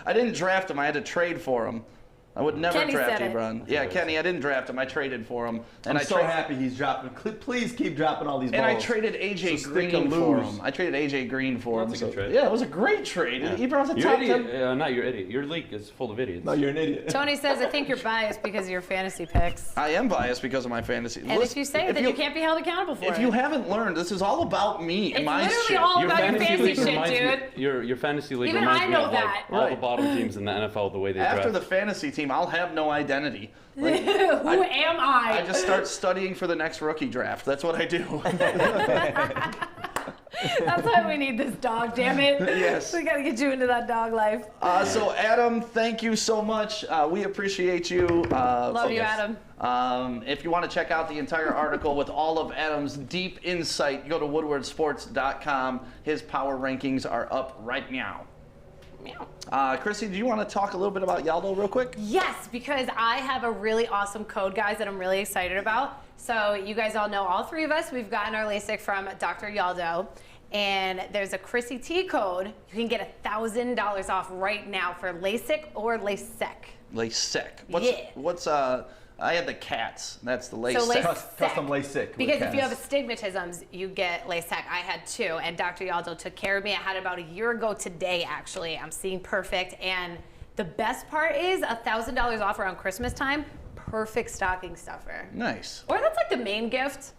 I didn't draft him. I had to trade for him. I would never Kenny draft said it. Ebron. Yeah, Kenny, I didn't draft him. I traded for him. And I'm so happy he's dropping. Please keep dropping all these balls. And I traded AJ So Green stick and for lose. him. I traded AJ Green for him. That's a good trade. Yeah, it was a great trade. Yeah. Ebron's a You're top idiot. 10. Not your idiot. Your league is full of idiots. No, you're an idiot. Tony says, I think you're biased because of your fantasy picks. I am biased because of my fantasy. And if you say it, then you can't be held accountable for it. If you haven't learned, this is all about me and It's my literally shit. all about your fantasy league shit, reminds me- dude. Your fantasy league Even reminds I me know of that. all the Right. bottom teams in the NFL, the way they After draft. the fantasy team, I'll have no identity. Who am I? I just start studying for the next rookie draft. That's what I do. That's why we need this dog, damn it. Yes. We gotta get you into that dog life. So Adam, thank you so much. We appreciate you. Love you, Adam. If you want to check out the entire article with all of Adam's deep insight, go to woodwardsports.com. His power rankings are up right now. Chrissy, do you want to talk a little bit about Yaldo real quick? Yes, because I have a really awesome code, guys, that I'm really excited about. So you guys all know, all 3 of us, we've gotten our LASIK from Dr. Yaldo. And there's a Chrissy T code. You can get $1,000 off right now for LASIK or LASIK. LASIK. What's I had the cats. That's the LASIK. So LASIK. Custom LASIK. Because if you have astigmatisms, you get LASIK. I had 2, and Dr. Yaldo took care of me. I had it about a year ago today, actually. I'm seeing perfect. And the best part is $1,000 off around Christmas time. Perfect stocking stuffer. Nice. Or that's like the main gift.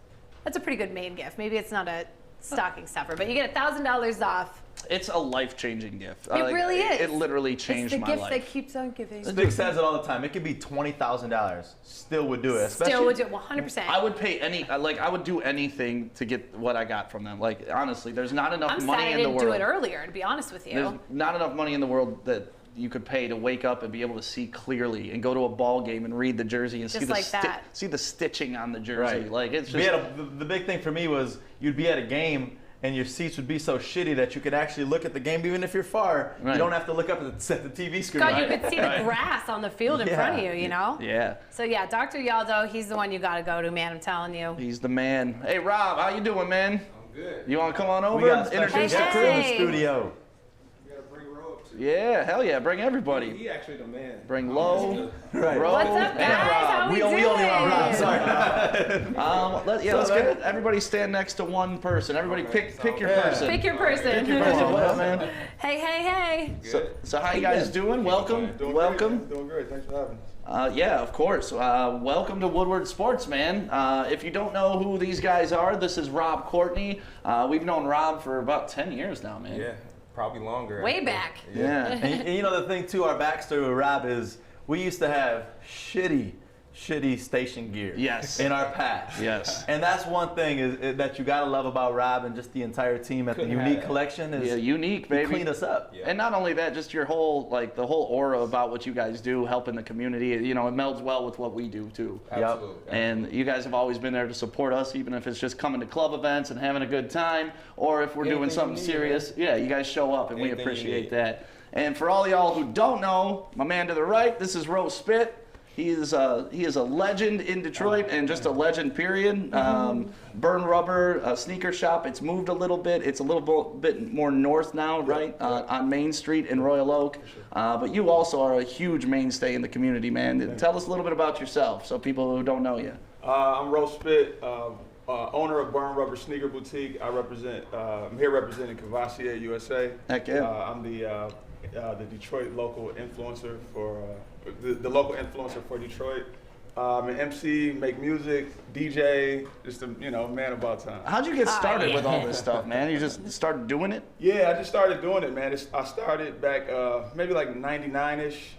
That's a pretty good main gift. Maybe it's not a stocking stuffer, but you get $1,000 off. It's a life-changing gift. It really is. It literally changed It's the my gift life. that keeps on giving. Stick says it all the time. It could be $20,000. Still would do it. Still would do it 100%. I would pay I would do anything to get what I got from them. Like, honestly, there's not enough I'm money sad I in the didn't world. do it earlier, to be honest with you. There's not enough money in the world that you could pay to wake up and be able to see clearly and go to a ball game and read the jersey and Just like that. see the stitching on the jersey. Right. Like, it's We just had the big thing for me was you'd be at a game and your seats would be so shitty that you could actually look at the game even if you're far. Right. You don't have to look up at the TV screen. God, you right? could see the grass on the field in front of you, you know? yeah. So yeah, Dr. Yaldo, he's the one you gotta go to, man, I'm telling you. He's the man. Hey, Rob, how you doing, man? I'm good. You want to come on over? We got a special Introduce guest the crew. in the Hey. studio. You gotta bring Ro up too. Yeah, hell yeah, bring everybody. He actually the man. Bring Lowe, Right. Ro, What's up, and guys? Rob. How we We only want Rob. doing? Sorry. Let's get everybody stand next to one person. Everybody pick your person. Pick your person. Pick your person. What up, man? Hey, hey, hey. So how you guys doing? Welcome. Welcome. Doing great. Thanks for having us. Yeah, of course. Welcome to Woodward Sports, man. If you don't know who these guys are, this is Rob Courtney. We've known Rob for about 10 years now, man. Yeah, probably longer. Way actually. back. Yeah. And you know the thing too, our backstory with Rob is we used to have shitty station gear. Yes. In our past. Yes. And that's one thing is that you gotta love about Rob and just the entire team at Couldn't the have Unique that. Collection is Yeah, unique, you baby. cleaned us up. Yeah. And not only that, just your whole, like, the whole aura about what you guys do, helping the community, you know, it melds well with what we do, too. Absolutely. And you guys have always been there to support us, even if it's just coming to club events and having a good time, or if we're doing Anything something you need, serious. Yeah, you guys show up, and we Anything you appreciate need. that. And for all y'all who don't know, my man to the right, this is Rose Spit. He is a legend in Detroit and just a legend, period. Burn Rubber sneaker shop. It's moved a little bit. It's a little bit more north now, right? On Main Street in Royal Oak. But you also are a huge mainstay in the community, man. Tell us a little bit about yourself, so people who don't know you. I'm Rose Spit, owner of Burn Rubber Sneaker Boutique. I'm here representing Cavassier USA. Heck yeah. I'm the Detroit local influencer for the local influencer for Detroit. I'm an MC, make music, DJ, just a man about time. How'd you get started yeah. with all this stuff, man? You just started doing it? Yeah, I just started doing it, man. I started back maybe like 99-ish,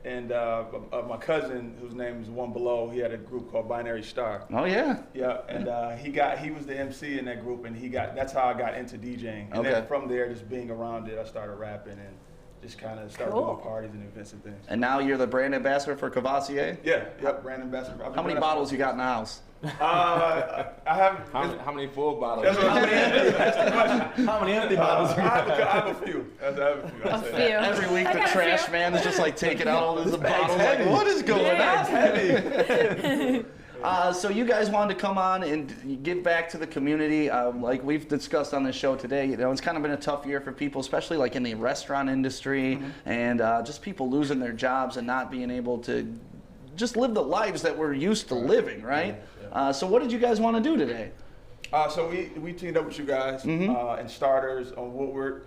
And my cousin, whose name is One Below, he had a group called Binary Star. Oh yeah. Yeah, and he was the MC in that group, and that's how I got into DJing. And Okay. then from there, just being around it, I started rapping and just kind of started doing parties and events and things. And now you're the brand ambassador for Cavassier? Yeah, yep, brand ambassador. How many bottles you got in the house? I have. How many full bottles? That's what I'm saying. How many empty bottles? I have a few. I have a few. A I'd say few. that. Every week I the got a trash few. man is just like taking out all these bag's bottles. Like, heavy. what is going Yeah. on? So you guys wanted to come on and give back to the community, like we've discussed on this show today. You know, it's kind of been a tough year for people, especially like in the restaurant industry, and just people losing their jobs and not being able to just live the lives that we're used to living, right? So what did you guys want to do today? So we teamed up with you guys and starters on Woodward,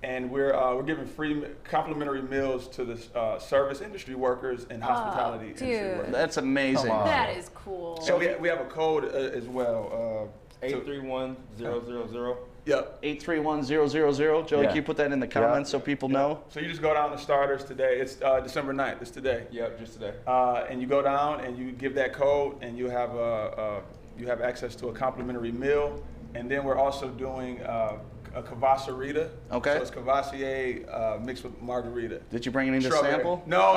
and we're giving free complimentary meals to the service industry workers and hospitality industry dude. workers. That's amazing. Come on. That is cool. So we have a code as well. 831000. Yep. 831-000. Joey, Yeah. can you put that in the comments so people know? So you just go down to starters today. It's December 9th. It's today. Yep, just today. And you go down and you give that code, and you have access to a complimentary meal. And then we're also doing a Cavassarita. Okay. So it's Cavassier mixed with margarita. Did you bring any to Strawberry. sample? No.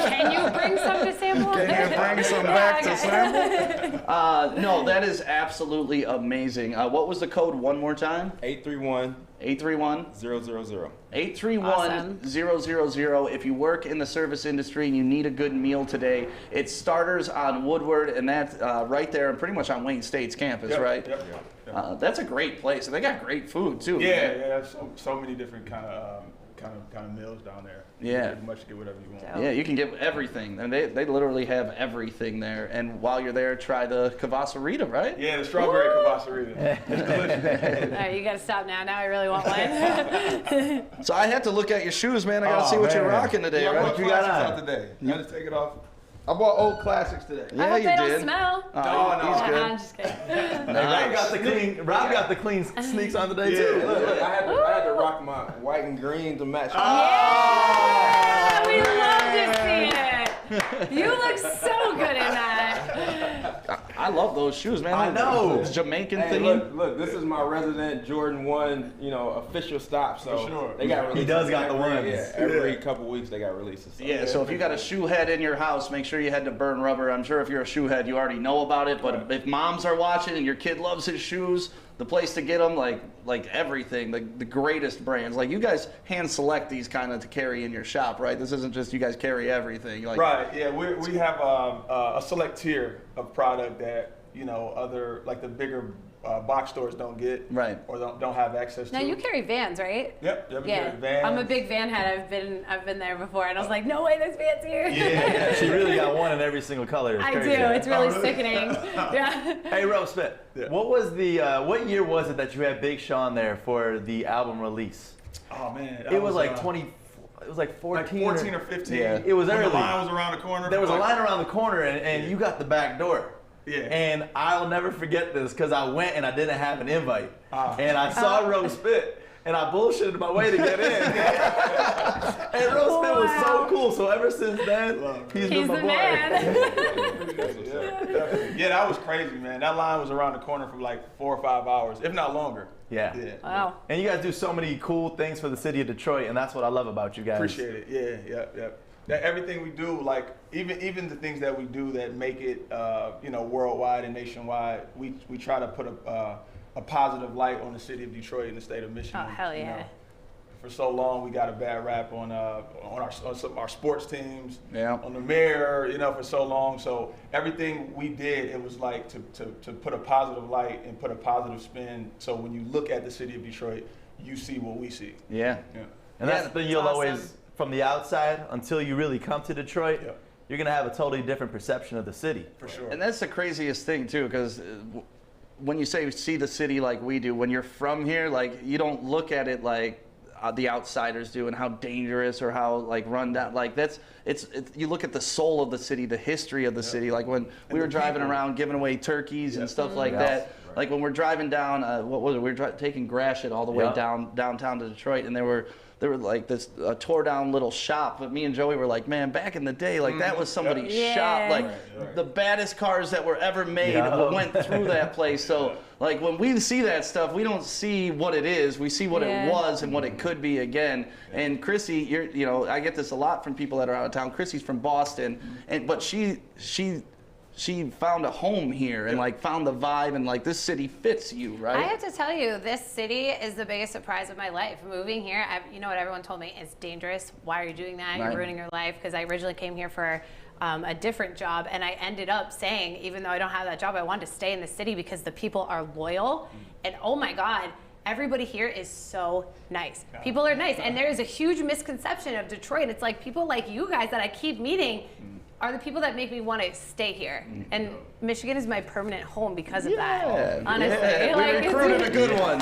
Can you bring some to sample? Can you bring some back to okay. sample? No, that is absolutely amazing. What was the code one more time? 831 831 000. 831-000. If you work in the service industry and you need a good meal today, it's Starters on Woodward, and that's right there and pretty much on Wayne State's campus, Yep, right? Yep. That's a great place, and they got great food too. Yeah, man. yeah. So many different kind of meals down there. Yeah. You can pretty much get whatever you want. Yeah, you can get everything, and they literally have everything there. And while you're there, try the Cavassarita, right? Yeah, the strawberry Cavassarita. It's delicious. All right, you gotta stop now. Now I really want one. So I had to look at your shoes, man. I gotta Oh, see what you're man. rocking today, Yeah, I right? bought you got classics on? out today. I just take it off. I bought old classics today. I Yeah, hope you they did. don't smell. Oh, No, he's no. good. I'm just kidding. Rob got the clean sneaks on today too. Yeah. Look. I had to rock my white and green to match. Yeah, we love to see it. You look so good in that. I love those shoes, man. I know. It's Jamaican Hey, thing. look, this is my resident Jordan 1, official stop. So For sure. they got He releases. does got the every- ones. Yeah, every couple weeks they got releases. So. Yeah, so if you got a shoe head in your house, make sure you head to Burn Rubber. I'm sure if you're a shoe head, you already know about it. But if moms are watching and your kid loves his shoes, the place to get them, like everything, the greatest brands. Like you guys hand select these kind of to carry in your shop, right? This isn't just you guys carry everything. Like, Right. Yeah. We have a select tier of product that other like the bigger box stores don't get. Right. Or don't have access to. Now you carry Vans, right? Yep. We Yeah, carry Vans. I'm a big Van head. I've been there before, and I was like, no way, there's Vans here. Yeah. She really got one in every single color. It's I do. crazy. It's really really? sickening. Yeah. Hey, Rose Spit. Yeah. What was the what year was it that you had Big Sean there for the album release? Oh man. It was like 20. It was like 14. Like 14 or 15. Yeah. It was When early. The line was around the corner. There was a Like- line around the corner, and you got the back door. Yeah. And I'll never forget this because I went and I didn't have an invite. Ah. And I saw Rose Spit, and I bullshitted my way to get in. And Rose Spit was so Wow. cool. So ever since then, he's been He's my the boy. man. Yeah, that was crazy, man. That line was around the corner for like 4 or 5 hours, if not longer. Yeah. Wow. And you guys do so many cool things for the city of Detroit, and that's what I love about you guys. Appreciate it. Yeah. That everything we do, like even the things that we do that make it, worldwide and nationwide, we try to put a positive light on the city of Detroit and the state of Michigan. Oh, hell yeah. For so long, we got a bad rap on our sports teams, Yeah. on the mayor, for so long. So everything we did, it was like to put a positive light and put a positive spin. So when you look at the city of Detroit, you see what we see. Yeah. Yeah. And that's the thing you'll That's always, awesome. from the outside, until you really come to Detroit, Yeah. you're going to have a totally different perception of the city. For sure. And that's the craziest thing too, because when you say see the city like we do, when you're from here, like you don't look at it like the outsiders do and how dangerous or how like run down. Like it's you look at the soul of the city, the history of the city. Like when we were driving around giving away turkeys and stuff like that. Like when we're driving down, what was it? We were taking Gratiot all the way Yep. downtown to Detroit, and there were like this tore down little shop. But me and Joey were like, man, back in the day, like that was somebody's shop. Like the baddest cars that were ever made went through that place. So like when we see that stuff, we don't see what it is. We see what it was and what it could be again. And Chrissy, I get this a lot from people that are out of town. Chrissy's from Boston, but she found a home here and like found the vibe, and like this city fits you, right? I have to tell you, this city is the biggest surprise of my life. Moving here, you know what everyone told me? It's dangerous. Why are you doing that? You're ruining your life. Because I originally came here for a different job, and I ended up saying, even though I don't have that job, I wanted to stay in the city because the people are loyal. And oh my God, everybody here is so nice. People are nice. And there is a huge misconception of Detroit. It's like people like you guys that I keep meeting are the people that make me want to stay here. And Michigan is my permanent home because of that, honestly. Yeah, like, we recruited a good one.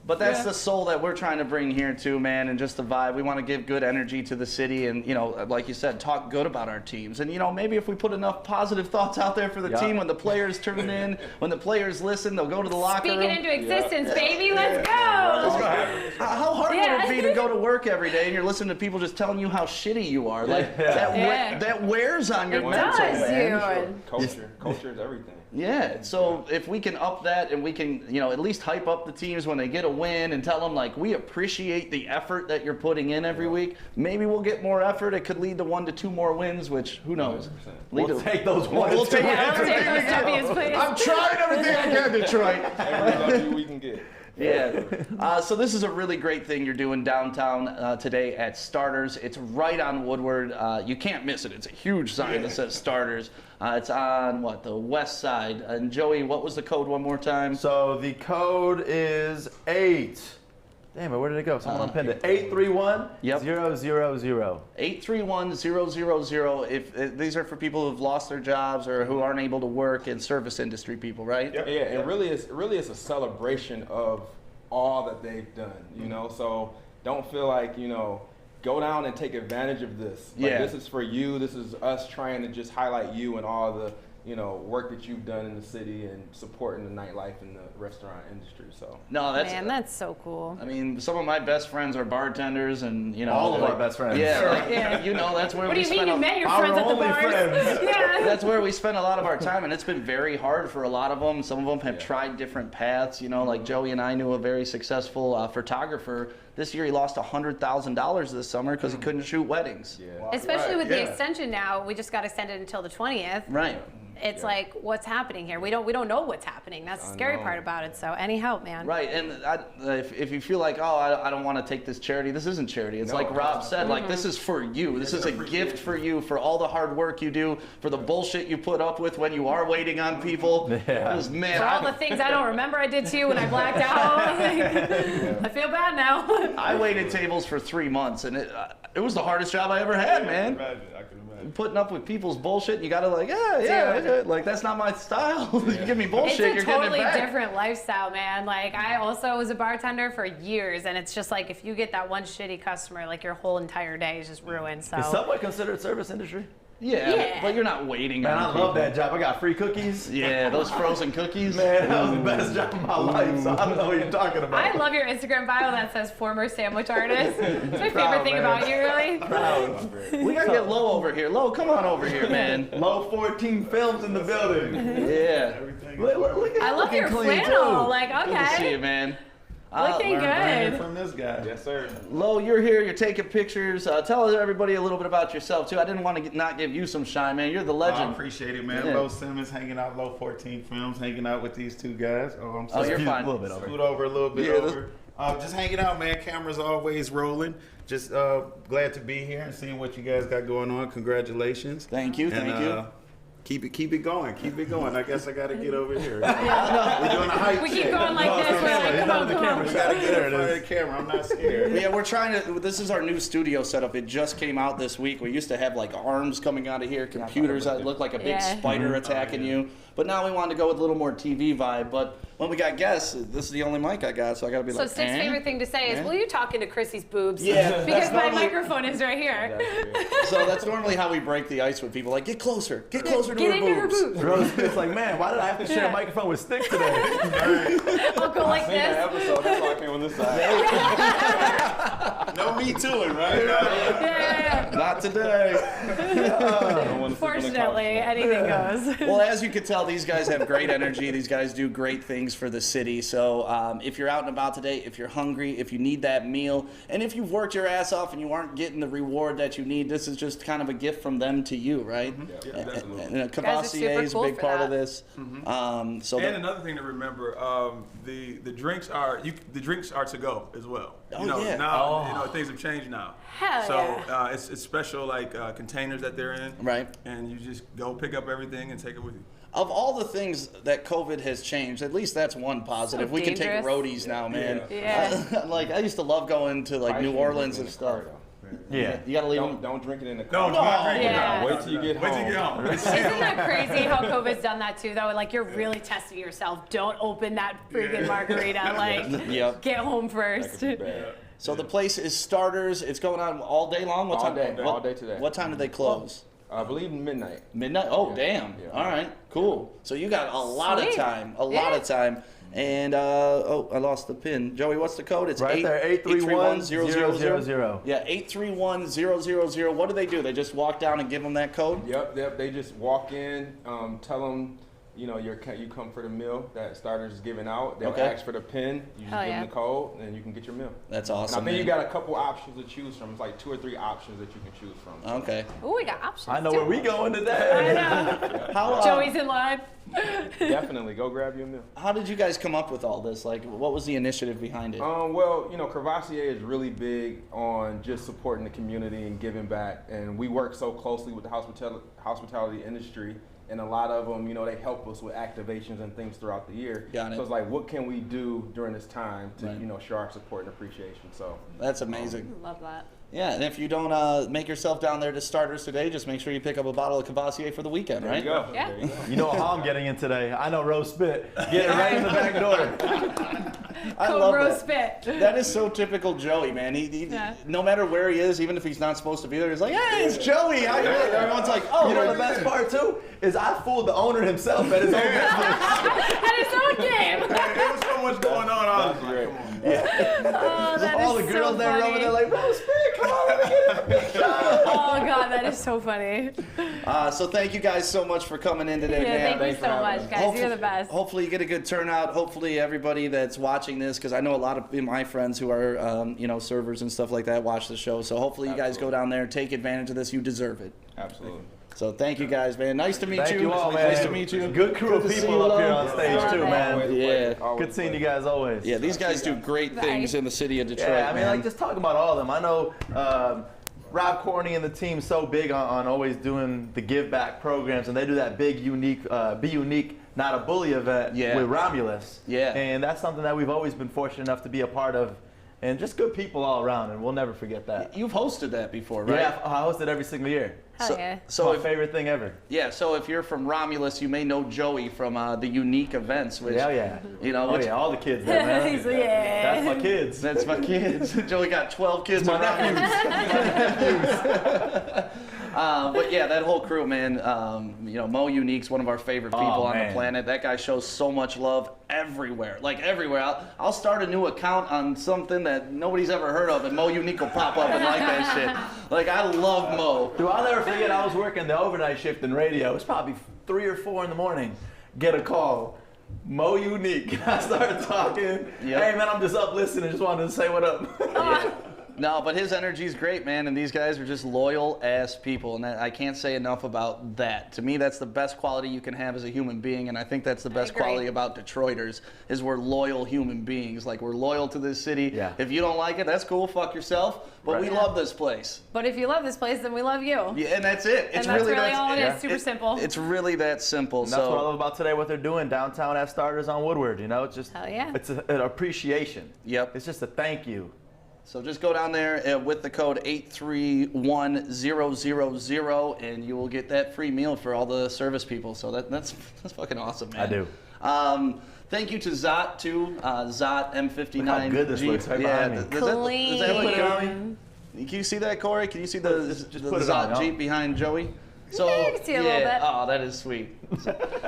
But that's the soul that we're trying to bring here too, man, and just the vibe. We want to give good energy to the city and, like you said, talk good about our teams. And, maybe if we put enough positive thoughts out there for the team, when the players tune in, when the players listen, they'll go to the locker room. Speak it into existence, baby. Let's go. How hard would it be to go to work every day and you're listening to people just telling you how shitty you are? Like, that wears on your mental, man. Culture is everything. Yeah, so if we can up that and we can, at least hype up the teams when they get a win and tell them, like, we appreciate the effort that you're putting in every week, maybe we'll get more effort. It could lead to 1 to 2 more wins, which, who knows? We'll take those 1 to 2 We'll take those W's, please. I'm trying everything I can, Detroit. Every W we can get. Yeah. So this is a really great thing you're doing downtown today at Starters. It's right on Woodward. You can't miss it. It's a huge sign that says Starters. It's on, the west side. And Joey, what was the code one more time? So the code is 8. Damn it, where did it go? Someone unpinned it. 831 000. 831-000. If these are for people who've lost their jobs or who aren't able to work in service industry people, right? Yeah, it really is a celebration of all that they've done, So don't feel like, go down and take advantage of this. Like, this is for you. This is us trying to just highlight you and all the work that you've done in the city and supporting the nightlife and the restaurant industry. So that's so cool. I mean, some of my best friends are bartenders, and all of our best friends. Yeah, that's where what we do you spend mean? You met your friends at the bars? That's where we spend a lot of our time, and it's been very hard for a lot of them. Some of them have tried different paths. Like Joey and I knew a very successful photographer. This year he lost $100,000 this summer because he couldn't shoot weddings. Yeah. Especially with the extension now, we just got extended until the 20th. Right. It's like, what's happening here? We don't know what's happening. That's the scary part about it. So any help, man. Right, and if you feel like, I don't want to take this charity, this isn't charity. It's like Rob said, like this is for you. This is a gift for you, for all the hard work you do, for the bullshit you put up with when you are waiting on people. Man, for all the things I don't remember I did to you when I blacked out. I feel bad now. I waited tables for 3 months, and it was the hardest job I ever had, man. I can imagine. Putting up with people's bullshit, you gotta like that's not my style. You give me bullshit, it's you're totally getting it back. different lifestyle, man. Like I also was a bartender for years, and it's just like if you get that one shitty customer, like your whole entire day is just ruined. So Is Subway considered service industry? Yeah, but you're not waiting. Man, on I people. love that job. I got free cookies. Yeah, those frozen cookies. Man, that was the best job of my life, so I don't know what you're talking about. I love your Instagram bio that says former sandwich artist. It's my favorite thing about you, really. Proud. We gotta get Lo over here. Lo, come on over here, man. Low 14 films in the building. Yeah. Look at I love your clean, flannel. too. Like, Good to see okay. you, man. Looking good. From this guy. Yes, sir. Lo, you're here. You're taking pictures. Tell everybody a little bit about yourself too. I didn't want to not give you some shine, man. You're the legend. I appreciate it, man. Yeah. Low Simmons hanging out, Low 14 Films, hanging out with these two guys. Oh, I'm Oh, you're sorry. fine. A little bit over. Scoot over a little bit Yeah, over. Just hanging out, man. Camera's always rolling. Just glad to be here and seeing what you guys got going on. Congratulations. Thank you. Thank you. Keep it going. Keep it going. I guess I got to get over here. We're doing a hype We keep check. going like this. We're like, come on, come on. We got to get in front of the camera. I'm not scared. Yeah, we're trying to. This is our new studio setup. It just came out this week. We used to have like arms coming out of here, computers that look like a big Yeah. spider attacking you. But now we wanted to go with a little more TV vibe. But when we got guests, this is the only mic I got, so I got to be So like, Stick's favorite thing to say is, "Will you talk into Chrissy's boobs?" Yeah, because my normally- microphone is right here. So that's normally how we break the ice with people. Like, get closer to Get her into her boobs. boobs. Rose Smith's like, man, why did I have to share a microphone with Stick today? I'll go like Seen that this. episode, that's why I came on this side. No me tooing, right? Yeah. Not today. Fortunately, anything goes. Well, as you can tell, these guys have great energy. These guys do great things for the city. So if you're out and about today, if you're hungry, if you need that meal, and if you've worked your ass off and you aren't getting the reward that you need, this is just kind of a gift from them to you, right? Yeah, absolutely. And Guys are Cavassier super is a cool big for part that. of this. So And another thing to remember, the drinks are the drinks are to go as well. Oh, Now things have changed now. Hell So yeah. it's special containers that they're in, Right. And you just go pick up everything and take it with you. Of all the things that COVID has changed, at least that's one positive. So we can take dangerous. roadies now, man. Yeah. Like I used to love going to like I New shouldn't Orleans drink and in the car, stuff. though. Yeah. You gotta leave them. Don't drink it in the No, car. do not drink it. Yeah. No. Wait till you get Wait till you get home. Isn't that crazy how COVID's done that too, though? Like, you're really testing yourself. Don't open that freaking margarita. Like, Yep. get home first. So the place is Starters. It's going on all day long. What All time? day. What, All day today. What time did they close? I believe midnight. Midnight. Oh, Yeah. damn. Yeah. All right. Cool. So you got a lot of Sweet. time. A lot Yeah. of time. And I lost the pin. Joey, what's the code? It's Right there, 831-000. Yeah, 831-000. What do they do? They just walk down and give them that code? Yep. They just walk in, tell them, you come for the meal that Starters is giving out. They'll Okay. ask for the pin. You just Hell give yeah. them the code, and you can get your meal. That's And awesome. I think you man. got a couple options to choose from. It's like 2 or 3 options that you can choose from. Okay. Ooh, we got options. I know too. where we going I today. know. How, Joey's in line. Definitely go grab your meal. how did you guys come up with all this? Like, what was the initiative behind it? Well, Cavassier is really big on just supporting the community and giving back. And we work so closely with the hospitality industry. And a lot of them, they help us with activations and things throughout the year. Got it. So it's like, what can we do during this time to, Right. show our support and appreciation? So That's amazing. Love that. Yeah, and if you don't make yourself down there to Starters today, just make sure you pick up a bottle of Cavassier for the weekend, there right? you go. Yeah. There you go. You know how I'm getting in today. I know Rose Spit. Get it right in the back door. I Code love Rose that. Spit. That is so typical Joey, man. He Yeah. no matter where he is, even if he's not supposed to be there, he's like, "Hey, it's Joey." How you doing? Everyone's like, "Oh, You know the best part too is I fooled the owner himself at his own business. At his own game. There was so much going on. I was like, come on. Oh, that All is the girls so there funny. over there like, Rose Spit, come on, let me get a big shot. Oh God, that is so funny. So thank you guys so much for coming in today, Yeah, man. thank you so much, guys. You're the best. Hopefully you get a good turnout. Hopefully everybody that's watching this, because I know a lot of my friends who are, servers and stuff like that watch the show. So hopefully you guys go down there, take advantage of this. You deserve it. Absolutely. So thank you guys, man. Nice to meet Thank you all, man. Nice to meet you. Good crew of Good to see people you, up here love. on stage too, man. Always a Yeah. pleasure. Always Good a seeing you pleasure. guys always. Yeah, these guys do great things in the city of Detroit, Yeah, I mean, man. like just talking about all of them. I know Rob Corney and the team's so big on always doing the give back programs, and they do that big unique, be unique, not a bully event with Romulus. Yeah. And that's something that we've always been fortunate enough to be a part of. And just good people all around, and we'll never forget that. You've hosted that before, right? Yeah, I host it every single year. Hell yeah. So My favorite thing ever. Yeah, so if you're from Romulus, you may know Joey from the unique events, which Yeah. which, Yeah, all the kids there, man. He's like, yeah. That's my kids. That's my kids. Joey got 12 kids. My on nephews. But yeah, that whole crew, man. Mo Unique's one of our favorite people on the man. planet. That guy shows so much love everywhere, like everywhere. I'll start a new account on something that nobody's ever heard of, and Mo Unique will pop up and like that shit. Like I love Mo. Dude, I'll never forget, I was working the overnight shift in radio. It was probably 3 or 4 in the morning. Get a call. Mo Unique. I started talking. Hey, man, I'm just up listening. Just wanted to say what up. No, but his energy's great, man, and these guys are just loyal ass people, and I can't say enough about that. To me, that's the best quality you can have as a human being, and I think that's the best agree. quality about Detroiters is we're loyal human beings. Like we're loyal to this city. Yeah. If you don't like it, that's cool. Fuck yourself. But we love this place. But if you love this place, then we love you. Yeah, and that's it. It's And that's really that's all it is. Super simple. It's really that simple. And that's what I love about today, what they're doing downtown at Starters on Woodward. It's just Hell yeah. it's an appreciation. Yep. It's just a thank you. So just go down there with the code 831000, and you will get that free meal for all the service people. So that's fucking awesome, man. I do. Thank you to Zot, too. Zot M59. Look how good this looks right behind me. Clean. Is that what can you see that, Corey? Can you see the put it Zot on, Jeep behind Joey? So, Yeah, you can see a little bit. Oh, that is sweet.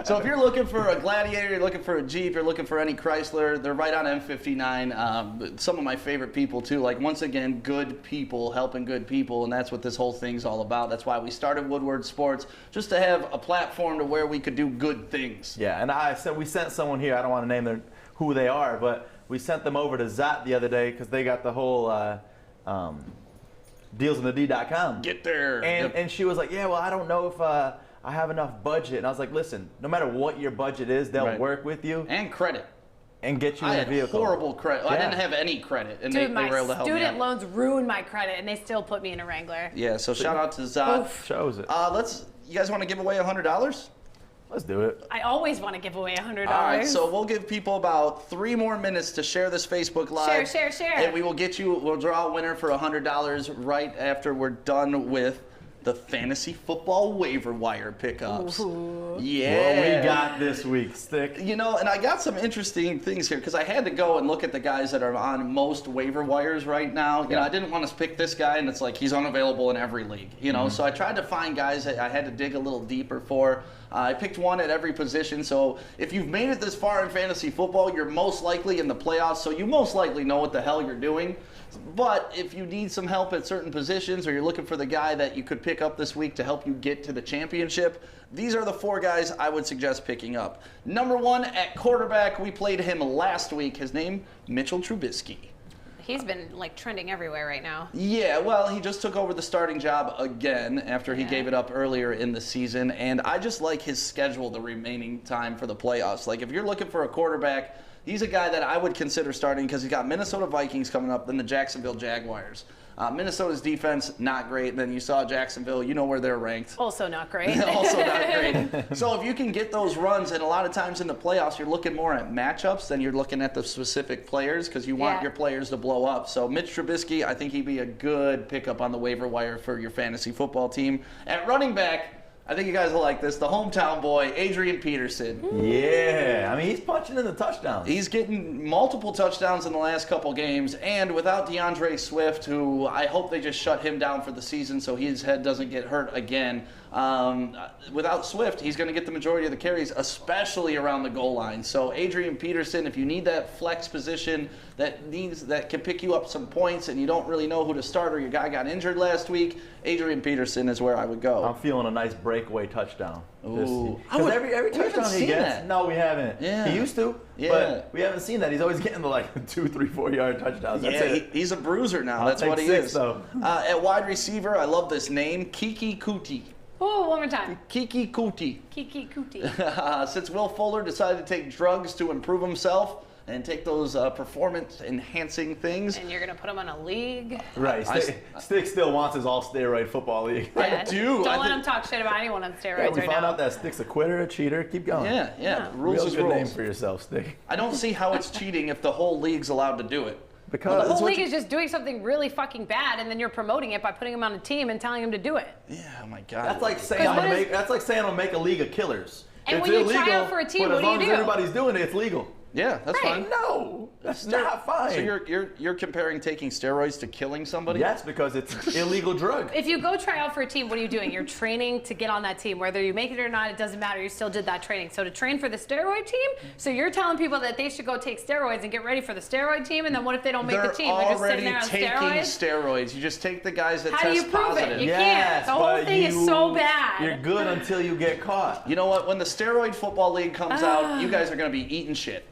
So if you're looking for a Gladiator, you're looking for a Jeep, you're looking for any Chrysler, they're right on M59. Some of my favorite people, too. Like, once again, good people helping good people, and that's what this whole thing's all about. That's why we started Woodward Sports, just to have a platform to where we could do good things. Yeah, and we sent someone here. I don't want to name who they are, but we sent them over to Zot the other day because they got the whole dealsinthed.com. Get there. And she was like, yeah, well, I don't know if I have enough budget. And I was like, listen, no matter what your budget is, they'll work with you. And credit. And get you in a vehicle. Horrible credit. Yeah. I didn't have any credit, and Dude, they were able to help me out. student loans ruined my credit, and they still put me in a Wrangler. Yeah, so shout out to Zot. Shows it. You guys want to give away $100? Let's do it. I always want to give away $100. All right, so we'll give people about 3 more minutes to share this Facebook Live. Share. And we'll draw a winner for $100 right after we're done with the fantasy football waiver wire pickups. Ooh. Yeah. What we got this week, Stick? You know, and I got some interesting things here because I had to go and look at the guys that are on most waiver wires right now. You know, I didn't want to pick this guy and it's like he's unavailable in every league. You know, so I tried to find guys that I had to dig a little deeper for. I picked one at every position. So if you've made it this far in fantasy football, you're most likely in the playoffs. So you most likely know what the hell you're doing. But if you need some help at certain positions or you're looking for the guy that you could pick up this week to help you get to the championship, these are the 4 guys I would suggest picking up. Number 1 at quarterback, we played him last week. His name, Mitchell Trubisky. He's been like trending everywhere right now. Yeah, well, he just took over the starting job again after he gave it up earlier in the season. And I just like his schedule the remaining time for the playoffs. Like if you're looking for a quarterback, he's a guy that I would consider starting because he's got Minnesota Vikings coming up, then the Jacksonville Jaguars. Minnesota's defense, not great. Then you saw Jacksonville, you know where they're ranked. Also not great. Also not great. So if you can get those runs, and a lot of times in the playoffs, you're looking more at matchups than you're looking at the specific players because you want your players to blow up. So Mitch Trubisky, I think he'd be a good pickup on the waiver wire for your fantasy football team. At running back, I think you guys will like this. The hometown boy, Adrian Peterson. Yeah, I mean, he's punching in the touchdowns. He's getting multiple touchdowns in the last couple games, and without DeAndre Swift, who I hope they just shut him down for the season so his head doesn't get hurt again. Without Swift, he's going to get the majority of the carries, especially around the goal line. So Adrian Peterson, if you need that flex position that can pick you up some points and you don't really know who to start or your guy got injured last week, Adrian Peterson is where I would go. I'm feeling a nice breakaway touchdown. Ooh. Because every touchdown he gets, no, we haven't. Yeah. He used to, but we haven't seen that. He's always getting the 2, 3, 4 yard touchdowns. That's it. He's a bruiser now. I'll That's take what he 6, is. though. At wide receiver, I love this name, Kiki Kuti. Oh, one more time. Kiki Kuti. Kiki Kuti. Since Will Fuller decided to take drugs to improve himself and take those performance-enhancing things. And you're going to put him on a league? Right. Stick still wants his all-steroid football league. Yeah. I do. Don't let him talk shit about anyone on steroids Yeah, we right found now. out that Stick's a quitter, a cheater. Keep going. Yeah. Rules Real is good rules. name for yourself, Stick. I don't see how it's cheating if the whole league's allowed to do it. Because The whole league is just doing something really fucking bad, and then you're promoting it by putting him on a team and telling him to do it. Yeah, oh my God. that's like saying I'm gonna make a league of killers. And It's when you try illegal, out for a team, but what as do you long as do? everybody's doing it, it's legal. Yeah, that's Right. fine. No, that's not fine. So you're comparing taking steroids to killing somebody? Yes, because it's illegal drug. If you go try out for a team, what are you doing? You're training to get on that team. Whether you make it or not, it doesn't matter. You still did that training. So to train for the steroid team, so you're telling people that they should go take steroids and get ready for the steroid team, and then what if they don't make the team? They're just sitting there on taking steroids? You just take the guys that How do you test prove positive. it? You can't. The whole thing is so bad. You're good until you get caught. You know what? When the steroid football league comes out, you guys are going to be eating shit.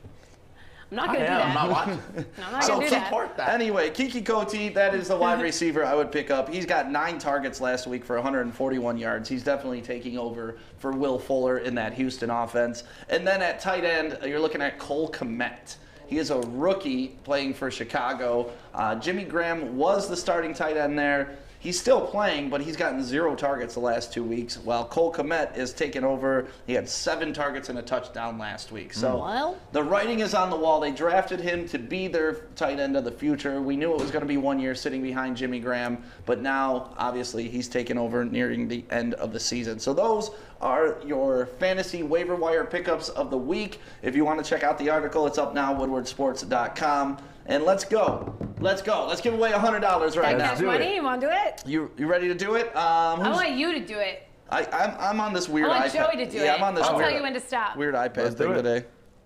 I'm not going to do I'm that. not watching. I'm not going to do that. Support that. Anyway, Kiki Coty, that is the wide receiver I would pick up. He's got 9 targets last week for 141 yards. He's definitely taking over for Will Fuller in that Houston offense. And then at tight end, you're looking at Cole Kmet. He is a rookie playing for Chicago. Jimmy Graham was the starting tight end there. He's still playing, but he's gotten 0 targets the last 2 weeks, while Cole Kmet is taking over. He had 7 targets and a touchdown last week. So the writing is on the wall. They drafted him to be their tight end of the future. We knew it was going to be 1 year sitting behind Jimmy Graham, but now, obviously, he's taken over nearing the end of the season. So those are your fantasy waiver wire pickups of the week. If you want to check out the article, it's up now, woodwardsports.com. And let's go. Let's give away $100 right now. Cash money, you want to do it? You ready to do it? I want you to do it. I'm on this weird iPad. I want Joey to do it. Yeah, I'm on this I'll weird, tell you when to stop. weird iPad thing today.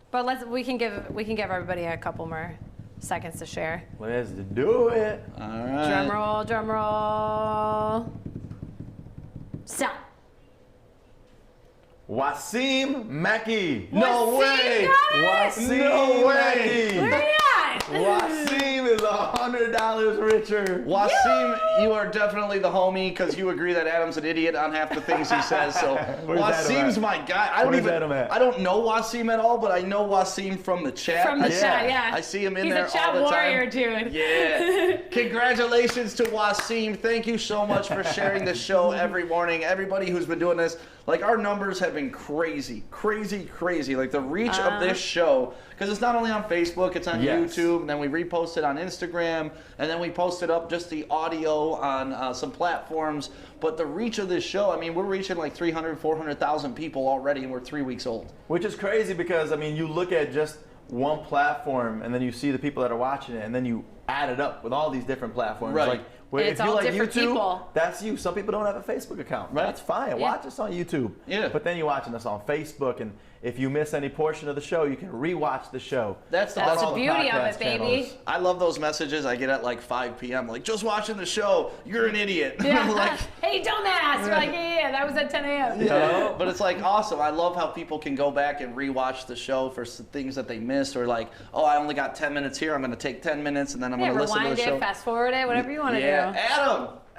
But we can give everybody a couple more seconds to share. Let's do it. All right. Drum roll. Stop. Wasim Mackey. No way. Wasim No way. Mackey. Where are you at? Wasim is $100 richer. Wasim, you are definitely the homie because you agree that Adam's an idiot on half the things he says. So Where's Wasim's Adam my guy. Where's Adam at? I don't know Wasim at all, but I know Wasim from the chat. From the chat, yeah. I see him in He's there a chat all the warrior, time. dude. Yeah. Congratulations to Wasim. Thank you so much for sharing the show every morning. Everybody who's been doing this, like our numbers have been crazy. Like the reach of this show, because it's not only on Facebook, it's on YouTube, and then we repost it on Instagram, and then we posted up just the audio on some platforms. But the reach of this show, I mean, we're reaching like 300, 400,000 people already, and we're 3 weeks old. Which is crazy because, I mean, you look at just one platform, and then you see the people that are watching it, and then you add it up with all these different platforms. Right. Like, It's if you all like different YouTube, people. that's you. Some people don't have a Facebook account. Right. That's fine. Yeah. Watch us on YouTube. Yeah. But then you're watching us on Facebook, and if you miss any portion of the show, you can rewatch the show. That's the on That's all the the beauty of podcast it, baby. channels. I love those messages I get at like 5 p.m. Like, just watching the show, you're an idiot. Yeah. Like, Hey, dumbass. You're like, yeah, that was at 10 a.m. yeah, but it's like awesome. I love how people can go back and rewatch the show for things that they missed, or like, oh, I only got 10 minutes here. I'm going to take 10 minutes and then I'm going to listen to the Rewind show. it, fast forward it, whatever you want to do.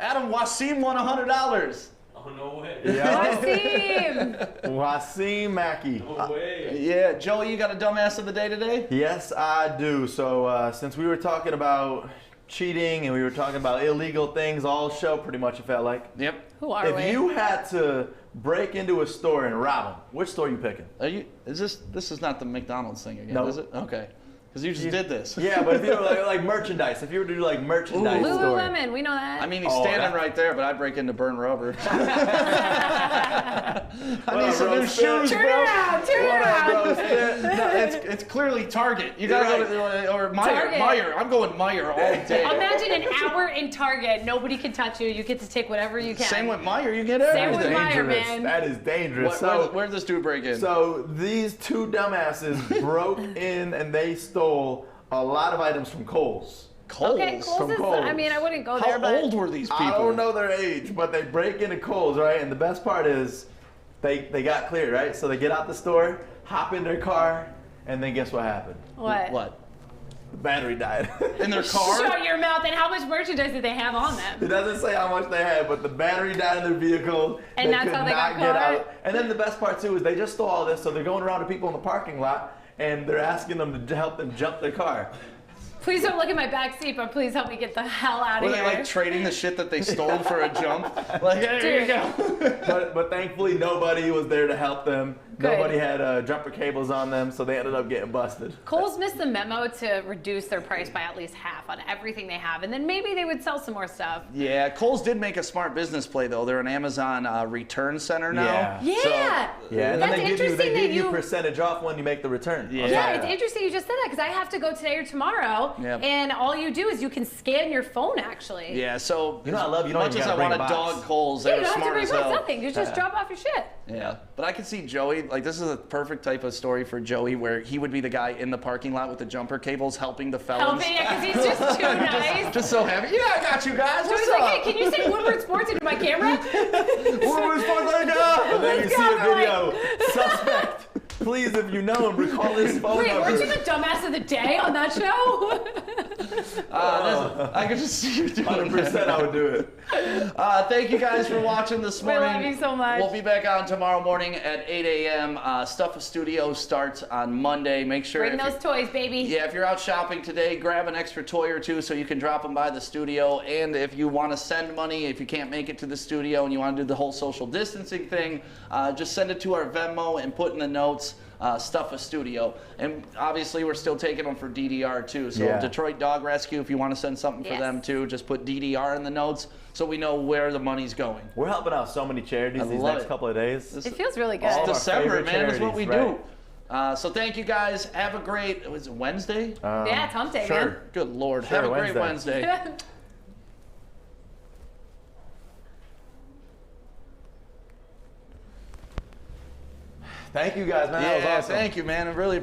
Adam Wasim won $100. Oh, no way. Wasim. Wasim Mackey. No way. Yeah, Joey, you got a dumbass of the day today? Yes, I do. So since we were talking about cheating and we were talking about illegal things all show, pretty much it felt like. Yep. Who are we? If you had to break into a store and rob them, which store are you picking? This is not the McDonald's thing again, No. is it? Okay. Because you just did this. Yeah, but if you were like merchandise, if you were to do like merchandise store. Lululemon, we know that. I mean, he's Oh, standing that- right there, but I break into burn rubber. I What need up, some new Rose? shoes, Turn bro. around, turn What up, around. Rose? No, it's clearly Target. You gotta You're go to or Meyer. Target. Meyer. I'm going Meyer all day. Imagine an hour in Target. Nobody can touch you. You get to take whatever you can. Same with Meyer. You get Same everything. with Meyer, Dangerous. man. That is dangerous. Where'd this dude break in? So these two dumbasses broke in and they stole a lot of items from Kohl's. Kohl's. Okay, Kohl's From is, Kohl's. I mean, I wouldn't go How there, but old were these people? I don't know their age, but they break into Kohl's, right? And the best part is they got cleared, right? So they get out the store, hop in their car, and then guess what happened? What? The battery died. In their car? Shut your mouth. And how much merchandise did they have on It them? doesn't say how much they had, but the battery died in their vehicle. And that's could how they not got get caught? out. And then the best part too is they just stole all this, so they're going around to people in the parking lot and they're asking them to help them jump their car. Please don't look at my back seat, but please help me get the hell out Were of they here. like trading the shit that they stole for a jump? Like, hey, here you go. But thankfully nobody was there to help them. Good. Nobody had jumper cables on them, so they ended up getting busted. Kohl's missed the memo to reduce their price by at least half on everything they have, and then maybe they would sell some more stuff. Yeah, Kohl's did make a smart business play though. They're an Amazon return center now. Yeah. Yeah. So- Yeah, and then That's they give interesting you that you- percentage off when you make the return. Yeah. Yeah, it's interesting you just said that because I have to go today or tomorrow, Yep. and all you do is you can scan your phone actually. Yeah, so You know, I love you as don't much even as I gotta bring want a to box. dog Kohl's, Yeah, they're you don't have to smart bring as back hell. nothing. You just drop off your shit. Yeah, but I could see Joey, like this is a perfect type of story for Joey where he would be the guy in the parking lot with the jumper cables helping the felons. Help me, because he's just too nice. Just so happy. Yeah, I got you guys. So What's he's like, up? hey, can you say Woodward Sports into my camera? Woodward Sports, there you go. And then you Let's see go, a video. Suspect. Please, if you know him, recall his phone Wait, number. weren't you the dumbass of the day on that show? I could just see you doing 100% that. I would do it. Thank you guys for watching this We morning. love you so much. We'll be back on tomorrow morning at 8 a.m. Stuff a Studio starts on Monday. Make sure Bring those toys, baby. Yeah, if you're out shopping today, grab an extra toy or two so you can drop them by the studio. And if you want to send money, if you can't make it to the studio and you want to do the whole social distancing thing, just send it to our Venmo and put in the notes, Stuff a Studio. And obviously, we're still taking them for DDR too. So Yeah. Detroit Dog Rescue, if you want to send something for Yes. them too, just put DDR in the notes so we know where the money's going. We're helping out so many charities these love next it. couple of days. It feels really good. All of our December, favorite man, is what we charities, do. So thank you guys. Have a great, was it Wednesday? Yeah, it's hump day, sure. man. Good Lord. Sure, Have a great Wednesday. Thank you guys, man. That was awesome. Thank you, man. I really appreciate it.